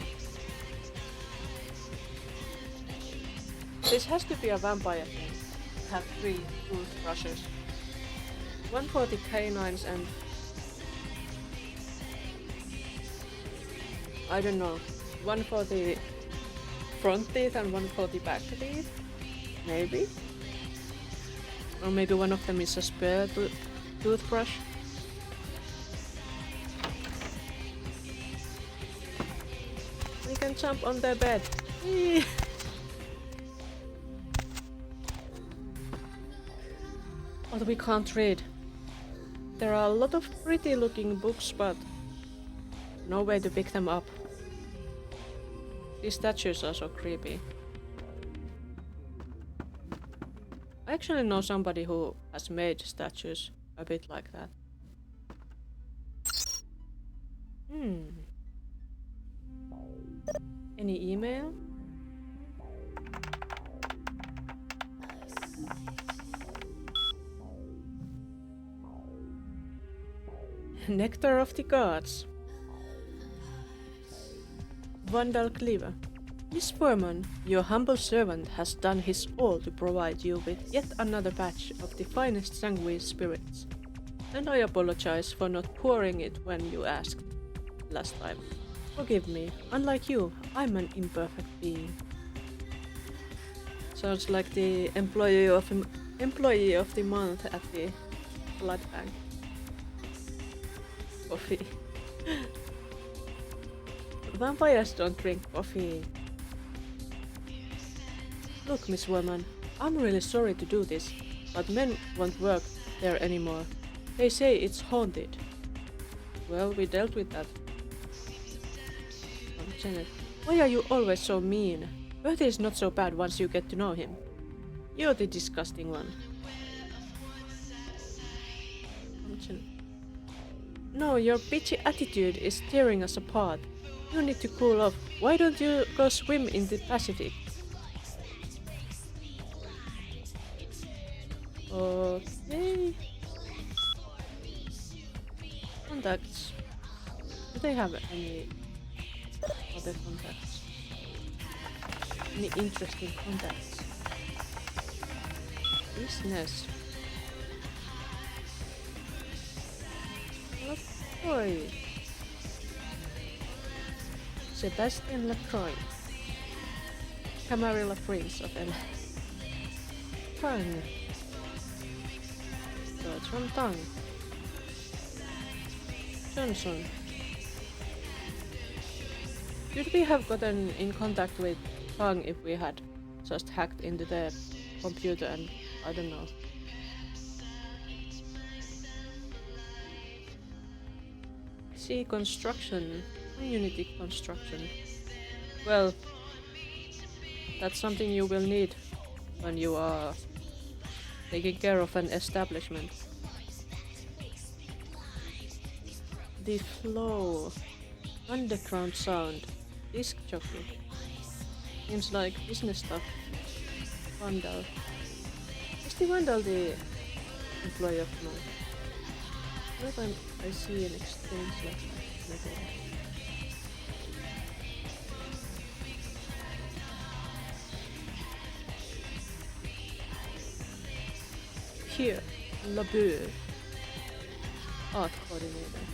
This has to be a vampire thing. Have 3 toothbrushes. One for the canines and I don't know. One for the front teeth and one for the back teeth. Maybe. Or maybe one of them is a spare toothbrush. We can jump on their bed. But we can't read. There are a lot of pretty looking books, but no way to pick them up. These statues are so creepy. I actually know somebody who has made statues a bit like that. Any email? Nectar of the Gods. Vandal Cleaver. Miss Foreman, your humble servant has done his all to provide you with yet another batch of the finest sanguine spirits. And I apologize for not pouring it when you asked last time. Forgive me, unlike you, I'm an imperfect being. Sounds like the employee of the month at the blood bank. Coffee. Vampires don't drink coffee. Look, Miss Woman, I'm really sorry to do this, but men won't work there anymore. They say it's haunted. Well, we dealt with that. Oh, Janet, why are you always so mean? Bertie is not so bad once you get to know him. You're the disgusting one. Oh, Janet. No, your bitchy attitude is tearing us apart. You need to cool off. Why don't you go swim in the Pacific? Okay. Contacts. Do they have any other contacts? Any interesting contacts? Business. LaCroix. Sebastian LaCroix. Camarilla Prince of LA. Tongue. Bertram Tongue. Johnson. Could we have gotten in contact with Tongue if we had just hacked into their computer and I don't know. See construction. Unity construction. Well, that's something you will need when you are taking care of an establishment. The flow. Underground sound. Disc jockey. Seems like business stuff. Vandal. Is the Vandal the employee of the month? What time I see an exchange like that? Here, Labeur, art coordinator.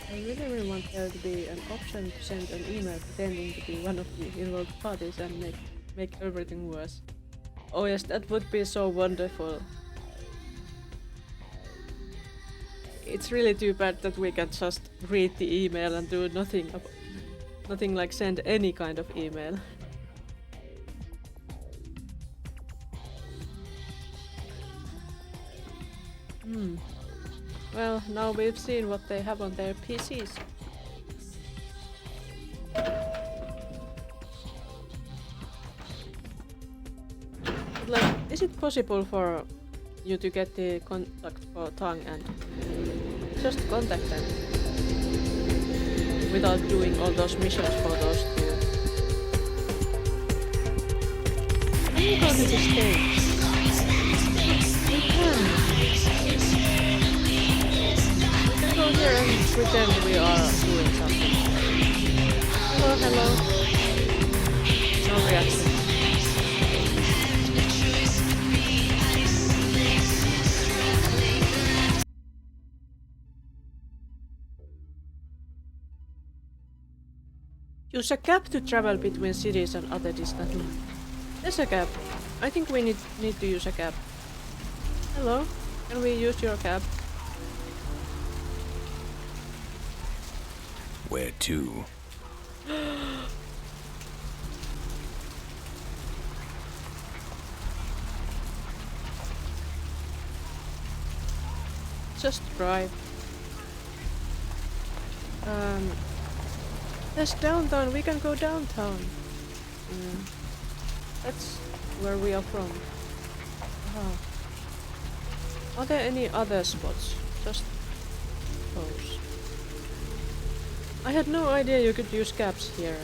I really want there to be an option to send an email pretending to be one of the involved parties and make everything worse. Oh yes, that would be so wonderful. It's really too bad that we can just read the email and do nothing like send any kind of email. Well, now we've seen what they have on their PCs. But like, is it possible for you to get the contact for Tang and just contact them without doing all those missions for those two? Can you go to the stage? We can. We can go here and pretend we are doing something. Hello, hello. No reaction. Use a cab to travel between cities and other distant lands. There's a cab. I think we need to use a cab. Hello, can we use your cab? Where to? Just drive. There's downtown. We can go downtown. That's where we are from. Are there any other spots? Just those. I had no idea you could use cabs here.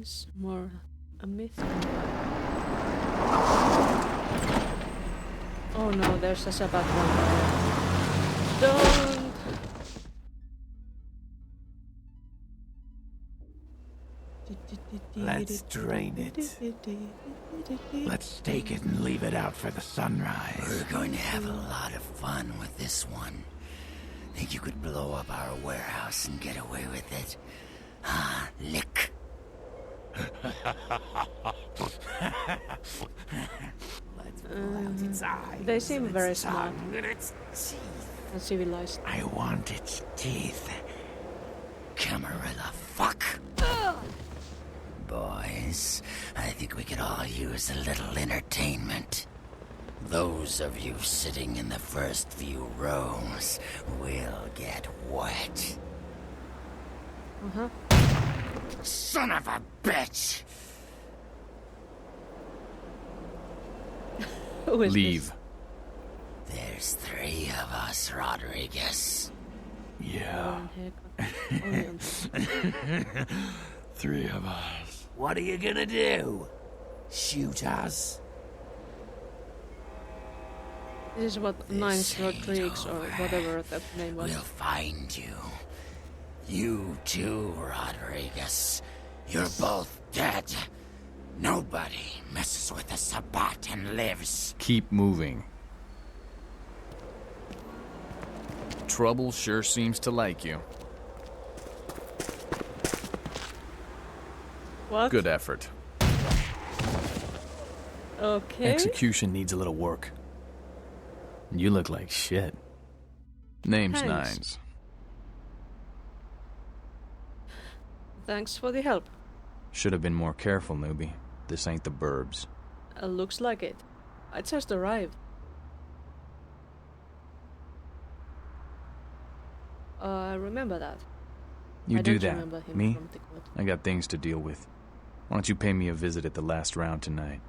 It's more a myth. Oh no, there's a Sabbath one. Don't! Let's drain it. Let's take it and leave it out for the sunrise. We're going to have a lot of fun with this one. Think you could blow up our warehouse and get away with it? Ah, lick. They seem very smart and civilized. I want its teeth. Camarilla fuck. Boys, I think we could all use a little entertainment. Those of you sitting in the first few rows will get wet. Son of a bitch! Who is Leave. This? There's 3 of us, Rodriguez. Yeah. 3 of us. What are you gonna do? Shoot us? This is what Nines Rodriguez or whatever that name was. We'll find you. You too, Rodriguez. You're both dead. Nobody messes with a Sabbat and lives. Keep moving. Trouble sure seems to like you. What? Good effort. Okay. Execution needs a little work. You look like shit. Name's Thanks. Nines. Thanks for the help. Should have been more careful, newbie. This ain't the burbs. Looks like it. I just arrived. I remember that. You I do don't remember that. him Me? from the quote. I got things to deal with. Why don't you pay me a visit at the last round tonight?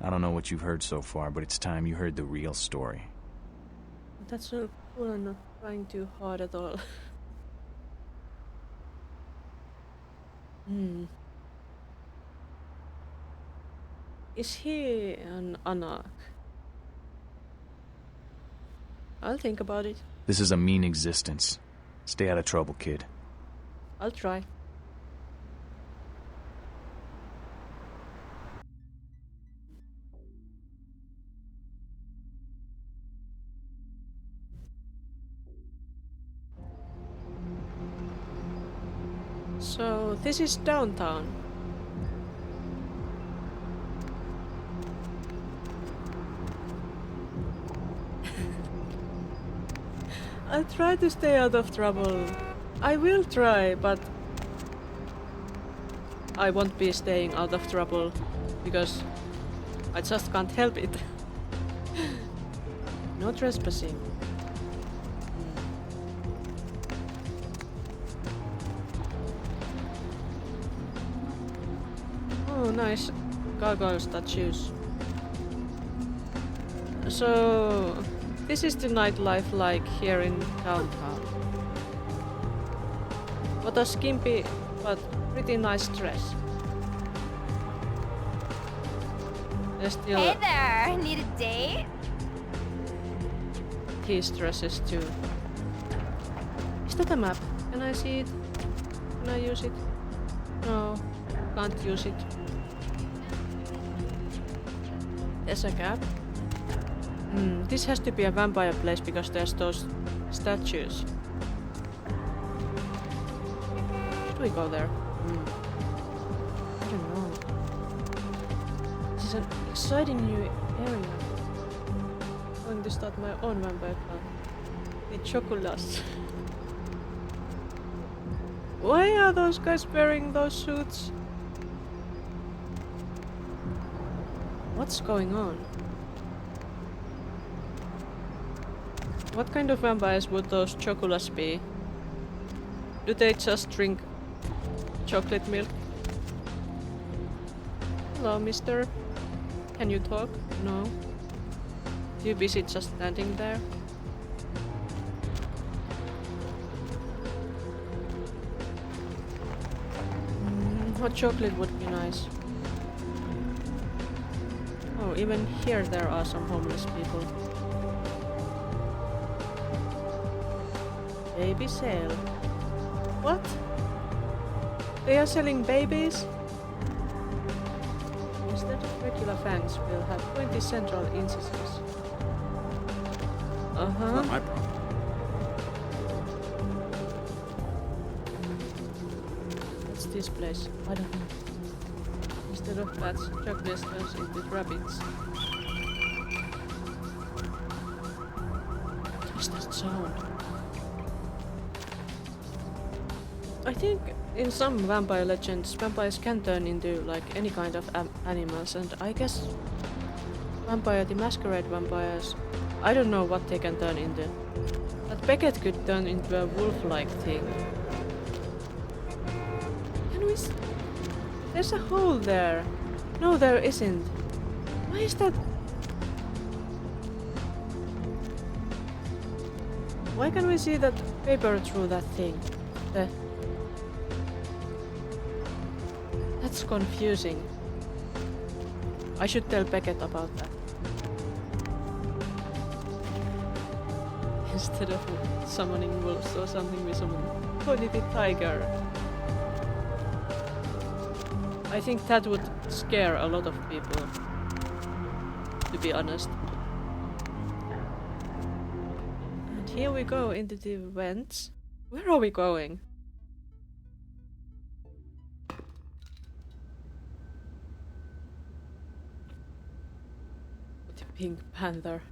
I don't know what you've heard so far, but it's time you heard the real story. That's so cool. I'm not trying too hard at all. Is he an Anak? I'll think about it. This is a mean existence. Stay out of trouble, kid. I'll try. So, this is downtown. I'll try to stay out of trouble. I will try, but I won't be staying out of trouble because I just can't help it. No trespassing. Oh, nice gargoyle statues. So, this is the nightlife like here in downtown. What a skimpy but pretty nice dress. There's still Hey there, need a date? these dresses too. Is that a map? Can I see it? Can I use it? No, can't use it. There's a gap. This has to be a vampire place because there's those statues. Should we go there? I don't know. This is an exciting new area. I'm going to start my own vampire clan. The Chocolas. Why are those guys wearing those suits? What's going on? What kind of vampires would those Chocolas be? Do they just drink chocolate milk? Hello, mister. Can you talk? No. You busy just standing there? Hot chocolate would be nice. Oh, even here there are some homeless people. Baby sale. What? They are selling babies? Instead of regular fangs, we'll have 20 central incisors. Not my problem. What's this place? I don't know. Instead of bats, chocolate turns into rabbits. What is that sound? I think in some vampire legends, vampires can turn into like any kind of animals, and I guess the Masquerade vampires, I don't know what they can turn into. But Beckett could turn into a wolf-like thing. Can we there's a hole there. No, there isn't. Why is that? Why can we see that paper through that thing? That's confusing. I should tell Beckett about that. Instead of summoning wolves or something, we summon pony-eyed tiger. I think that would scare a lot of people, to be honest. And here we go into the vents. Where are we going? The Pink Panther.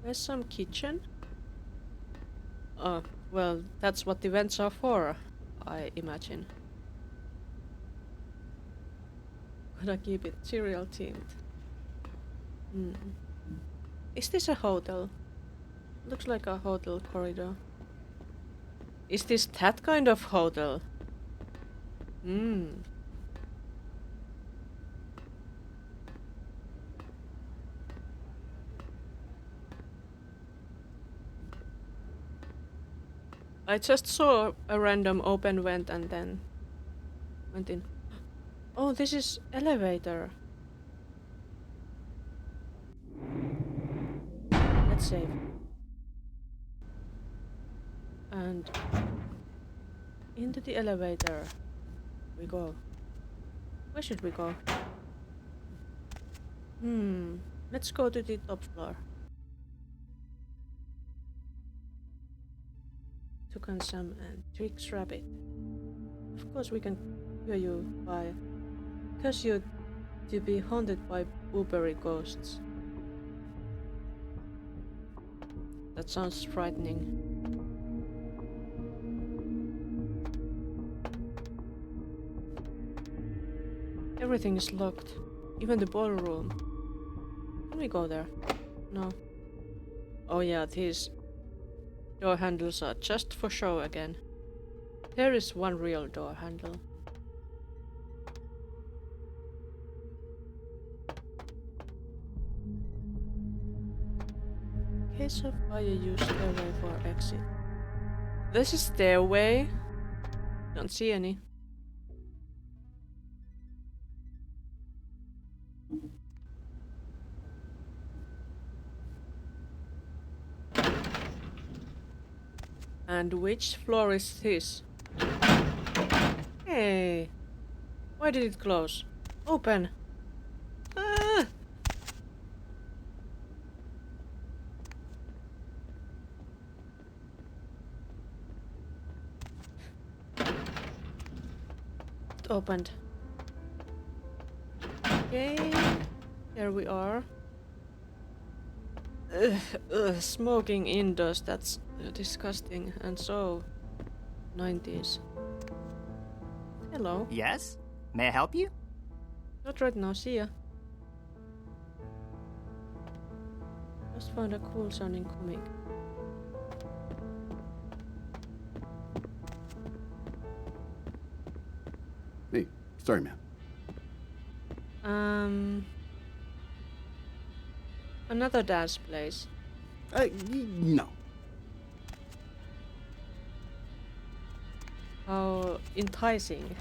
There's some kitchen. Oh, well, that's what the vents are for, I imagine. Gotta keep it cereal themed. Is this a hotel? Looks like a hotel corridor. Is this that kind of hotel? I just saw a random open vent and then went in. Oh, this is elevator. Let's save. And into the elevator we go. Where should we go? Let's go to the top floor. Toucan Sam and Trix Rabbit. Of course we can cure you by curse you to be haunted by blueberry ghosts. That sounds frightening. Everything is locked. Even the ballroom. Can we go there? No. Oh yeah, these door handles are just for show again. There is one real door handle. Case of fire, use stairway for exit. There's a stairway. Don't see any. And which floor is this? Hey! Why did it close? Open! Ah! It opened. Okay, here we are. Smoking indoors, that's disgusting and so 90s. Hello. Yes? May I help you? Not right now, see ya. Just found a cool sounding comic. Hey, sorry, man. Another dance place. No. How enticing.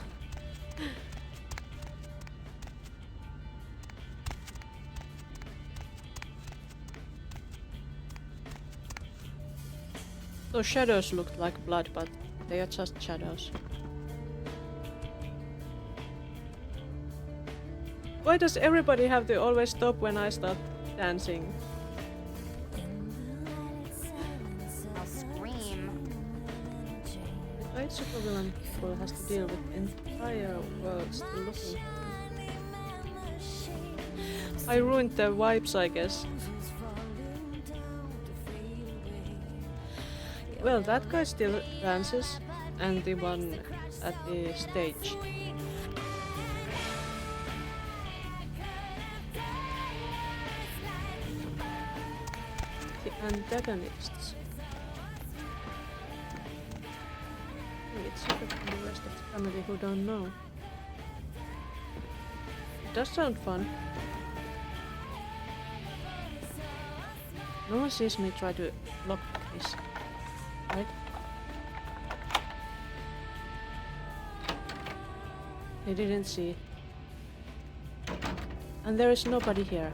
Those shadows looked like blood, but they are just shadows. Why does everybody have to always stop when I start dancing? I'll scream. The great supervillain people has to deal with the entire world still looking. I ruined their vibes, I guess. Well, that guy still dances, and the one at the stage. The antagonists. It's secret from the rest of the family who don't know. It does sound fun. No one sees me try to lock this, right? They didn't see. And there is nobody here.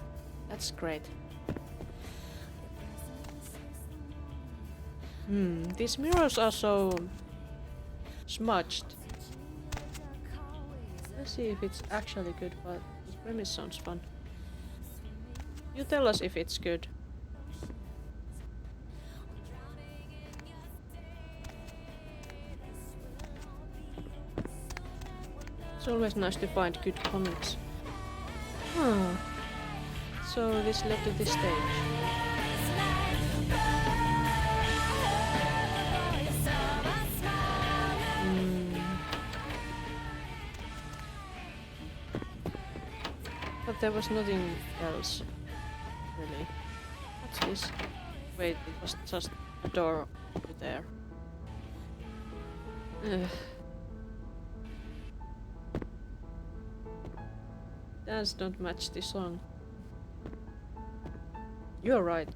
That's great. These mirrors are so smudged. Let's see if it's actually good, but the premise sounds fun. You tell us if it's good. It's always nice to find good comics. So this led to this stage. But there was nothing else, really. What's this? Wait, it was just a door over there. Dance don't match the song. You're right.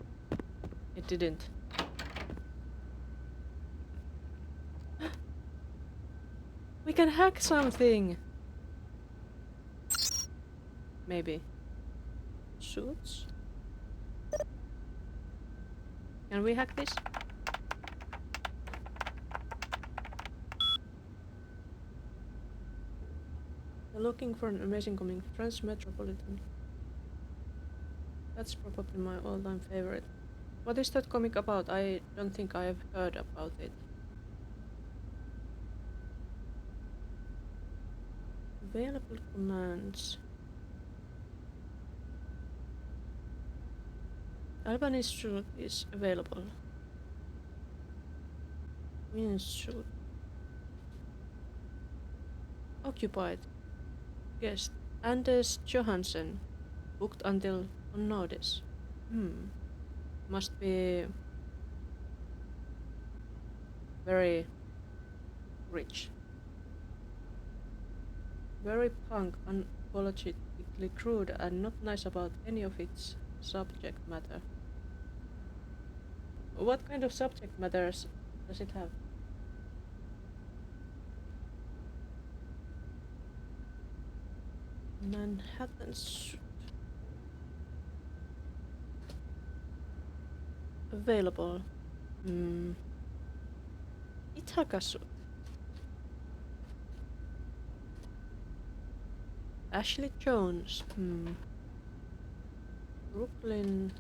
It didn't. We can hack something! Maybe. Suits? Can we hack this? We're looking for an amazing comic, Trans Metropolitan. That's probably my all-time favorite. What is that comic about? I don't think I have heard about it. Available commands. Albanese suit is available. Women's suit. Occupied. Guest. Anders Johansson, booked until on notice. Must be very rich. Very punk, unapologetically crude, and not nice about any of its subject matter. What kind of subject matters does it have? Manhattan suit. Available. Ithaca suit. Ashley Jones. Brooklyn.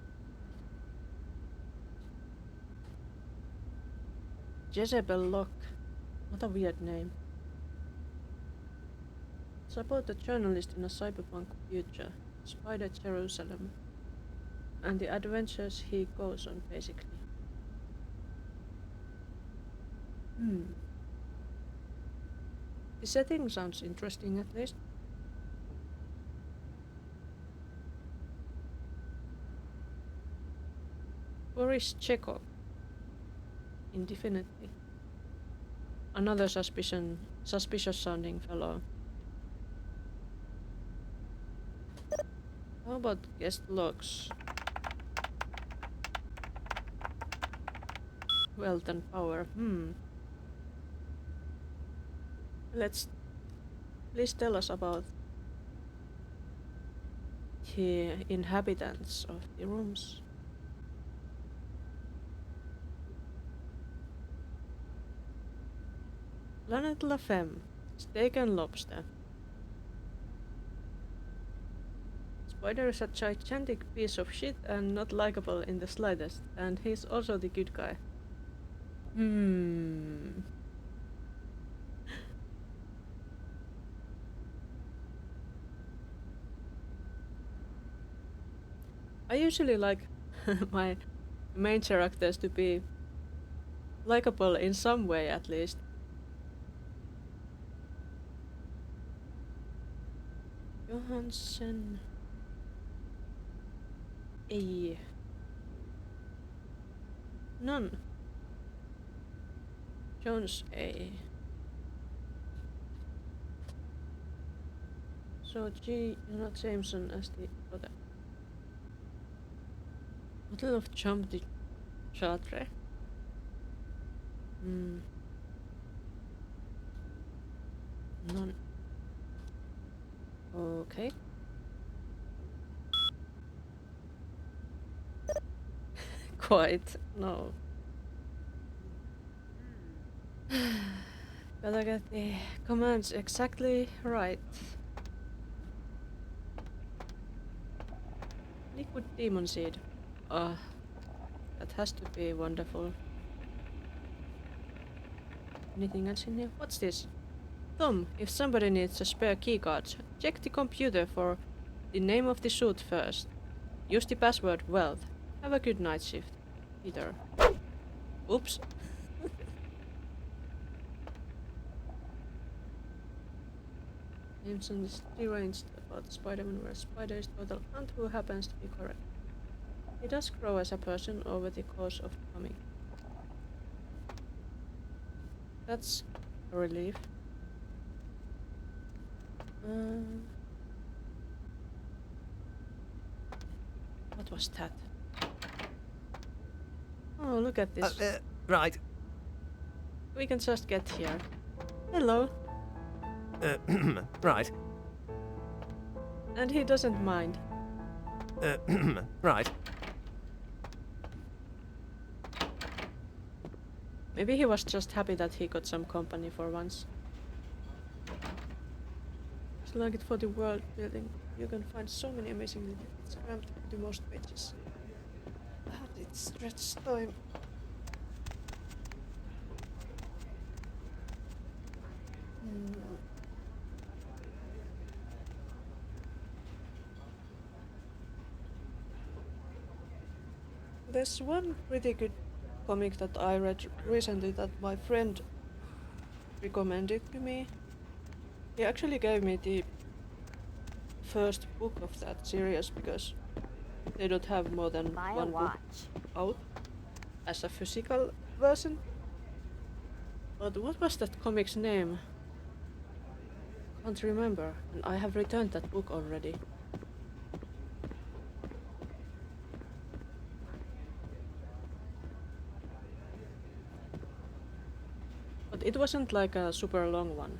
Jezebel Locke. What a weird name. It's about a journalist in a cyberpunk future, Spider Jerusalem, and the adventures he goes on, basically. The setting sounds interesting, at least. Boris Chekhov. Indefinitely. Another suspicious sounding fellow. How about guest logs? Wealth and power. Please tell us about the inhabitants of the rooms. Planet La Femme. Steak and lobster. Spider is a gigantic piece of shit and not likable in the slightest, and he's also the good guy. I usually like my main characters to be likable in some way, at least. Johansson. A. None. Jones A. So G. Not Jameson as the other. Bottle of Champ de Chartres. None. Okay. Quite. No. Gotta get the commands exactly right. Liquid demon seed. That has to be wonderful. Anything else in here? What's this? Tom, if somebody needs a spare keycard, check the computer for the name of the suit first. Use the password wealth. Have a good night shift. Peter. Oops. Jameson is deranged about Spider-Man, where Spider is total cunt who happens to be correct. He does grow as a person over the course of the comic. That's a relief. What was that? Oh, look at this. Right. We can just get here. Hello. Right. And he doesn't mind. Right. Maybe he was just happy that he got some company for once. It's like it for the world building. You can find so many amazing little. It's cramped to most pages. But it's stretched time. There's one pretty good comic that I read recently that my friend recommended to me. He actually gave me the first book of that series because they don't have more than Buy a one book watch. out as a physical version. But what was that comic's name? Can't remember, and I have returned that book already. But it wasn't like a super long one.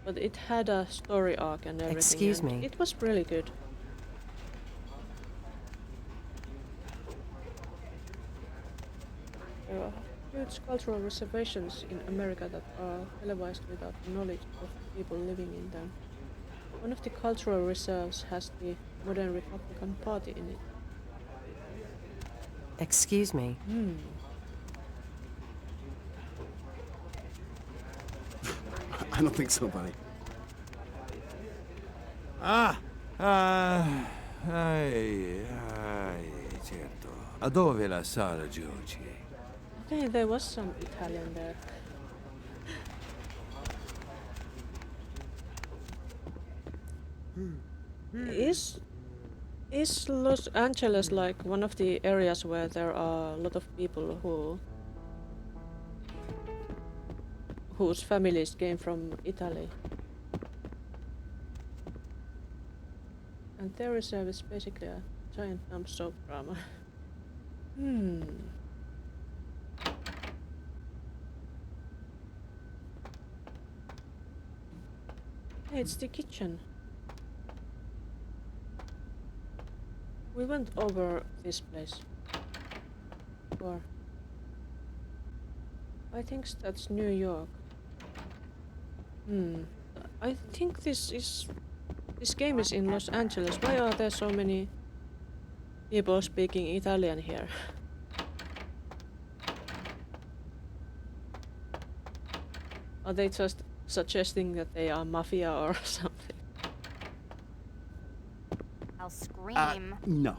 But it had a story arc and everything. Excuse and me. It was really good. There are huge cultural reservations in America that are televised without the knowledge of the people living in them. One of the cultural reserves has the modern Republican Party in it. Excuse me. I don't think so, buddy. Certo. A dove la sala giochi? Okay, there was some Italian there. Is Los Angeles like one of the areas where there are a lot of people whose families came from Italy? And their reserve is basically a giant dumb soap drama. Hey, it's the kitchen. We went over this place. Or I think that's New York. I think this game is in Los Angeles. Why are there so many people speaking Italian here? Are they just suggesting that they are mafia or something? I'll scream. No.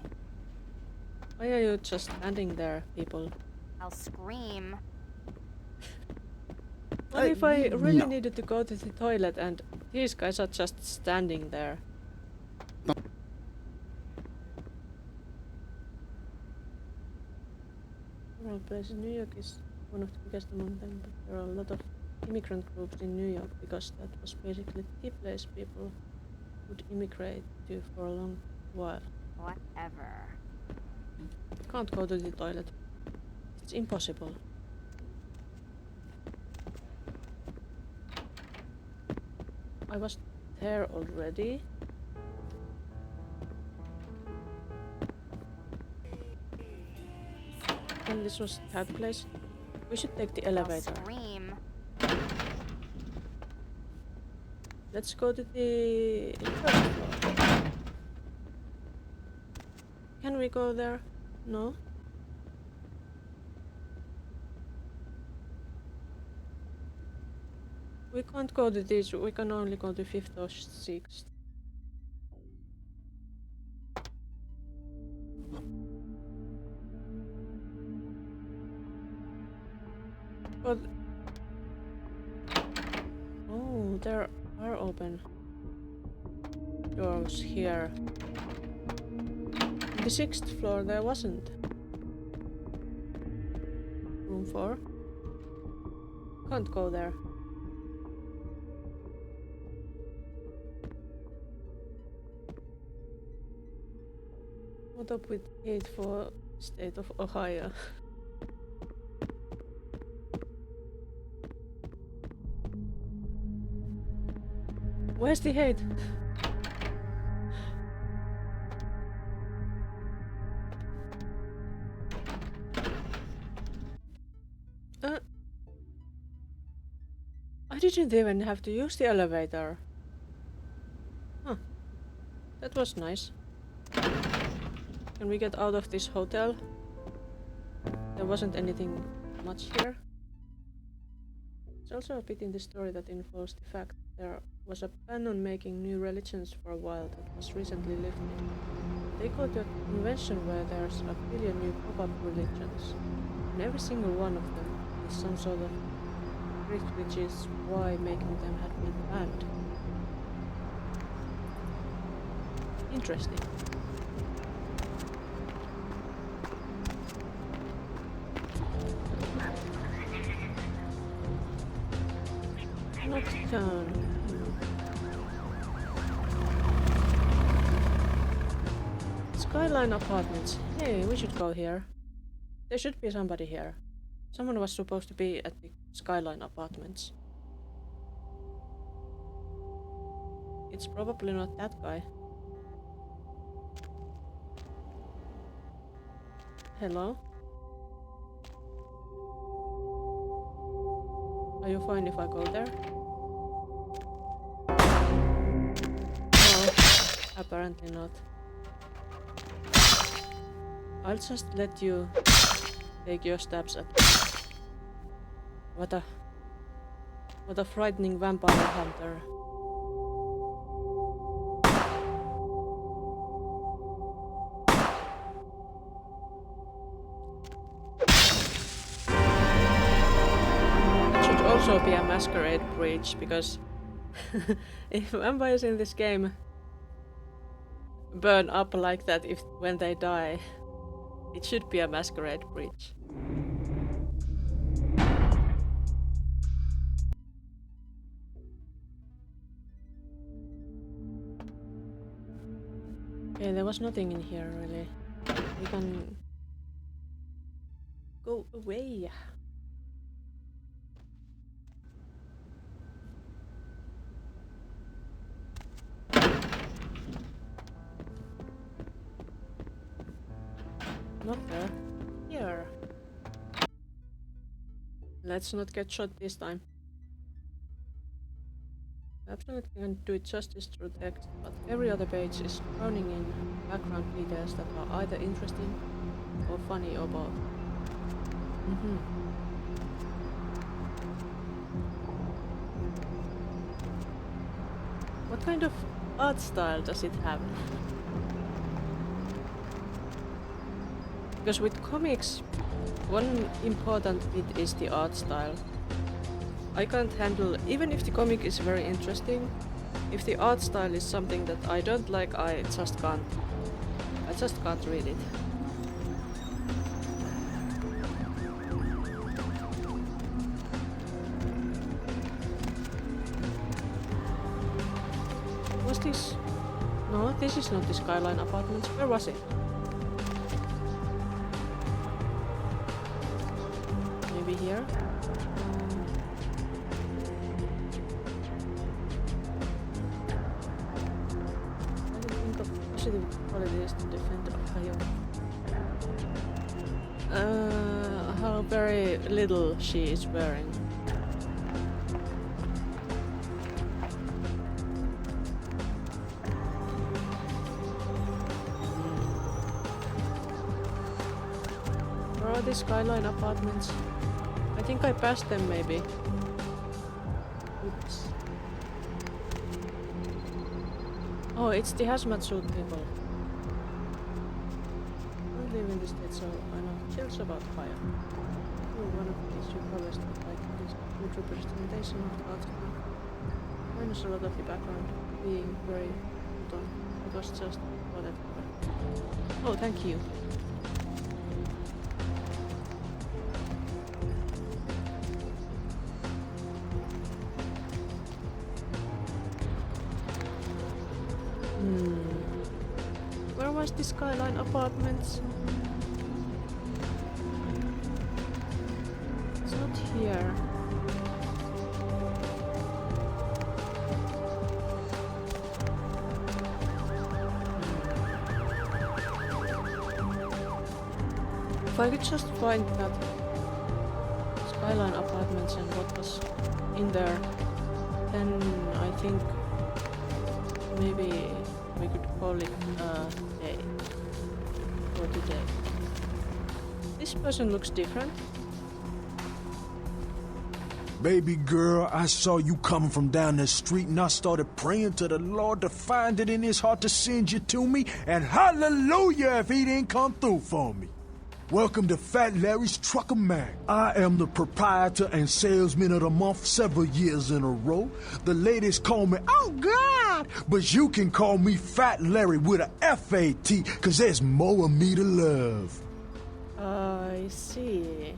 Why are you just standing there, people? I'll scream. What if I really needed to go to the toilet and these guys are just standing there? Rural places. New York is one of the biggest among them, but there are a lot of immigrant groups in New York because that was basically the place people would immigrate to for a long while. Whatever. Can't go to the toilet. It's impossible. I was there already. And this was that place. We should take the elevator. Scream. Let's go to the first floor. Can we go there? No? We can't go to this, we can only go to 5th or 6th. But... oh, there are open doors here. The 6th floor there wasn't. Room 4. Can't go there. What up with hate for state of Ohio? Where's the hate? I didn't even have to use the elevator. Huh. That was nice. Can we get out of this hotel? There wasn't anything much here. It's also a bit in the story that involves the fact there was a ban on making new religions for a while that was recently lifted. They go to a convention where there's a billion new pop-up religions, and every single one of them is some sort of rift, which is why making them had been banned. Interesting. Lockdown. Skyline Apartments. Hey, we should go here. There should be somebody here. Someone was supposed to be at the Skyline Apartments. It's probably not that guy. Hello? Are you fine if I go there? No, apparently not. I'll just let you take your stabs at me. What a frightening vampire hunter. It should also be a Masquerade breach, because if vampires in this game burn up like that when they die, it should be a Masquerade breach. Okay, there was nothing in here really. We can go away. Not there. Here. Let's not get shot this time. Absolutely can do it justice through text, but every other page is drowning in background details that are either interesting or funny or both. What kind of art style does it have? Because with comics, one important bit is the art style. I can't handle, even if the comic is very interesting, if the art style is something that I don't like, I just can't read it. Was this? No, this is not the Skyline Apartments. Where was it? Maybe here? Qualities to defend Ohio. How very little she is wearing. Where are the Skyline Apartments? I think I passed them maybe. Oops. Oh, it's the hazmat suit people. I live in the state, so I know chills about fire. One of these you probably not like this good representation of art. Minus a lot of the background being very put on. It was just whatever. Oh, thank you. Where was the Skyline Apartments? It's not here. If I could just find that Skyline Apartments and what was in there, then I think maybe we could call it a day for today. This person looks different. Baby girl, I saw you coming from down the street and I started praying to the Lord to find it in his heart to send you to me, and hallelujah if he didn't come through for me. Welcome to Fat Larry's Trucker Mag. I am the proprietor and salesman of the month several years in a row. The ladies call me, oh God! not, but you can call me Fat Larry with a F-A-T, cause there's more of me to love. I see.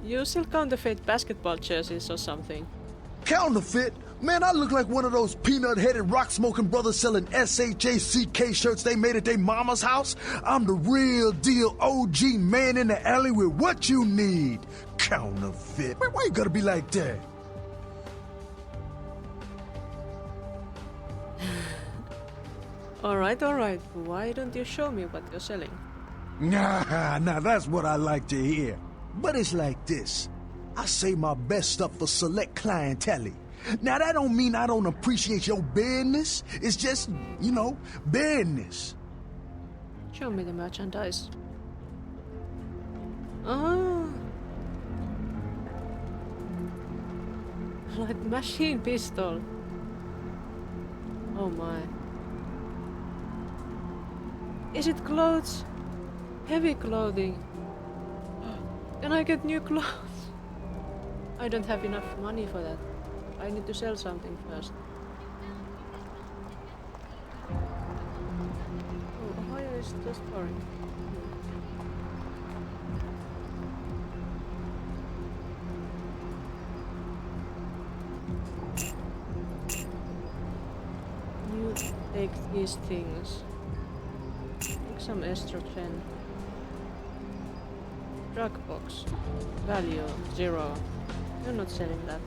You sell counterfeit basketball jerseys or something? Counterfeit? Man, I look like one of those peanut-headed rock-smoking brothers selling SHACK shirts they made at their mama's house. I'm the real deal OG man in the alley with what you need. Counterfeit. Man, why you gotta be like that? Alright. Why don't you show me what you're selling? Nah, that's what I like to hear. But it's like this. I save my best stuff for select clientele. Now, that don't mean I don't appreciate your business. It's just, business. Show me the merchandise. Ah. Like machine pistol. Oh my. Is it clothes? Heavy clothing. Can I get new clothes? I don't have enough money for that. I need to sell something first. Oh, Ohio is just boring. You take these things. Take some estrogen. Drug box. Value 0. You're not selling that.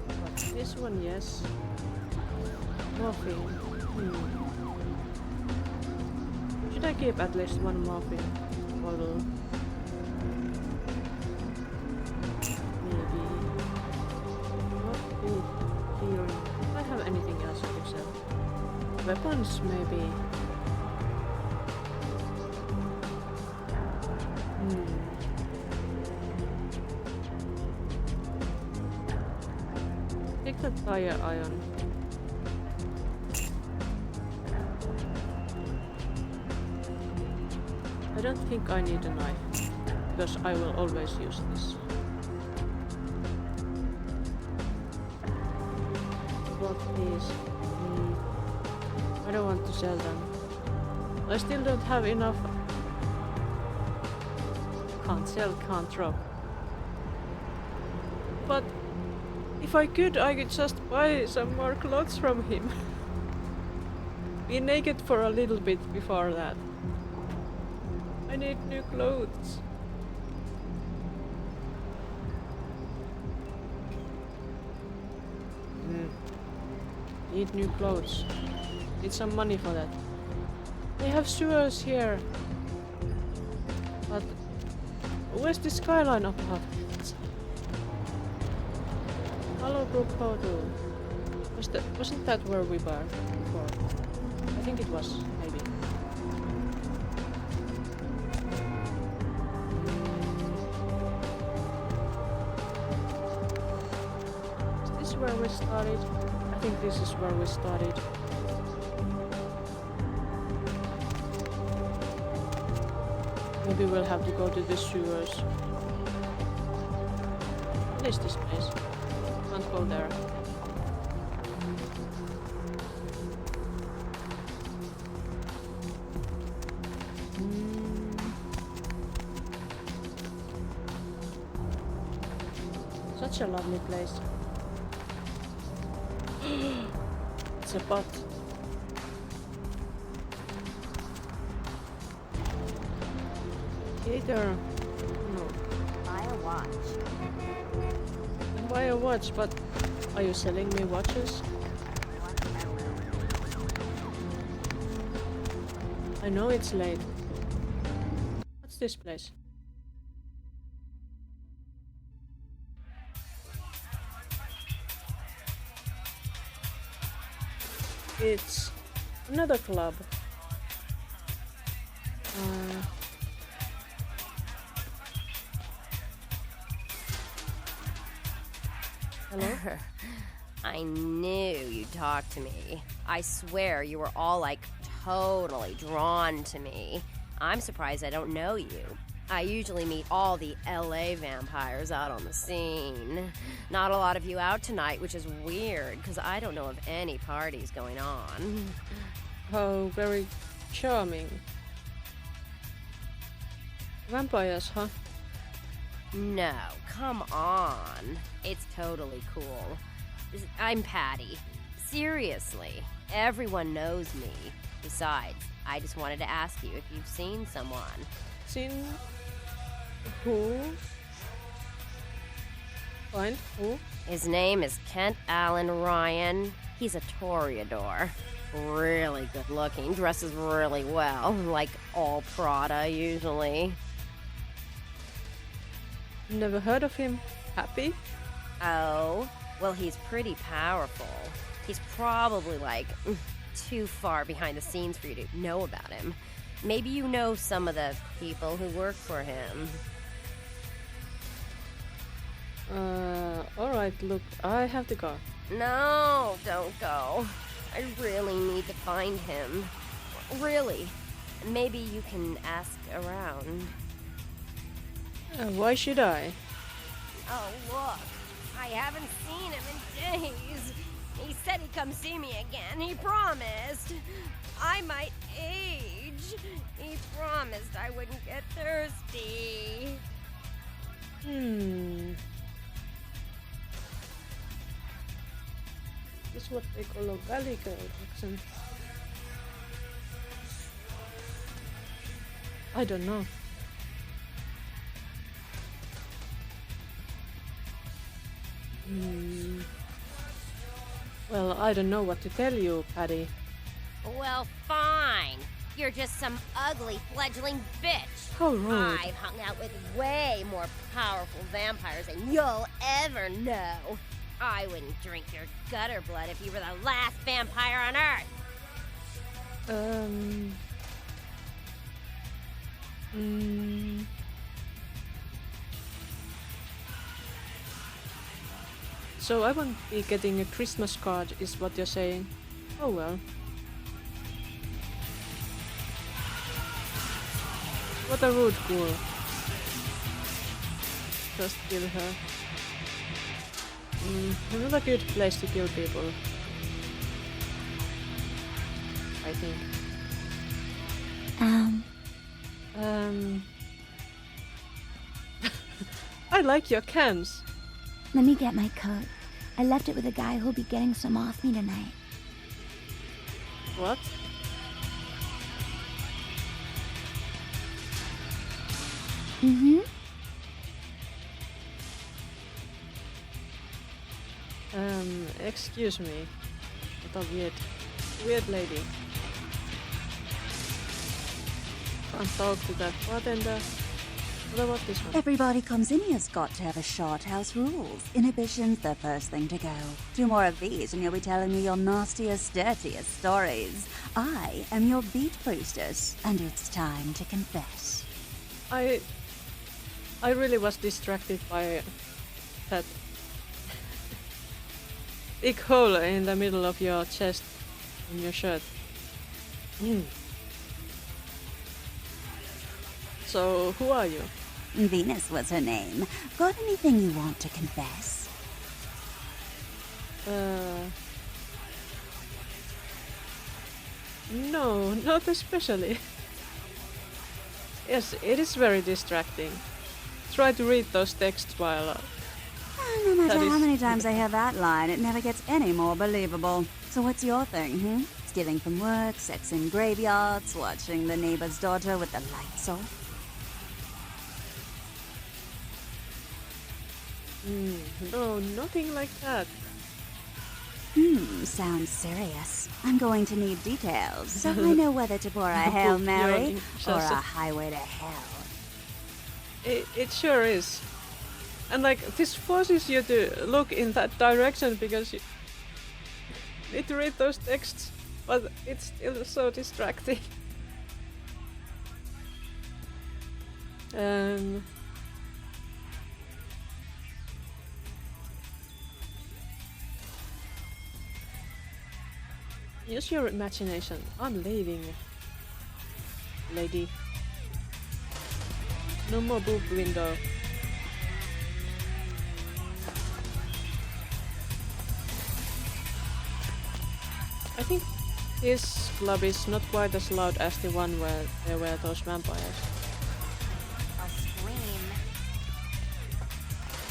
But this one, yes. Morphine. Should I keep at least one morphine bottle? Maybe. What with healing? Do I have anything else I could sell? Weapons, maybe. Take that fire iron. I don't think I need a knife, because I will always use this. What these? I don't want to sell them. I still don't have enough. Can't sell, can't drop. But if I could just buy some more clothes from him. Be naked for a little bit before that. I need new clothes. Need new clothes. Need some money for that. They have sewers here. But where's the skyline apartments? Hollowbrook Hotel. Wasn't that where we were before? I think it was, maybe. Is this where we started? I think this is where we started. Maybe we'll have to go to the sewers. What is this place? Can't go there. Such a lovely place. It's a bot. Gator. No. Buy a watch. Buy a watch, but are you selling me watches? I know it's late. What's this place? It's another club. Hello? I knew you'd talk to me. I swear you were all like totally drawn to me. I'm surprised I don't know you. I usually meet all the LA vampires out on the scene. Not a lot of you out tonight, which is weird, because I don't know of any parties going on. How very charming. Vampires, huh? No, come on. It's totally cool. I'm Patty. Seriously, everyone knows me. Besides, I just wanted to ask you if you've seen someone. Seen who? Fine, who? His name is Kent Allen Ryan. He's a toreador. Really good looking, dresses really well, like all Prada usually. Never heard of him. Happy? Oh, well, he's pretty powerful. He's probably like too far behind the scenes for you to know about him. Maybe you know some of the people who work for him. Alright, look, I have to go. No, don't go. I really need to find him. Really. Maybe you can ask around. Why should I? Oh, look. I haven't seen him in days. He said he'd come see me again. He promised. I might age. He promised I wouldn't get thirsty. This is what they call a valley girl accent. I don't know. Well, I don't know what to tell you, Patty. Well, fine. You're just some ugly fledgling bitch. How rude. I've hung out with way more powerful vampires than you'll ever know. I wouldn't drink your gutter blood if you were the last vampire on Earth. So I won't be getting a Christmas card, is what you're saying? Oh well. What a rude fool. Just kill her. Not a good place to kill people. I think. I like your cans. Let me get my coat. I left it with a guy who'll be getting some off me tonight. What? Excuse me. What a weird lady. Can't talk to that bartender. What about this one? Everybody comes in here's got to have a short house rules. Inhibition's the first thing to go. 2 more of these and you'll be telling me your nastiest, dirtiest stories. I am your beat priestess, and it's time to confess. I really was distracted by that big hole in the middle of your chest in your shirt. So, who are you? Venus was her name. Got anything you want to confess? No, not especially. Yes, it is very distracting. Try to read those texts while... No matter how many times I hear that line, it never gets any more believable. So what's your thing, Stealing from work, sex in graveyards, watching the neighbor's daughter with the lights off? No, nothing like that. Sounds serious. I'm going to need details, so I know whether to pour a Hail Mary or a highway to hell. It sure is. And like, this forces you to look in that direction because you need to read those texts, but it's still so distracting. Use your imagination. I'm leaving, lady. No more boob window. I think this club is not quite as loud as the one where there were those vampires. I'll scream.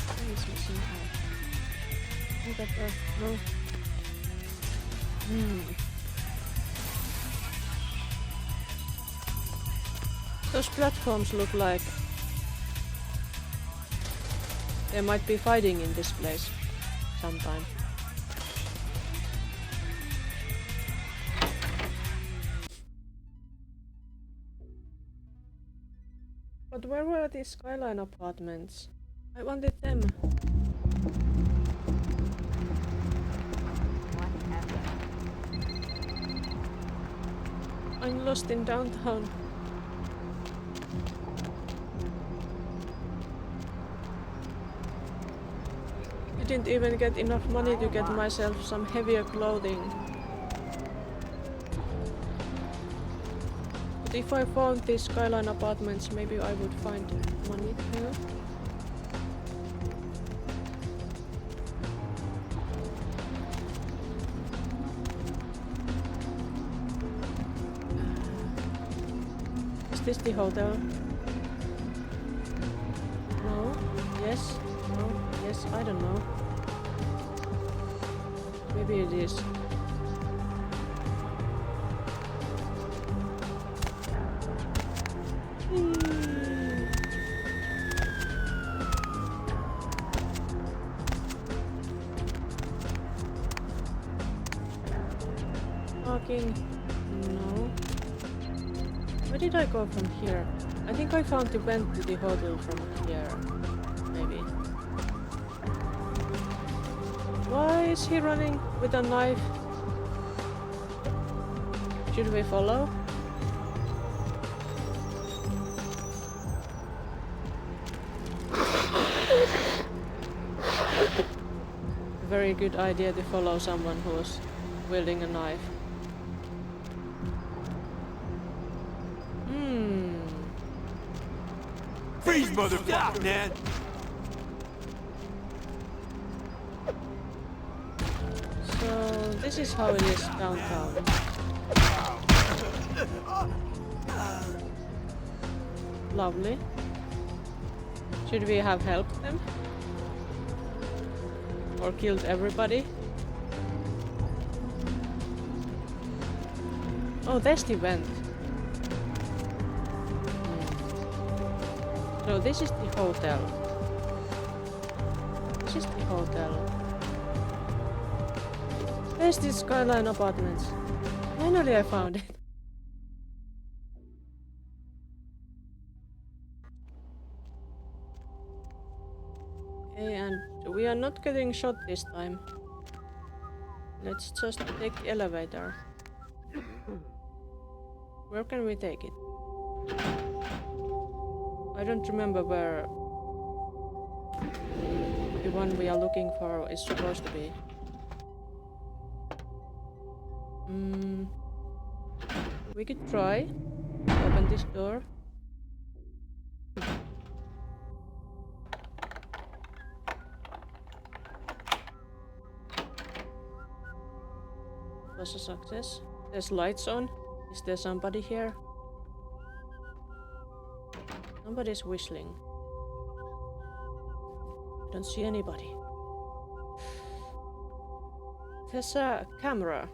Where is missing out? Look at that. No. Those platforms look like there might be fighting in this place sometime. But where were these Skyline apartments? I wanted them. I'm lost in downtown. Didn't even get enough money to get myself some heavier clothing. But if I found these Skyline apartments, maybe I would find money too. Is this the hotel? No? Yes? No? Yes? I don't know. Maybe it is. Parking? No. Where did I go from here? I think I found the vent to the hotel from here. Maybe. Why is he running with a knife? Should we follow? Very good idea to follow someone who's wielding a knife. Freeze, motherfucker, man! So this is how it is downtown. Lovely. Should we have helped them? Or killed everybody? Oh, there's the vent. So this is the hotel. This is the hotel. There's the Skyline apartments. Finally I found it. Okay, and we are not getting shot this time. Let's just take the elevator. Where can we take it? I don't remember where the one we are looking for is supposed to be. We could try open this door. Was a success. There's lights on. Is there somebody here? Somebody's whistling. I don't see anybody. There's a camera.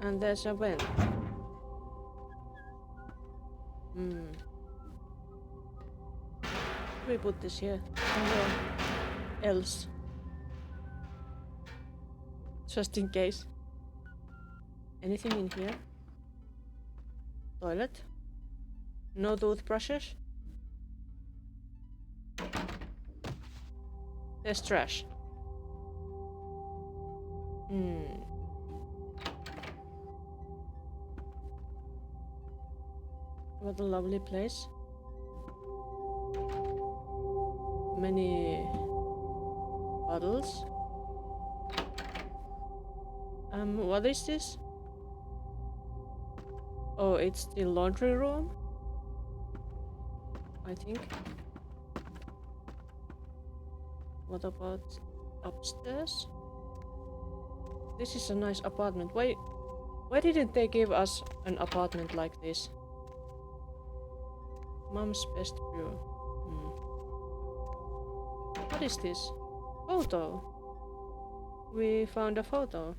And there's a vent. We put this here. Somewhere else. Just in case. Anything in here? Toilet? No toothbrushes? There's trash. What a lovely place. Many bottles. What is this? Oh, it's the laundry room? I think. What about upstairs? This is a nice apartment. Why didn't they give us an apartment like this? Mom's best view. What is this? Photo. We found a photo.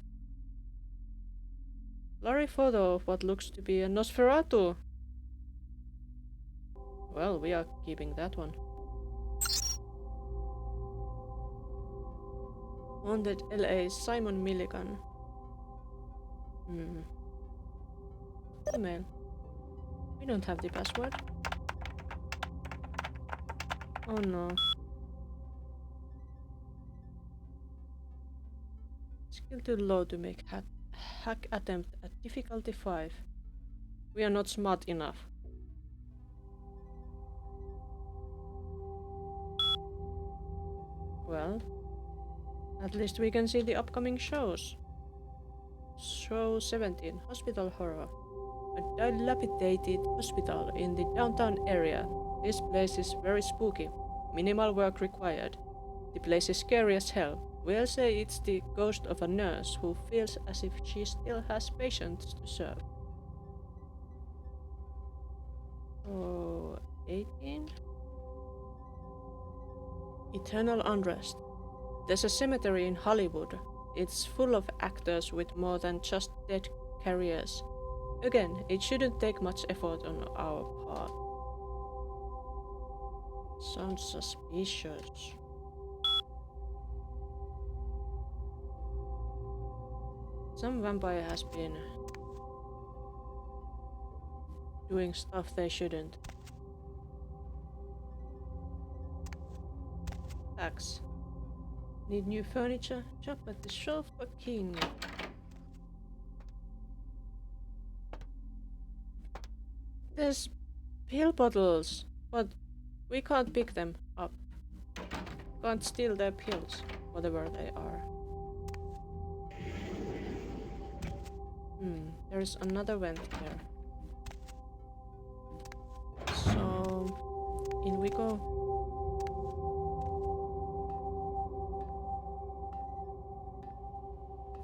Blurry photo of what looks to be a Nosferatu. Well, we are keeping that one. Wanted LA Simon Milligan. Email. We don't have the password. Oh no. Skill too low to make hack attempt at difficulty 5. We are not smart enough. Well, at least we can see the upcoming shows. Show 17, Hospital Horror. A dilapidated hospital in the downtown area. This place is very spooky. Minimal work required. The place is scary as hell. We'll say it's the ghost of a nurse who feels as if she still has patients to serve. Oh, 18? Eternal Unrest. There's a cemetery in Hollywood. It's full of actors with more than just dead careers. Again, it shouldn't take much effort on our part. Sounds suspicious. Some vampire has been doing stuff they shouldn't. Tax. Need new furniture? Shop at the Shelf for King. There's pill bottles, but we can't pick them up. Can't steal their pills, whatever they are. There's another vent here. So, in we go.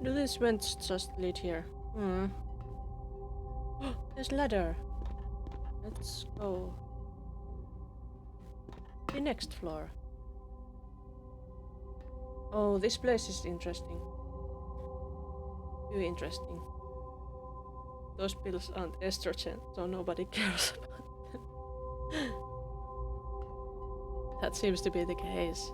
Do these vents just lead here? There's ladder. Let's go. The next floor. Oh, this place is interesting. Too interesting. Those pills aren't estrogen, so nobody cares about them. That seems to be the case.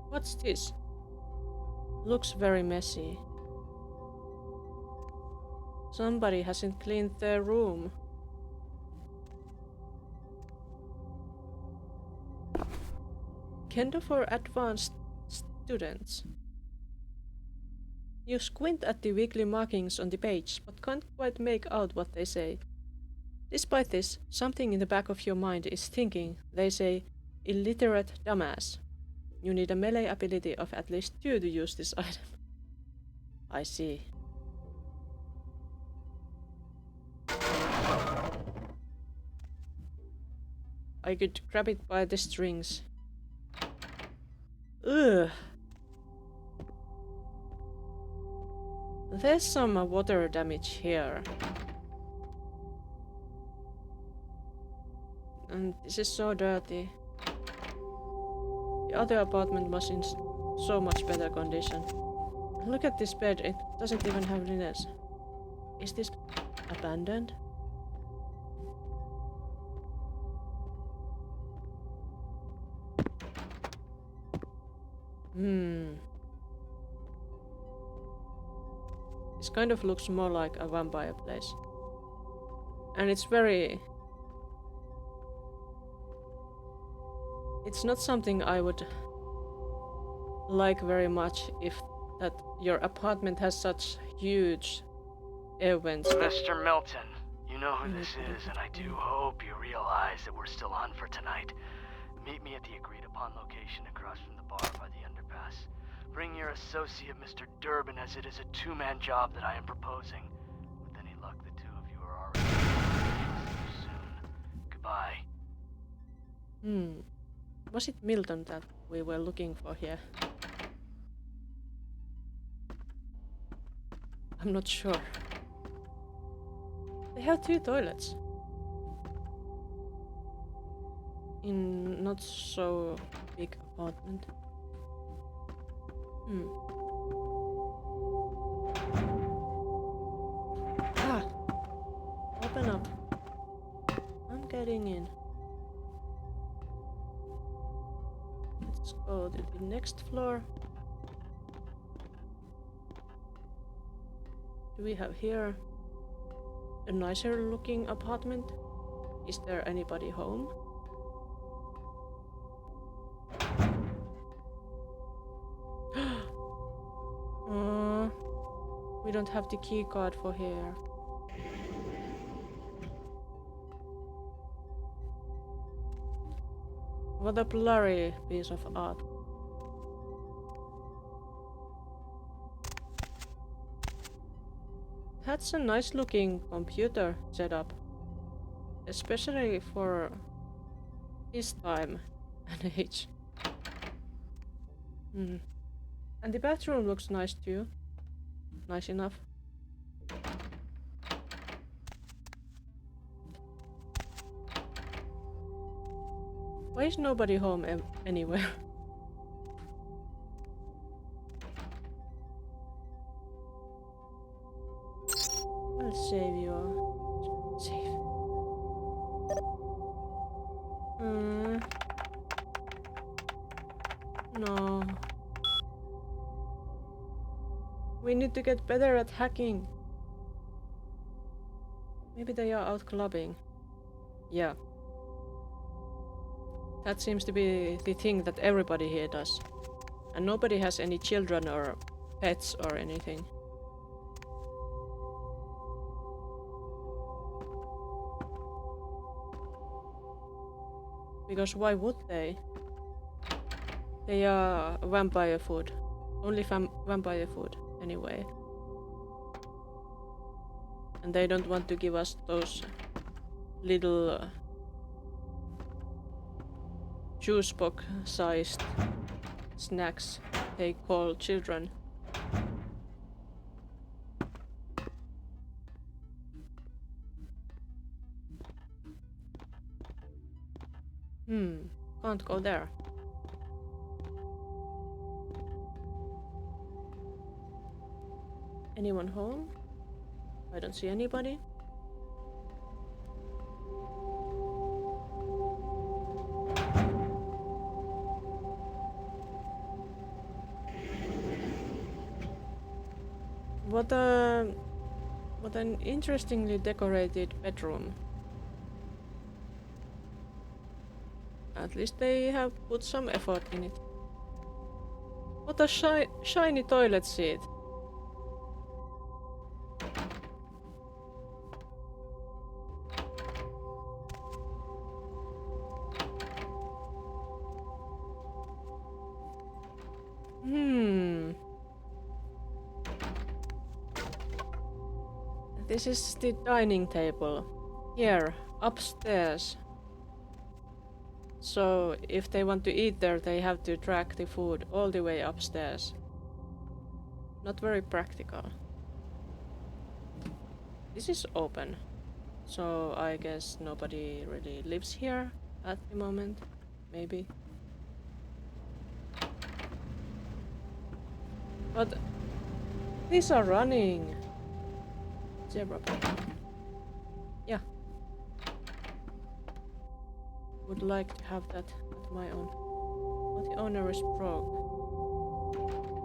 What's this? Looks very messy. Somebody hasn't cleaned their room. Kendo for advanced students. You squint at the weekly markings on the page, but can't quite make out what they say. Despite this, something in the back of your mind is thinking, they say, illiterate dumbass. You need a melee ability of at least 2 to use this item. I see. I could grab it by the strings. Ugh. There's some water damage here. And this is so dirty. The other apartment was in so much better condition. Look at this bed, it doesn't even have linens. Is this abandoned? This kind of looks more like a vampire place. And it's very... It's not something I would like very much if that your apartment has such huge air vents. Mr. Milton, you know who this is, and I do hope you realize that we're still on for tonight. Meet me at the agreed upon location across from the bar by the underpass. Bring your associate, Mr. Durbin, as it is a two-man job that I am proposing. With any luck, the two of you are already see you soon. Goodbye. Was it Milton that we were looking for here? I'm not sure. They have 2 toilets. In not so big apartment. Ah! Open up. I'm getting in. Let's go to the next floor. Do we have here a nicer looking apartment? Is there anybody home? We don't have the key card for here. What a blurry piece of art. That's a nice looking computer setup. Especially for this time and age. And the bathroom looks nice too. Nice enough. Why is nobody home anywhere? I'll save you. Save. No. We need to get better at hacking. Maybe they are out clubbing. Yeah. That seems to be the thing that everybody here does. And nobody has any children or pets or anything. Because why would they? They are vampire food. Only vampire food, anyway. And they don't want to give us those little juice box sized snacks they call children. Can't go there. Anyone home? I don't see anybody. What an interestingly decorated bedroom. At least they have put some effort in it. What a shiny toilet seat. This is the dining table. Here, upstairs. So, if they want to eat there, they have to drag the food all the way upstairs. Not very practical. This is open. So, I guess nobody really lives here at the moment. Maybe. But these are running. Zebra button. Yeah. Would like to have that at my own. But the owner is broke.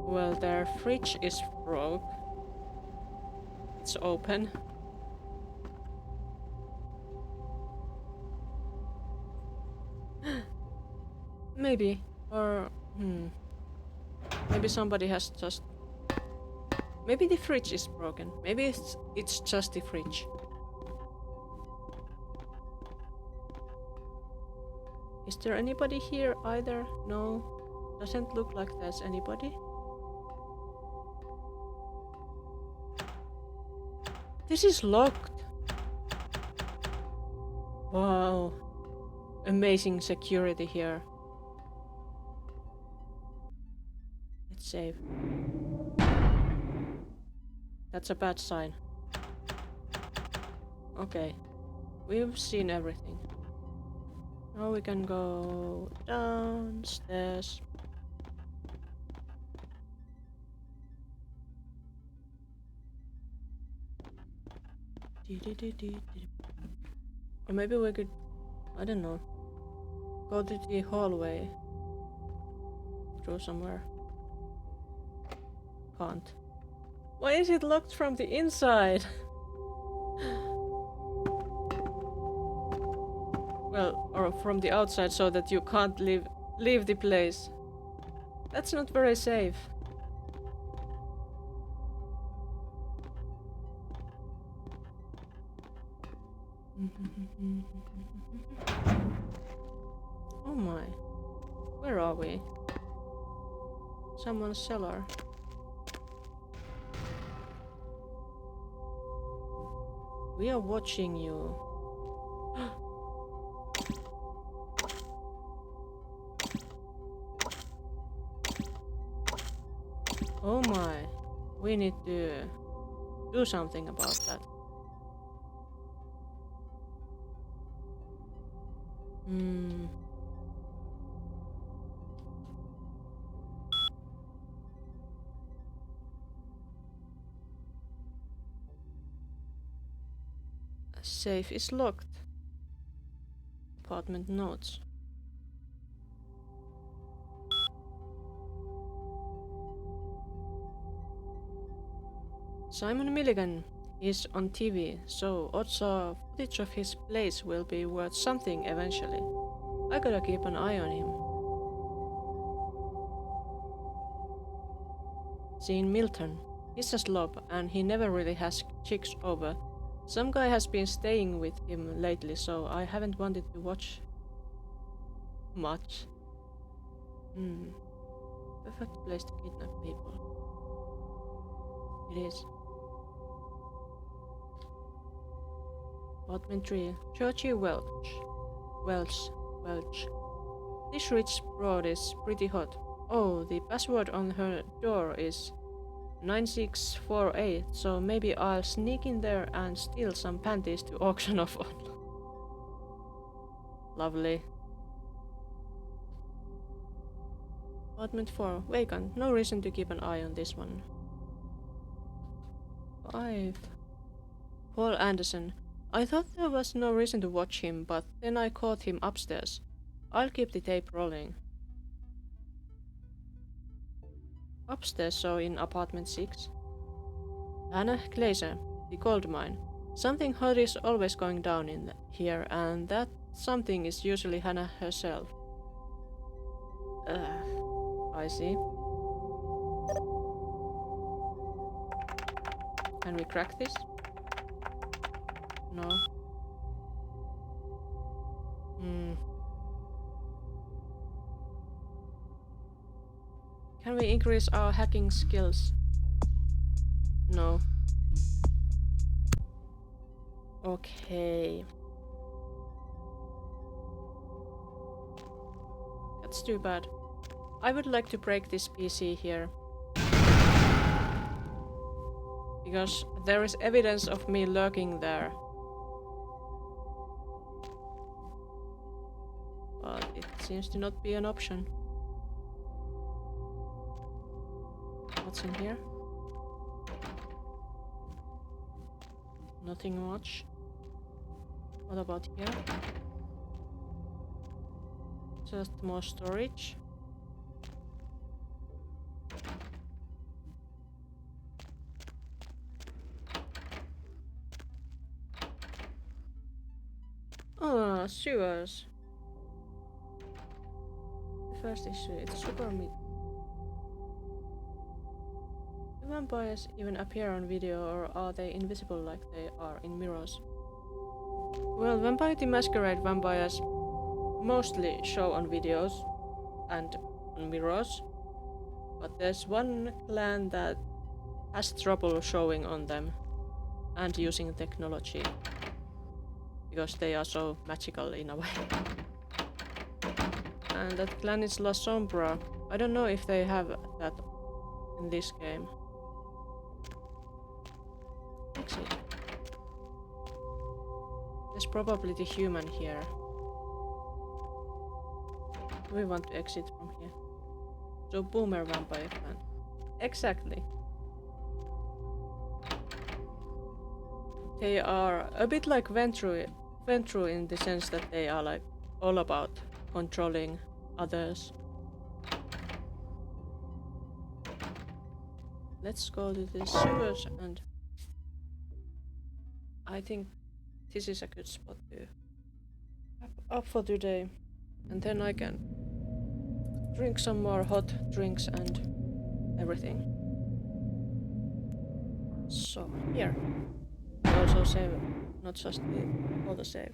Well, their fridge is broke. It's open. Maybe. Or maybe somebody has just... Maybe the fridge is broken. Maybe it's just the fridge. Is there anybody here either? No. Doesn't look like there's anybody. This is locked. Wow. Amazing security here. Let's save. That's a bad sign. Okay. We've seen everything. Now we can go downstairs. Or maybe we could, I don't know, go to the hallway. Through somewhere. Can't. Why is it locked from the inside? Well, or from the outside so that you can't leave the place. That's not very safe. Oh my. Where are we? Someone's cellar. We are watching you. Oh my. We need to do something about that. Safe is locked. Apartment notes. Simon Milligan is on TV, so odds are footage of his place will be worth something eventually. I gotta keep an eye on him. Seen Milton. He's a slob and he never really has chicks over. Some guy has been staying with him lately, so I haven't wanted to watch much. Perfect place to kidnap people. It is. Apartment 3. Georgie Welch. This rich broad is pretty hot. Oh, the password on her door is 9648, so maybe I'll sneak in there and steal some panties to auction off on. Lovely. Apartment 4. Vacant. No reason to keep an eye on this one. 5. Paul Anderson. I thought there was no reason to watch him, but then I caught him upstairs. I'll keep the tape rolling. Upstairs, so in apartment 6. Hannah Glazer, the gold mine. Something hot is always going down in here, and that something is usually Hannah herself. I see. Can we crack this? No. Can we increase our hacking skills? No. Okay. That's too bad. I would like to break this PC here. Because there is evidence of me lurking there. But it seems to not be an option. What's in here? Nothing much. What about here? Just more storage. Oh, sewers. The first issue, it's super meat. Do vampires even appear on video, or are they invisible like they are in mirrors? Well, Vampire the Masquerade vampires mostly show on videos and on mirrors, but there's one clan that has trouble showing on them. and using technology. Because they are so magical in a way. And that clan is La Sombra. I don't know if they have that in this game. Exit. There's probably the human here. We want to exit from here. So Boomer Vampire Clan. Exactly. They are a bit like Ventru in the sense that they are like all about controlling others. Let's go to the sewers, and I think this is a good spot to wrap up for today. And then I can drink some more hot drinks and everything. So, here. I also save, not just the auto save.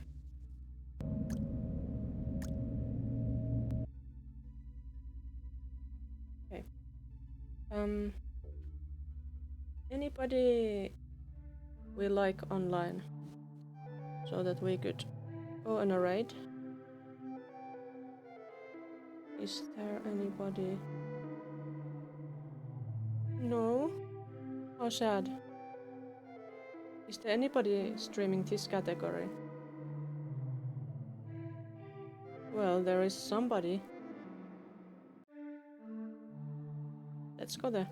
Okay. Anybody we like online so that we could go on a raid? Is there anybody? No? How sad. Is there anybody streaming this category? Well, there is somebody. Let's go there.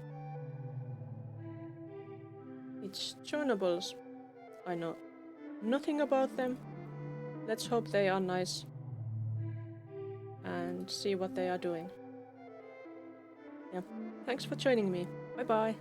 It's tunables. I know nothing about them. Let's hope they are nice and see what they are doing. Yeah, thanks for joining me. Bye bye.